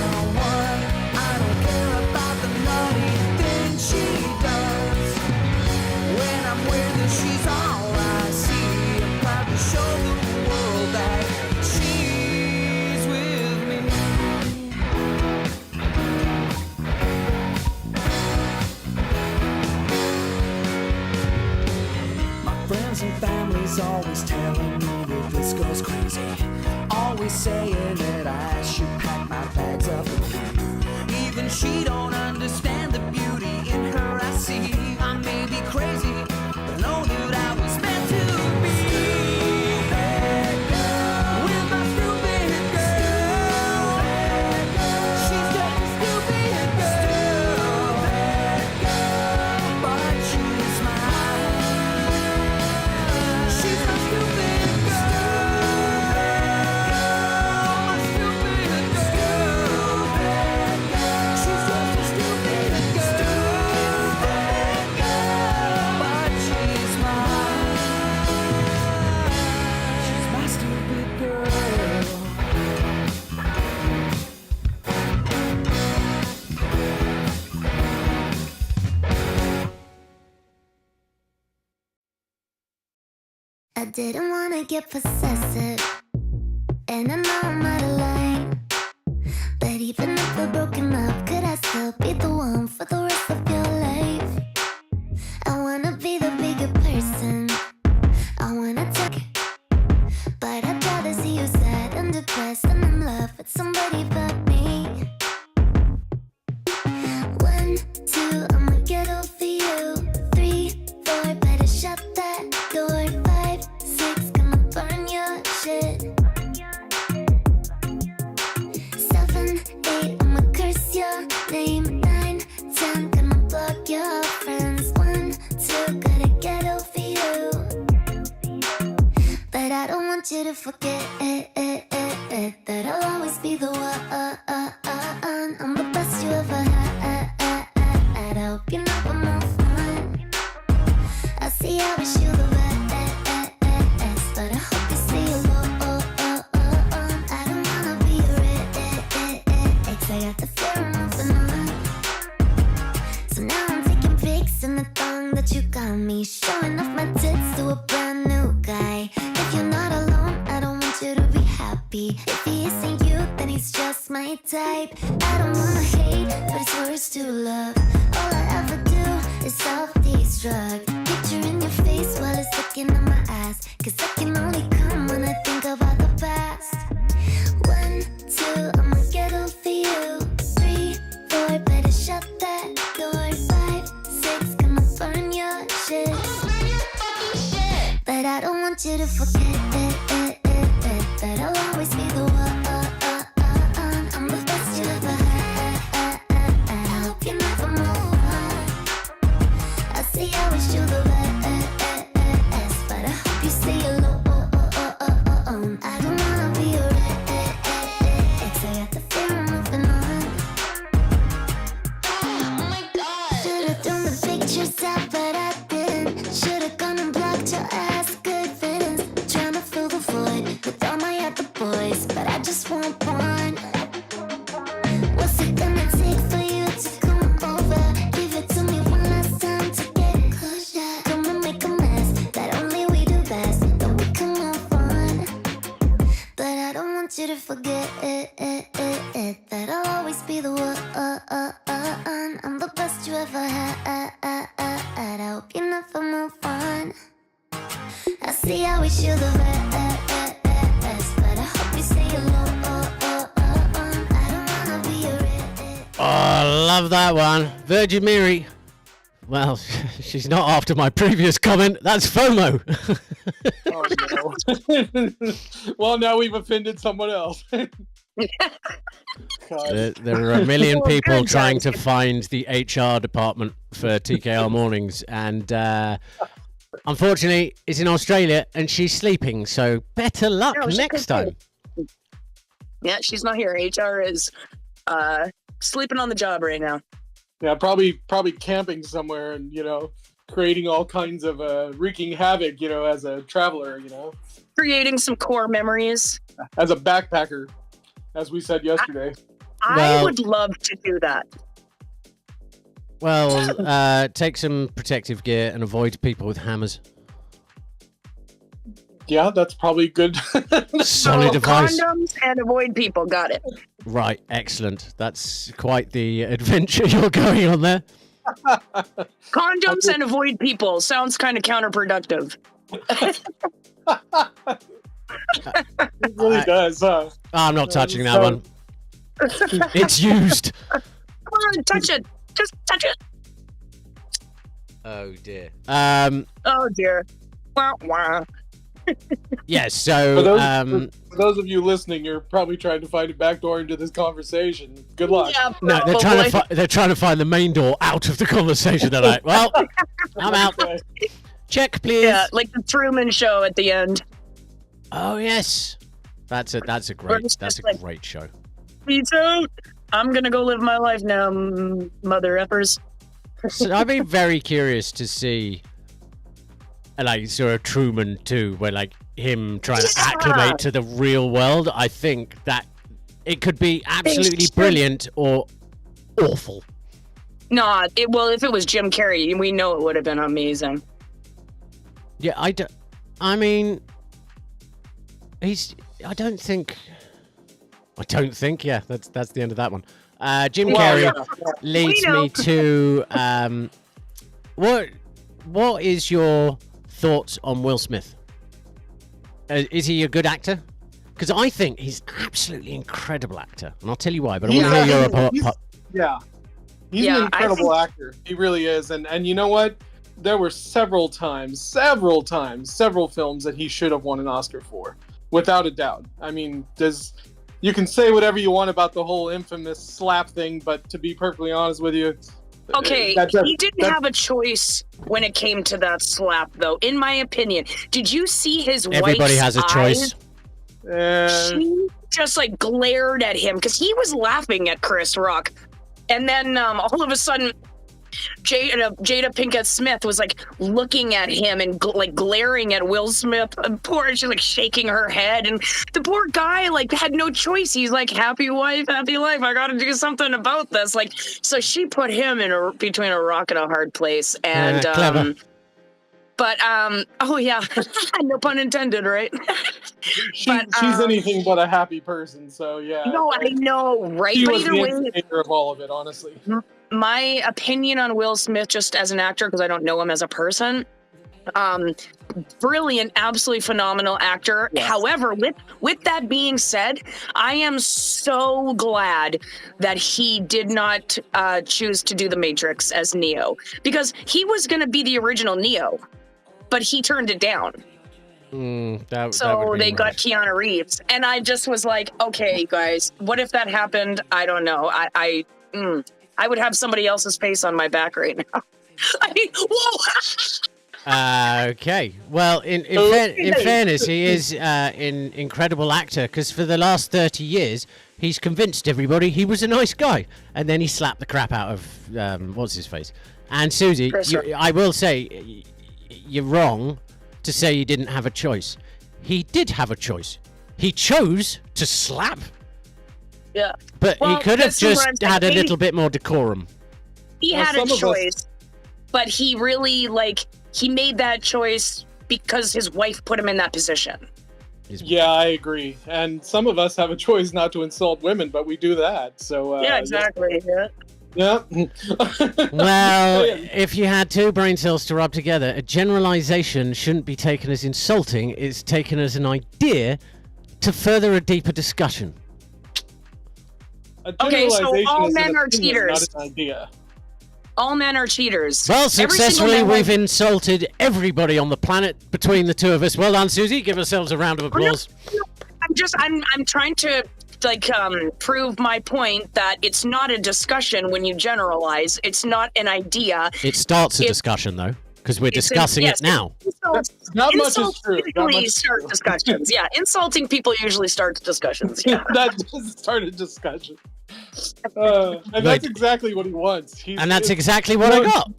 one. I don't care about the naughty things she does. When I'm with her, she's all I see. I'm proud to show the world that she's with me. My friends and family's always telling me that this girl's crazy. Always saying that I should pack my bags up and leave. Even she don't understand the beauty in her I see. I may be crazy, but know that I was meant to be. With my stupid girl. She's just a stupid girl. But she's mine. She's my stupid girl. My stupid girl. I didn't wanna get possessive, and I know I'm out of line. But even if we're broken up, could I still be the one for the rest of your life? I wanna be the bigger person. I wanna take, but I'd rather see you sad and depressed and in love with somebody but me. 1, 2, I'ma get over you. 3, 4, better shut that door. 5, 6, gonna burn your shit. 7, 8, I'ma curse your name. 9, 10, gonna block your friends. 1, 2, gotta get over you. But I don't want you to forget that I'll always be the one. I'm the best you ever had. I hope you never move on. I see I wish you the best, but I hope you stay alone. I don't wanna be your ex. I got the fear of moving on. So now I'm taking pics in the thong that you got me, showing off my tits to a brand new guy. If you're not alone, I don't want you to be happy. If he isn't you, then he's just my type. I don't wanna hate, but it's worse to love. All I ever do is self-destruct. Picture in your face while it's looking at my ass. 'Cause I can only come when I think about the past. 1, 2, I'ma get over you. 3, 4, better shut that door. 5, 6, gonna burn your shit. But I don't want you to forget that I'll always be the one. I'm the best you ever had. I hope you never move on. I see I wish you the best, but I hope you stay alone. I don't wanna be your ex. I got the fear of moving on. Oh my God. Should've thrown the pictures out, but I didn't. Should've gone and blocked your ass. Good feelings, trying to fill the void with all my other boys, but I just want one. What's it gonna take for you to come over? Give it to me one last time to get closure. Come and make a mess that only we do best, then we can move on. But I don't want you to forget that I'll always be the one. I'm the best you ever had. I hope you never move on. I see I wish you the best, but I hope you stay alone. I don't wanna be your Oh, I love that one. Virgin Mary. Well, she's not after my previous comment. That's FOMO. Oh, no. Well, now we've offended someone else. There are a million Well, people good, trying guys. to find the HR department for TKR Mornings, and unfortunately, it's in Australia and she's sleeping. So better luck No, she next could time. Yeah, she's not here. HR is sleeping on the job right now. Yeah, probably camping somewhere and, creating all kinds of wreaking havoc, as a traveler, Creating some core memories. as a backpacker, as we said yesterday. I Well- would love to do that. Well, take some protective gear and avoid people with hammers. Yeah, that's probably good. Solid So, advice. condoms and avoid people. Got it. Right, excellent. That's quite the adventure you're going on there. Condoms and avoid people sounds kind of counterproductive. It really does, huh? I'm not touching that one. It's used. Come on, touch it. Just touch it. Oh dear. Oh dear. Wah, wah. Yes. For So those of you listening, you're probably trying to find a back door into this conversation. Good luck. Yeah, no, they're trying to find the main door out of the conversation. They're like, well, I'm out. Okay. Check, please. Yeah, like the Truman Show at the end. Oh yes. That's a great show. Peace out. I'm gonna go live my life now, mother effers. So I'd be very curious to see, like, sort of Truman too, where like him trying to acclimate to the real world. I think that it could be absolutely brilliant or awful. Nah, if it was Jim Carrey, we know it would have been amazing. Yeah, I mean, I don't think. Yeah, that's the end of that one. Jim Carrey leads me to what is your thoughts on Will Smith? Is he a good actor? Because I think he's absolutely incredible actor, and I'll tell you why. But I want to hear your opinion. He's an incredible actor. He really is, and you know what? There were several films that he should have won an Oscar for, without a doubt. I mean, you can say whatever you want about the whole infamous slap thing, but to be perfectly honest with you, okay, he didn't have a choice when it came to that slap, though. In my opinion, did you see his Everybody wife's has a choice. She just like glared at him because he was laughing at Chris Rock, and then all of a sudden, Jada Pinkett Smith was like looking at him and like glaring at Will Smith. And she's like shaking her head, and the poor guy like had no choice. He's like, happy wife, happy life. I got to do something about this. Like, so she put him in between a rock and a hard place. And clever. But oh yeah, no pun intended, right? She's anything but a happy person. So yeah. No, I know, right? She But was either the way, instigator of all of it, honestly. my opinion on Will Smith, just as an actor, because I don't know him as a person, brilliant, absolutely phenomenal actor. Yes. However, with that being said, I am so glad that he did not choose to do The Matrix as Neo, because he was going to be the original Neo, but he turned it down. So they got Keanu Reeves, and I just was like, okay, guys, what if that happened? I don't know. I would have somebody else's face on my back right now. I mean, whoa. Okay. Well, in fairness, he is an incredible actor, because for the last 30 years, he's convinced everybody he was a nice guy, and then he slapped the crap out of what's his face. And Suzy, I will say, you're wrong to say he didn't have a choice. He did have a choice. He chose to slap. Yeah. But he could have just had a little bit more decorum. He had a choice, but he really, he made that choice because his wife put him in that position. Yeah, I agree. And some of us have a choice not to insult women, but we do that. So yeah, exactly. Yeah. Well, if you had two brain cells to rub together, a generalization shouldn't be taken as insulting. It's taken as an idea to further a deeper discussion. Okay, so all men are opinion, cheaters. not an idea. All men are cheaters. Well, successfully, we've insulted everybody on the planet between the two of us. Well done, Suzy. Give ourselves a round of applause. I'm trying to prove my point that it's not a discussion when you generalize. It's not an idea. It starts a discussion, though, because we're discussing it now. Not much is true. Usually start discussions. Yeah, insulting people usually starts discussions. Yeah, that just started discussion. And that's exactly what he wants. And that's exactly what I got.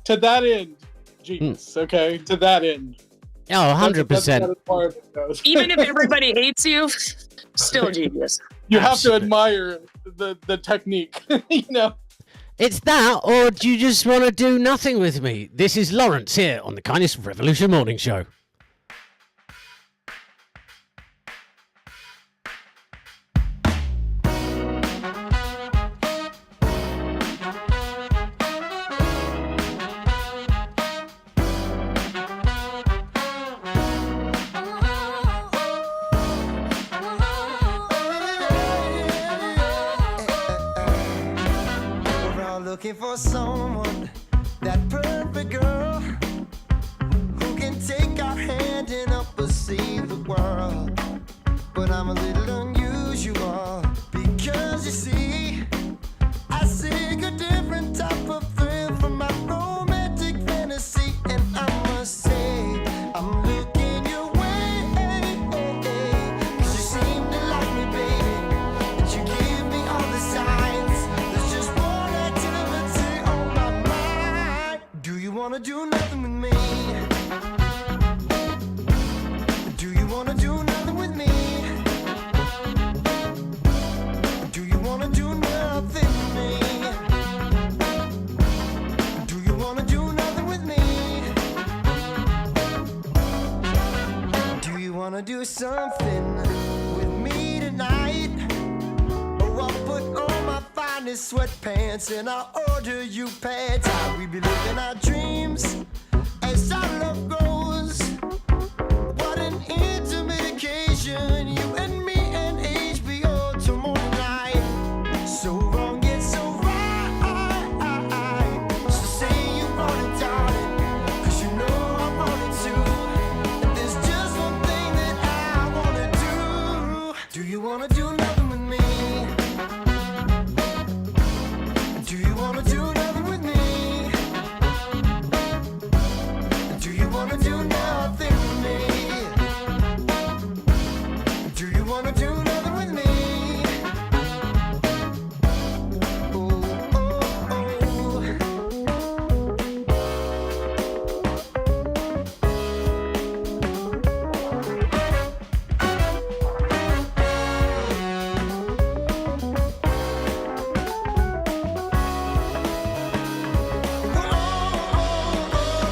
To that end, genius. Okay, to that end. Oh, 100%. Even if everybody hates you, still genius. You have to admire the technique, you know. It's that, or do you just want to do nothing with me? This is Lawrence here on the Kindness Revolution Morning Show. Looking for someone, that perfect girl, who can take our hand and help us see the world. But I'm a little unusual, because you see, I seek a different type of thrill from my romantic fantasy. And I must say, I'm looking your way, 'cause you seem to like me, baby, and you give me all the signs. There's just one activity on my mind. Do you wanna do nothing with me? Do you wanna do nothing with me? something with me tonight? Oh, I'll put on my finest sweatpants and I'll order you pads. How we be living our dreams as our love grows. What an intimate occasion, you and me and HBO tomorrow night. So wrong yet so right. So say you want it, darling, 'cause you know I want it too. And there's just one thing that I wanna do. Do you wanna do nothing with me? Do you wanna do nothing with me? Do you wanna do nothing with me? Do you wanna do nothing with me? Oh, oh, oh.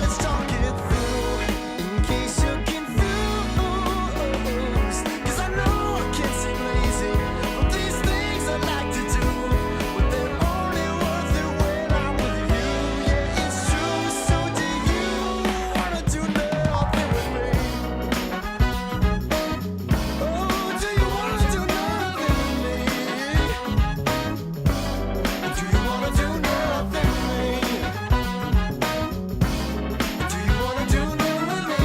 Let's talk it through in case you're confused. 'Cause I know I can seem lazy, but these things I like to do, but they're only worth it when I'm with you. Yeah, it's true. So do you wanna do nothing with me? Oh, do you wanna do nothing with me? Do you wanna do nothing with me? Do you wanna do nothing with me?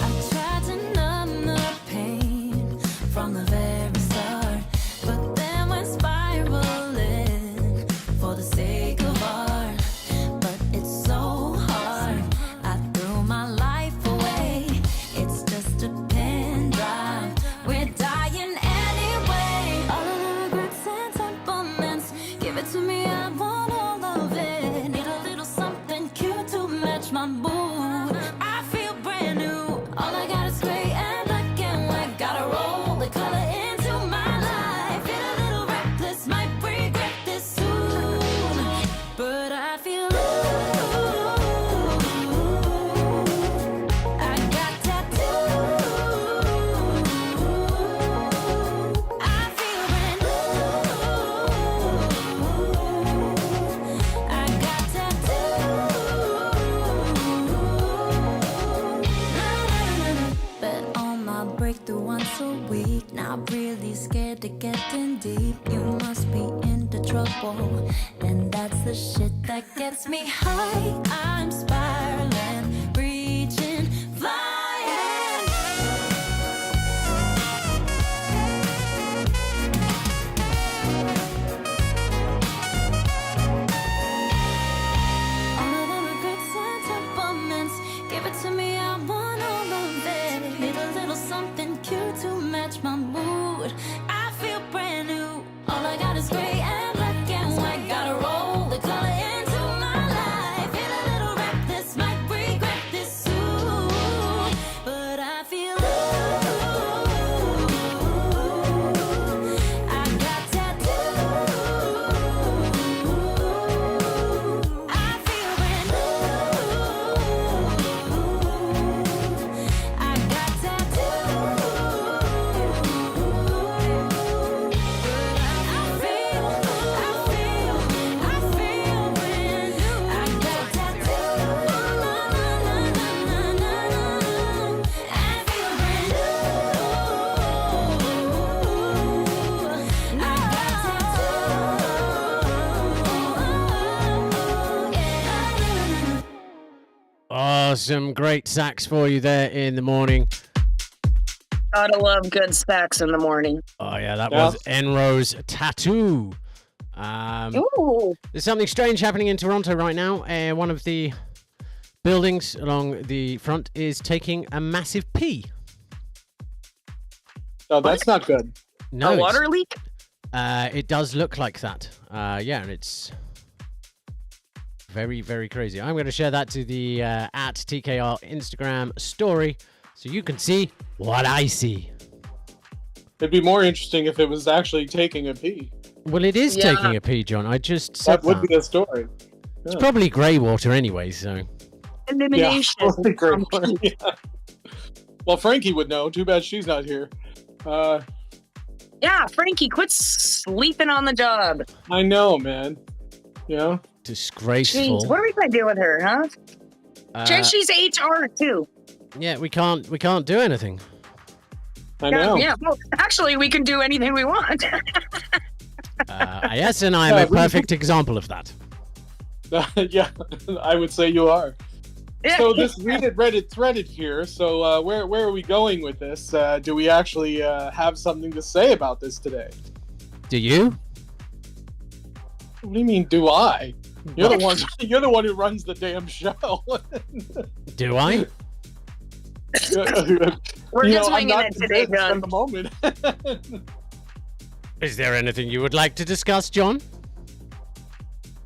I tried to numb the pain from the very start, but then went spiraling for the sake of art. But it's so hard, I threw my life away. It's just a pen drive, we're dying anyway. All of the regrets and temperaments, give it to me, I want all of it. Need a little something cute to match my mood. I feel brand new. All I got is gray and black and white. Gotta roll the color into my life. Feel a little reckless, might regret this soon. But I feel I got tattoos. I feel brand new. I got tattoos. Bet on my breakthrough once a week. Not really scared to get in deep. You must be into trouble, and that's the shit that gets me high. I'm spiraling, reaching, flying. All of the regrets and temperaments, give it to me, I want all of it. Need a little something cute to match my mood. I feel brand new. All I got is gray and black and white. Gotta roll the color into my life. Feel a little reckless, might regret this soon. But I feel I got tattoos. I feel brand new. I got tattoos. some great sax for you there in the morning. Gotta love good sax in the morning. Oh, yeah, that was Enro's Tattoo. Ooh. There's something strange happening in Toronto right now. One of the buildings along the front is taking a massive pee. Oh, that's not good. No, a water leak? It does look like that. Yeah, and it's very, very crazy. I'm going to share that to the at TKR Instagram story so you can see what I see. It'd be more interesting if it was actually taking a pee. Well, it is taking a pee, John. I just said that would be a story. It's probably grey water anyway, so. Elimination. Yeah, grey water, yeah. Well, Frankie would know. Too bad she's not here. Yeah, Frankie, quit sleeping on the job. I know, man. Yeah. Disgraceful. Jeez, what are we gonna do with her, huh? She's HR too. Yeah, we can't do anything. I know. Yeah, well, actually, we can do anything we want. Yes, and I'm a perfect example of that. Yeah, I would say you are. So this Reddit threaded here. So where are we going with this? Do we actually have something to say about this today? Do you? What do you mean? Do I? You're the one. You're the one who runs the damn show. Do I? We're just winging it today, John. At the moment. Is there anything you would like to discuss, John?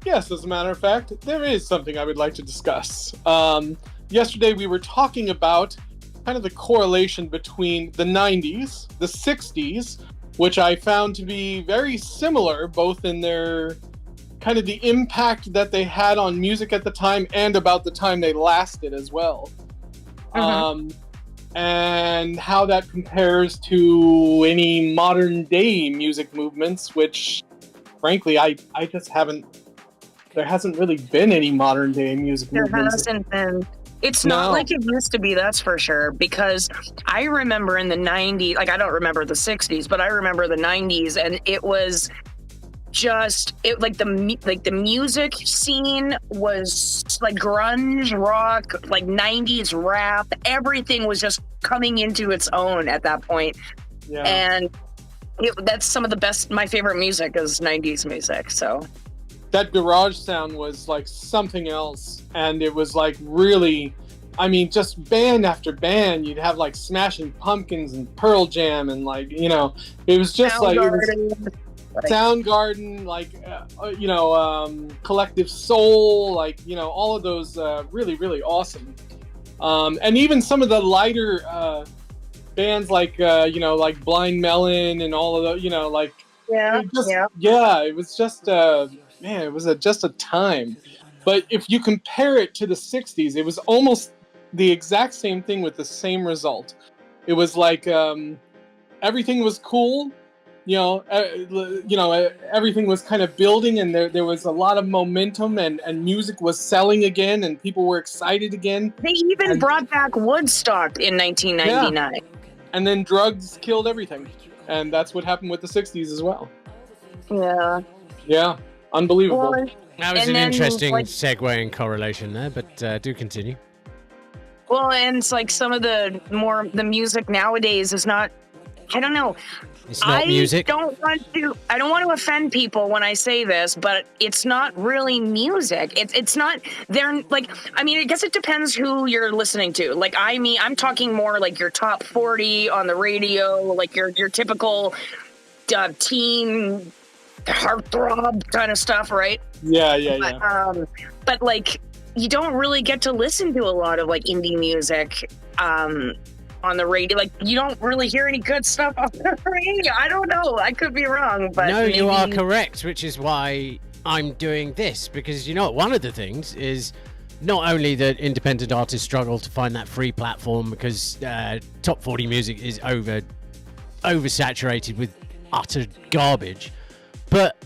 Yes, as a matter of fact, there is something I would like to discuss. Yesterday we were talking about kind of the correlation between the 90s, the 60s, which I found to be very similar, both in their kind of the impact that they had on music at the time and about the time they lasted as well. And how that compares to any modern day music movements, which frankly, I just haven't, there hasn't really been any modern day music movements. There hasn't been. It's not like it used to be, that's for sure, because I remember in the 90s, like I don't remember the 60s, but I remember the 90s, and it was just the music scene was like grunge rock, like 90s rap, everything was just coming into its own at that point. Yeah. And that's some of the best, my favorite music is 90s music. So that garage sound was like something else, and it was like really, I mean, just band after band. You'd have like Smashing Pumpkins and Pearl Jam, and like, you know, it was just Soundgarden, like, Collective Soul, like, you know, all of those really, really awesome. And even some of the lighter bands like, like Blind Melon and all of the, you know, like, it was just, man, it was just a time. But if you compare it to the 60s, it was almost the exact same thing with the same result. It was like everything was cool. Everything was kind of building, and there was a lot of momentum, and music was selling again, and people were excited again. They even brought back Woodstock in 1999. Yeah. And then drugs killed everything. And that's what happened with the 60s as well. Yeah. Yeah. Unbelievable. Well, that was an interesting segue and correlation there, but do continue. Well, and it's like some of the music nowadays is not, I don't know. It's not music. I don't want to offend people when I say this, but it's not really music. It's not, they're like, I mean, I guess it depends who you're listening to. Like, I'm talking more like your top 40 on the radio, like your typical teen heartthrob kind of stuff, right? Yeah. But like, you don't really get to listen to a lot of like indie music, on the radio. Like, you don't really hear any good stuff on the radio. I don't know. I could be wrong, but no, you are correct, which is why I'm doing this, because one of the things is not only that independent artists struggle to find that free platform because top 40 music is oversaturated with utter garbage, but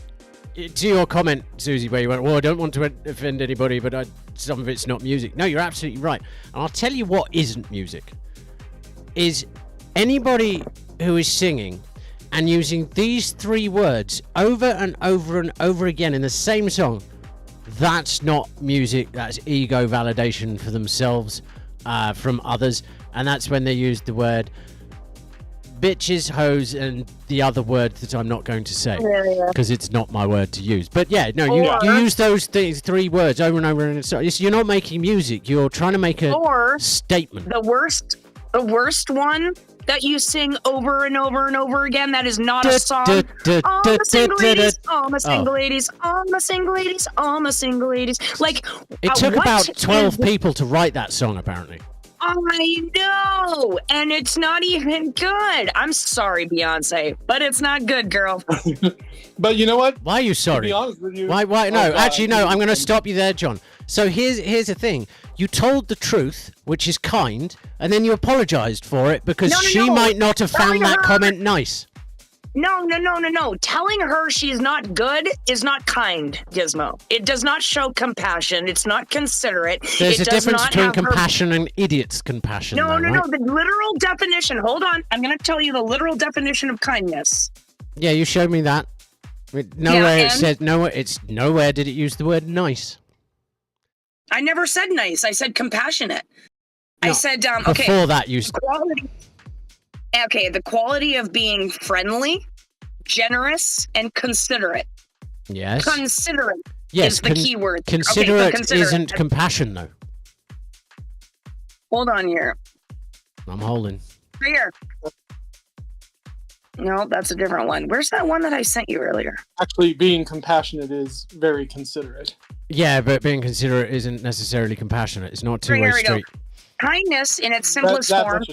to your comment, Suzy, where you went, well, I don't want to offend anybody, but some of it's not music. No, you're absolutely right. And I'll tell you what isn't music. Is anybody who is singing and using these three words over and over and over again in the same song, that's not music, that's ego validation for themselves from others, and that's when they used the word bitches, hoes, and the other word that I'm not going to say because it's not my word to use. But yeah, no, you use those three words over and over and so you're not making music. You're trying to make a statement. The worst one that you sing over and over and over again. That is not a song. All my single ladies, all my single ladies, all my single ladies, all my single ladies. Like it took about 12 people to write that song, apparently. I know, and it's not even good. I'm sorry, Beyonce, but it's not good, girl. But you know what? Why are you sorry? To be honest with you, Why? No, actually, no. I'm going to stop you there, John. So here's the thing. You told the truth, which is kind, and then you apologized for it because she might not have found that comment nice. No. Telling her she's not good is not kind, Gizmo. It does not show compassion. It's not considerate. There's a difference between compassion and idiot's compassion. No. Right? The literal definition. Hold on. I'm going to tell you the literal definition of kindness. Yeah, you showed me that. It said nowhere. It's nowhere did it use the word nice. I never said nice. I said compassionate. No, I said before that you. The quality of being friendly, generous, and considerate. Yes. Considerate is the key word. Considerate isn't compassion, though. Hold on here. I'm holding. Right here. No, that's a different one. Where's that one that I sent you earlier? Actually, being compassionate is very considerate. Yeah, but being considerate isn't necessarily compassionate. It's not two-way street. Kindness in its simplest form.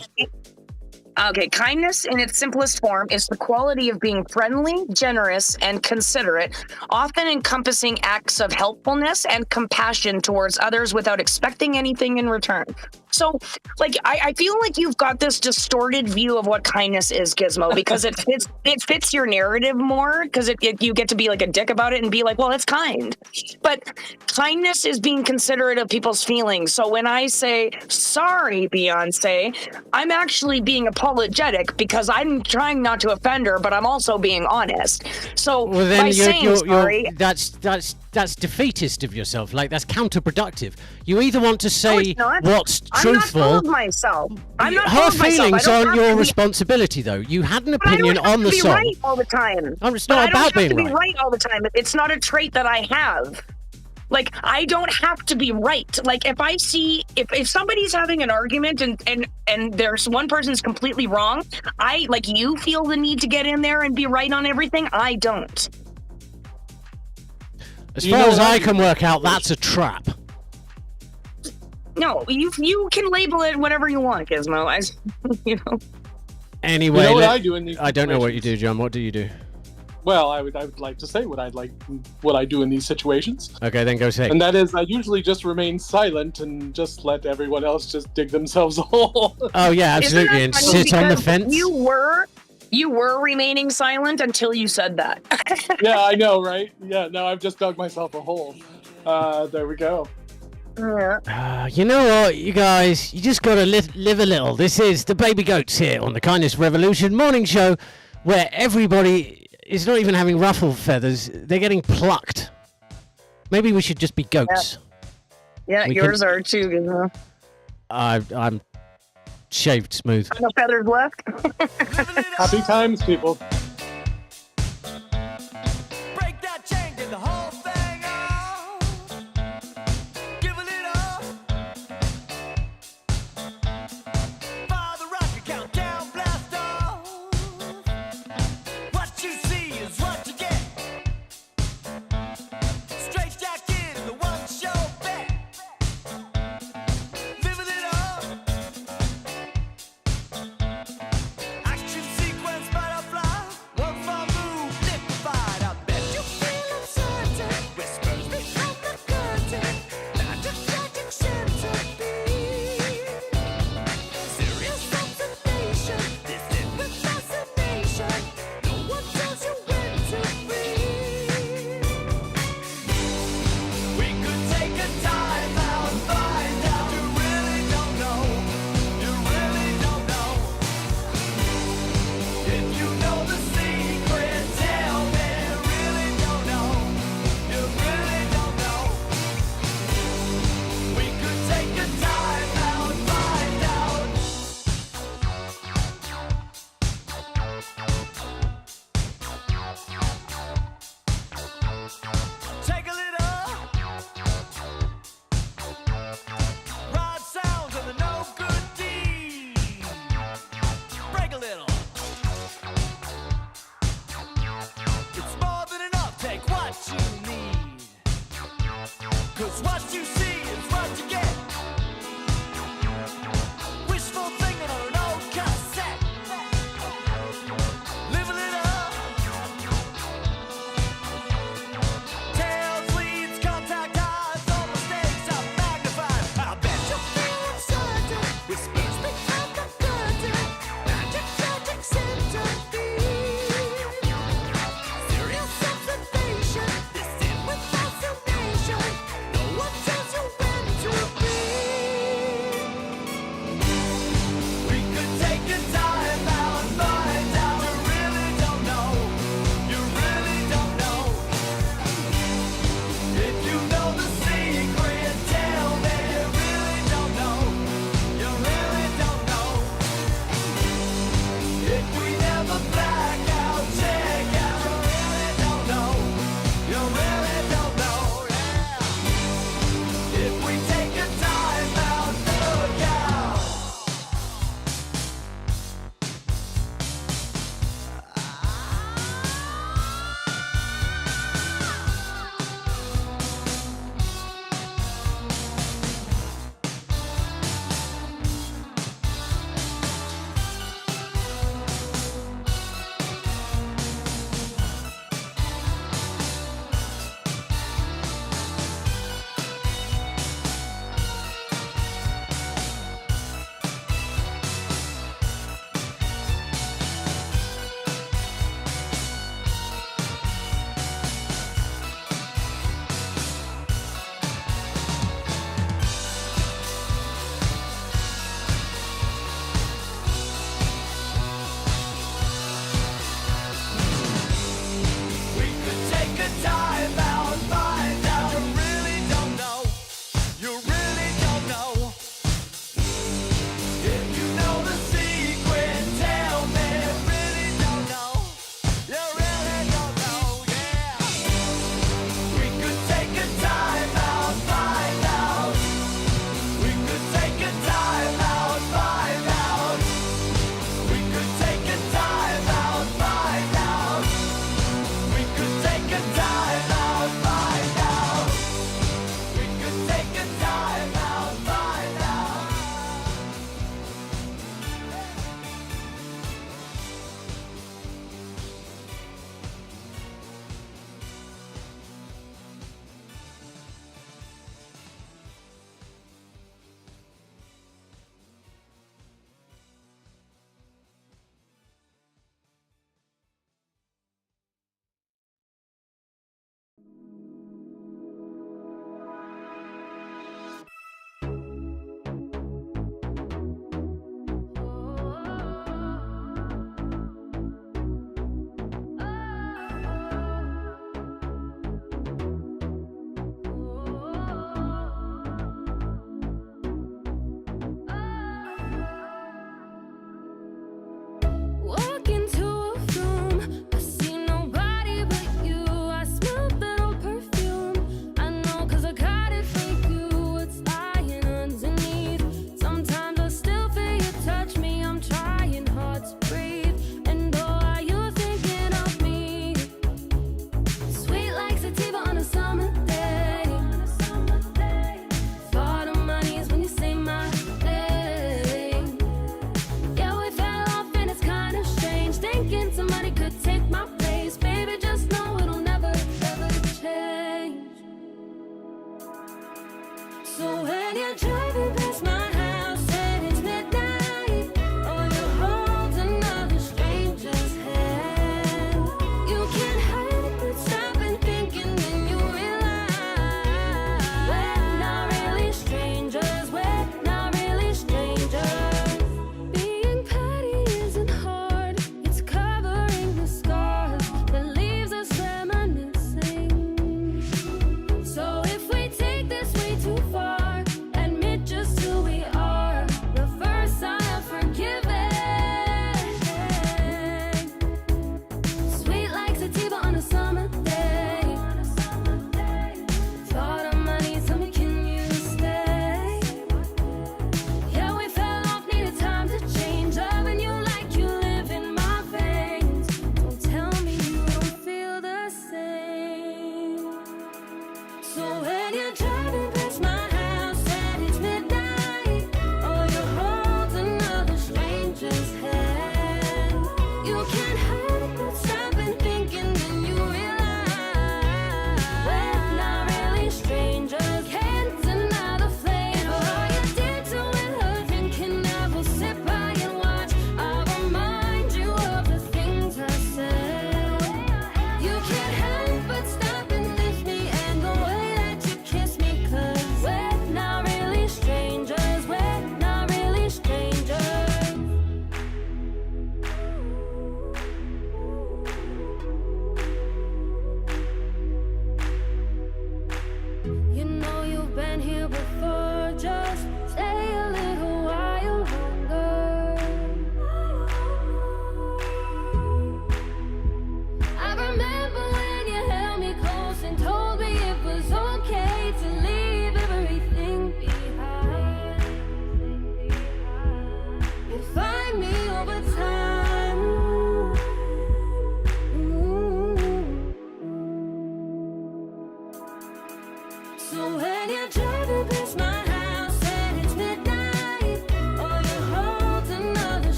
Okay, kindness in its simplest form is the quality of being friendly, generous, and considerate, often encompassing acts of helpfulness and compassion towards others without expecting anything in return. So, I feel like you've got this distorted view of what kindness is, Gizmo, because it fits your narrative more, because you get to be like a dick about it and be like, well, it's kind. But kindness is being considerate of people's feelings. So when I say, sorry, Beyonce, I'm actually being apologetic because I'm trying not to offend her, but I'm also being honest. So by saying sorry... That's defeatist of yourself. Like, that's counterproductive. You either want to say what's truthful. I'm not full of myself. Her feelings aren't your responsibility, though. You had an opinion on the song. I don't have to be right all the time. It's not about being right. I don't have to be right all the time. It's not a trait that I have. Like, I don't have to be right. Like, if I see, if somebody's having an argument and there's one person's completely wrong, you feel the need to get in there and be right on everything. I don't. As far as I can work out, that's a trap. No, you can label it whatever you want, Gizmo. Anyway, you know what I do in these I don't know what you do, John. What do you do? Well, I would like to say what I do in these situations. Okay, then go say. And that is, I usually just remain silent and just let everyone else just dig themselves a hole. Oh yeah, absolutely, and sit on the fence. You were remaining silent until you said that. Yeah, I know, right? Yeah, no, I've just dug myself a hole. There we go. You know what, you guys? You just gotta live a little. This is the Baby Goats here on the Kindness Revolution morning show, where everybody is not even having ruffle feathers. They're getting plucked. Maybe we should just be goats. Yeah, yours are too, you know. I'm shaved smooth. No feathers left. Happy times, people. Break that chain, get the whole thing off. Give a little. Fire the rocket, countdown, blast off. What you see is what you get. Straight jacket in the one show bet. Live a little. Action sequence, butterfly.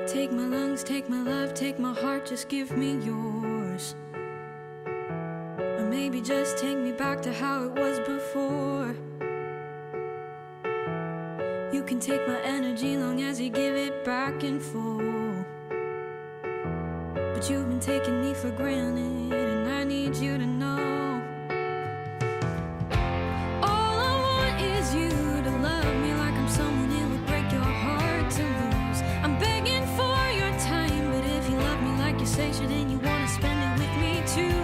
Take my lungs, take my love, take my heart, just give me yours. Or maybe just take me back to how it was before. You can take my energy long as you give it back in full. But you've been taking me for granted, and I need you to know. All I want is you to love me like I'm someone it would break your heart to lose. I'm begging for your time, but if you love me like you say so, then you wanna spend it with me too.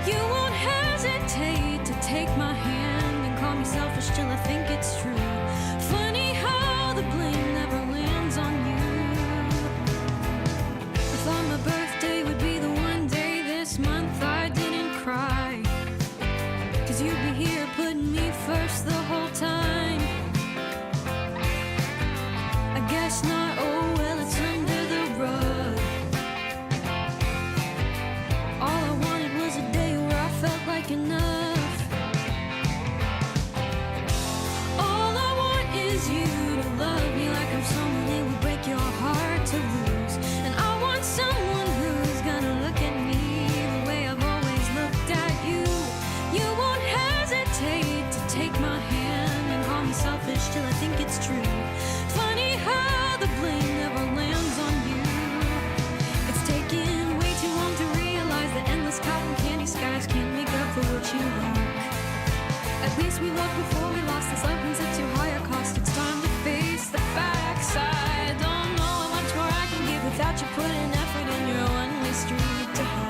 You won't hesitate to take my hand and call me selfish till I think it's true. Funny how the blame never lands on you. I thought my birthday would be the one day this month I didn't cry, 'cause you'd be here putting me first the whole time. I guess not, oh well, it's under the rug. All I wanted was a day where I felt like enough. All I want is you to love me like I'm someone it would break your heart to lose. And I want someone who's gonna look at me the way I've always looked at you. You won't hesitate to take my hand and call me selfish till I think it's true. Funny how the blame never lands on you. It's taken way too long to realize that endless cotton candy skies can't make up for what you lack. At least we loved before we lost. This love means it's too high a cost. It's time to face the facts. I don't know how much more I can give without you putting effort in your one-way street to hell.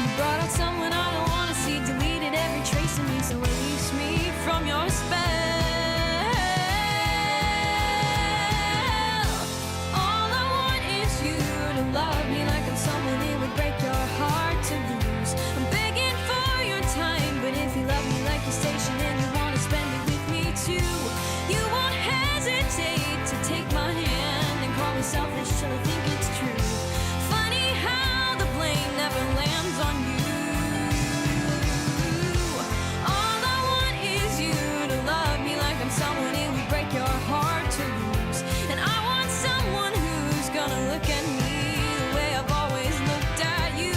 You brought out someone I don't want to see, deleted every trace of me, so release me from your spell. All I want is you to love me like I'm someone it would break your heart to lose. I'm begging for your time, but if you love me like you station and you want to spend it with me too, you won't hesitate to take my hand and call me selfish till I think it's true. Funny how the blame never lands on you. All I want is you to love me like I'm someone it would break your heart to lose. And I want someone who's gonna look at me the way I've always looked at you.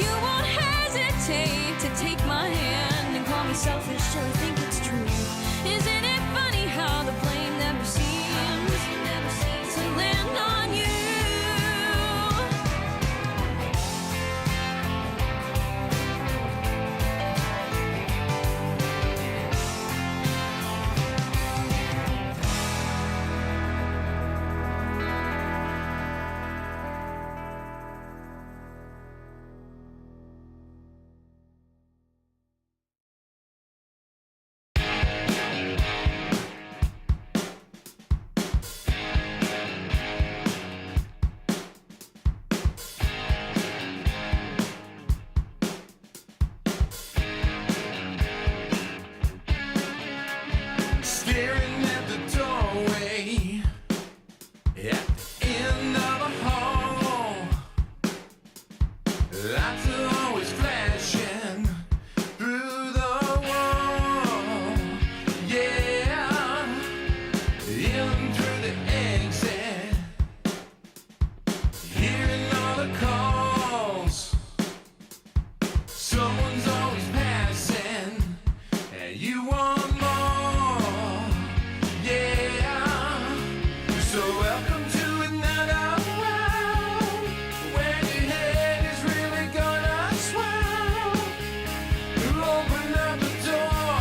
You won't hesitate to take my hand and call me selfish till I think it's true. Isn't it funny how the blame never seems to land on you? Staring at the doorway at the end of a hall. Lights are always flashing through the wall. Yeah, in through the exit, hearing all the calls. Someone's always passing, and you want more. Yeah, so welcome to another world where your head is really gonna swell. Open up the door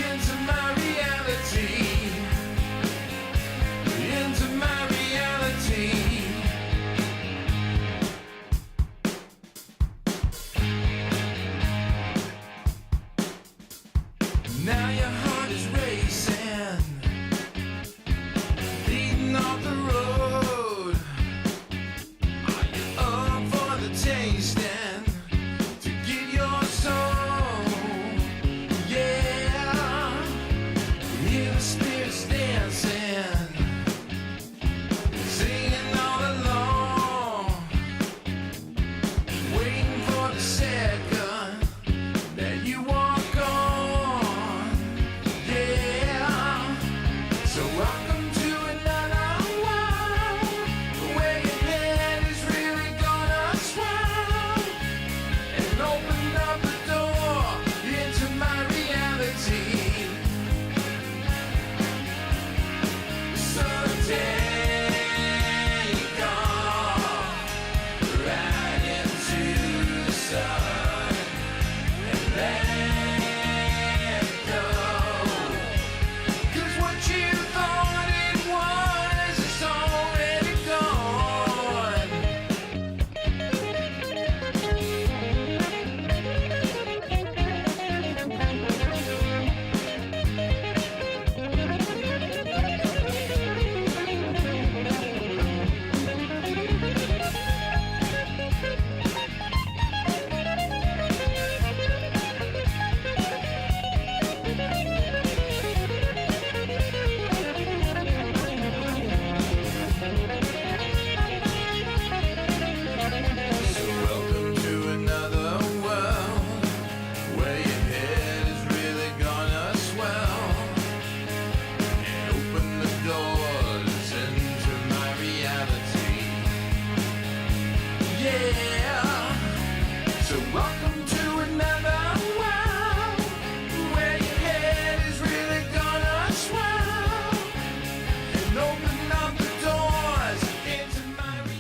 into my reality, into my reality. Now your heart is racing, beating off the road. Are you up for the tasting to get your soul? Yeah, hear the spirits dancing, singing all along, waiting for the second that you walk on. Yeah, so welcome to another world where your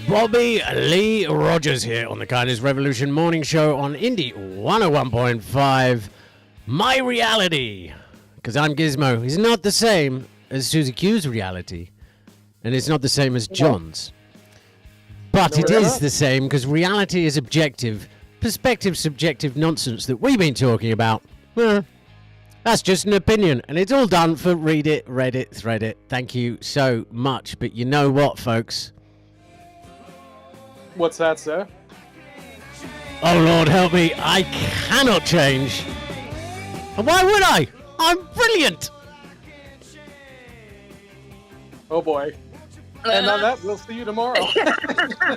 Bobby Lee Rogers here on the Kindness Revolution Morning Show on Indie 101.5. My reality, because I'm Gizmo, is not the same as Suzy Q's reality, and it's not the same as John's. But it is the same because reality is objective, perspective subjective nonsense that we've been talking about. That's just an opinion, and it's all done for Read It, Read It, Thread It. Thank you so much. But you know what, folks? What's that, sir? Oh, Lord, help me. I cannot change. And why would I? I'm brilliant. Oh, boy. And on that, we'll see you tomorrow.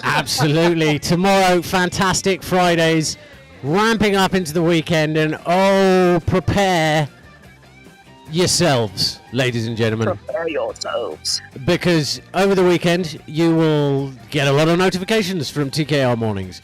Absolutely. Tomorrow, fantastic Fridays, ramping up into the weekend, and oh, prepare yourselves, ladies and gentlemen. Prepare yourselves. Because over the weekend, you will get a lot of notifications from TKR Mornings.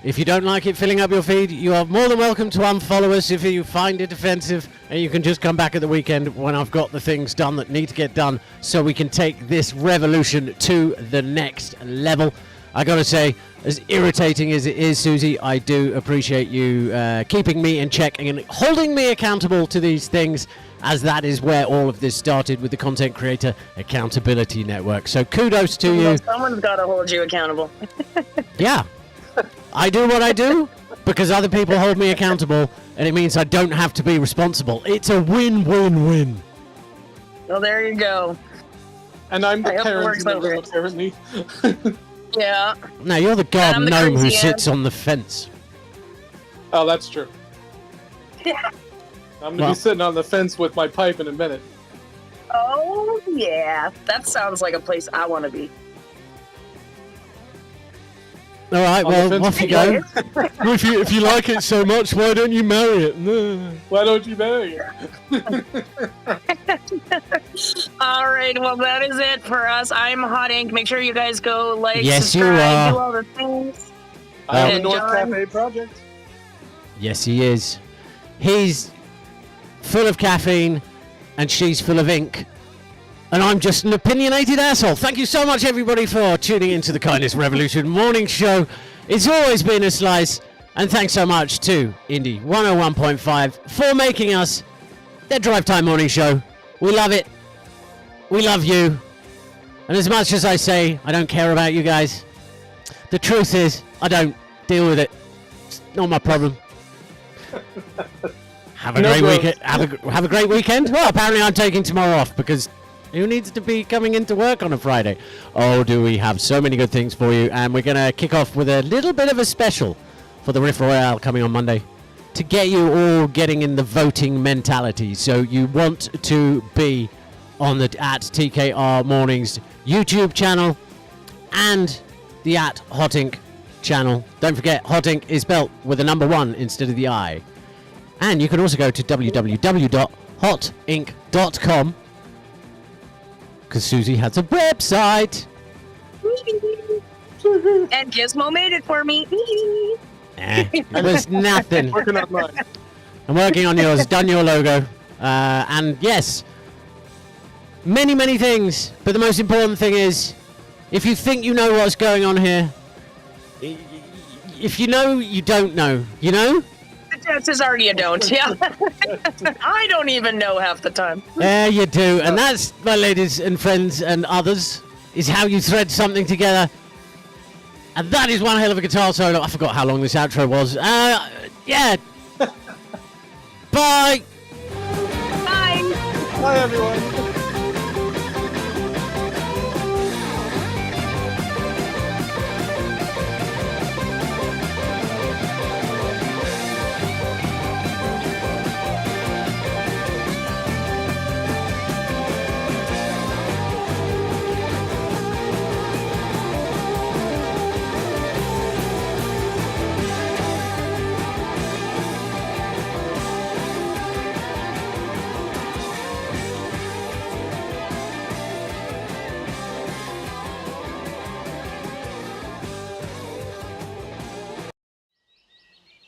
If you don't like it filling up your feed, you are more than welcome to unfollow us if you find it offensive, and you can just come back at the weekend when I've got the things done that need to get done so we can take this revolution to the next level. I gotta say, as irritating as it is, Suzy, I do appreciate you keeping me in check and holding me accountable to these things, as that is where all of this started with the Content Creator Accountability Network. So kudos to you. Someone's got to hold you accountable. Yeah. I do what I do because other people hold me accountable, and it means I don't have to be responsible. It's a win-win-win. Well, there you go. And I'm the I hope it parent works in the out room, great. apparently. Yeah. No, you're the And I'm garden the gnome who crazy sits aunt. on the fence. Oh, that's true. I'm going to be sitting on the fence with my pipe in a minute. Oh, yeah. That sounds like a place I want to be. All right, On the well, fence off you with go. Well, if you like it so much, why don't you marry it? Why don't you marry it? All right, well, that is it for us. I'm Hot Ink. Make sure you guys go like, Yes, you subscribe, are. do all the things. I'm the And North John- Cafe Project. Yes, he is. He's full of caffeine, and she's full of ink. And I'm just an opinionated asshole. Thank you so much, everybody, for tuning into the Kindness Revolution Morning Show. It's always been a slice. And thanks so much to Indie 101.5 for making us their drive time morning show. We love it. We love you. And as much as I say I don't care about you guys, the truth is I don't deal with it. It's not my problem. Have a No great growth. weekend. Have a great weekend. Well, apparently I'm taking tomorrow off because who needs to be coming into work on a Friday? Oh, do we have so many good things for you. And we're going to kick off with a little bit of a special for the Riff Royale coming on Monday to get you all getting in the voting mentality. So you want to be on the at TKR Mornings YouTube channel and the at Hot Ink channel. Don't forget, Hot Ink is spelt with a number 1 instead of the I. And you can also go to www.hotink.com because Suzy has a website. And Gizmo made it for me. It was nothing. Working on mine. I'm working on yours. Done your logo. And yes, many, many things. But the most important thing is, if you think you know what's going on here, if you know, you don't know. You know? The chances are you don't, yeah. I don't even know half the time. There you do. And that's, my ladies and friends and others, is how you thread something together. And that is one hell of a guitar solo. I forgot how long this outro was. Yeah. Bye. Bye. Bye, everyone.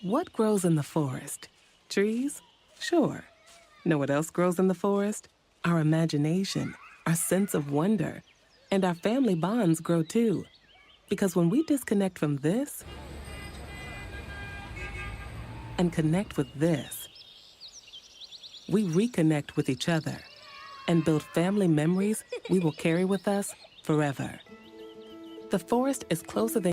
What grows in the forest? Trees? Sure. Know what else grows in the forest? Our imagination, our sense of wonder, and our family bonds grow too. Because when we disconnect from this and connect with this, we reconnect with each other and build family memories we will carry with us forever. The forest is closer than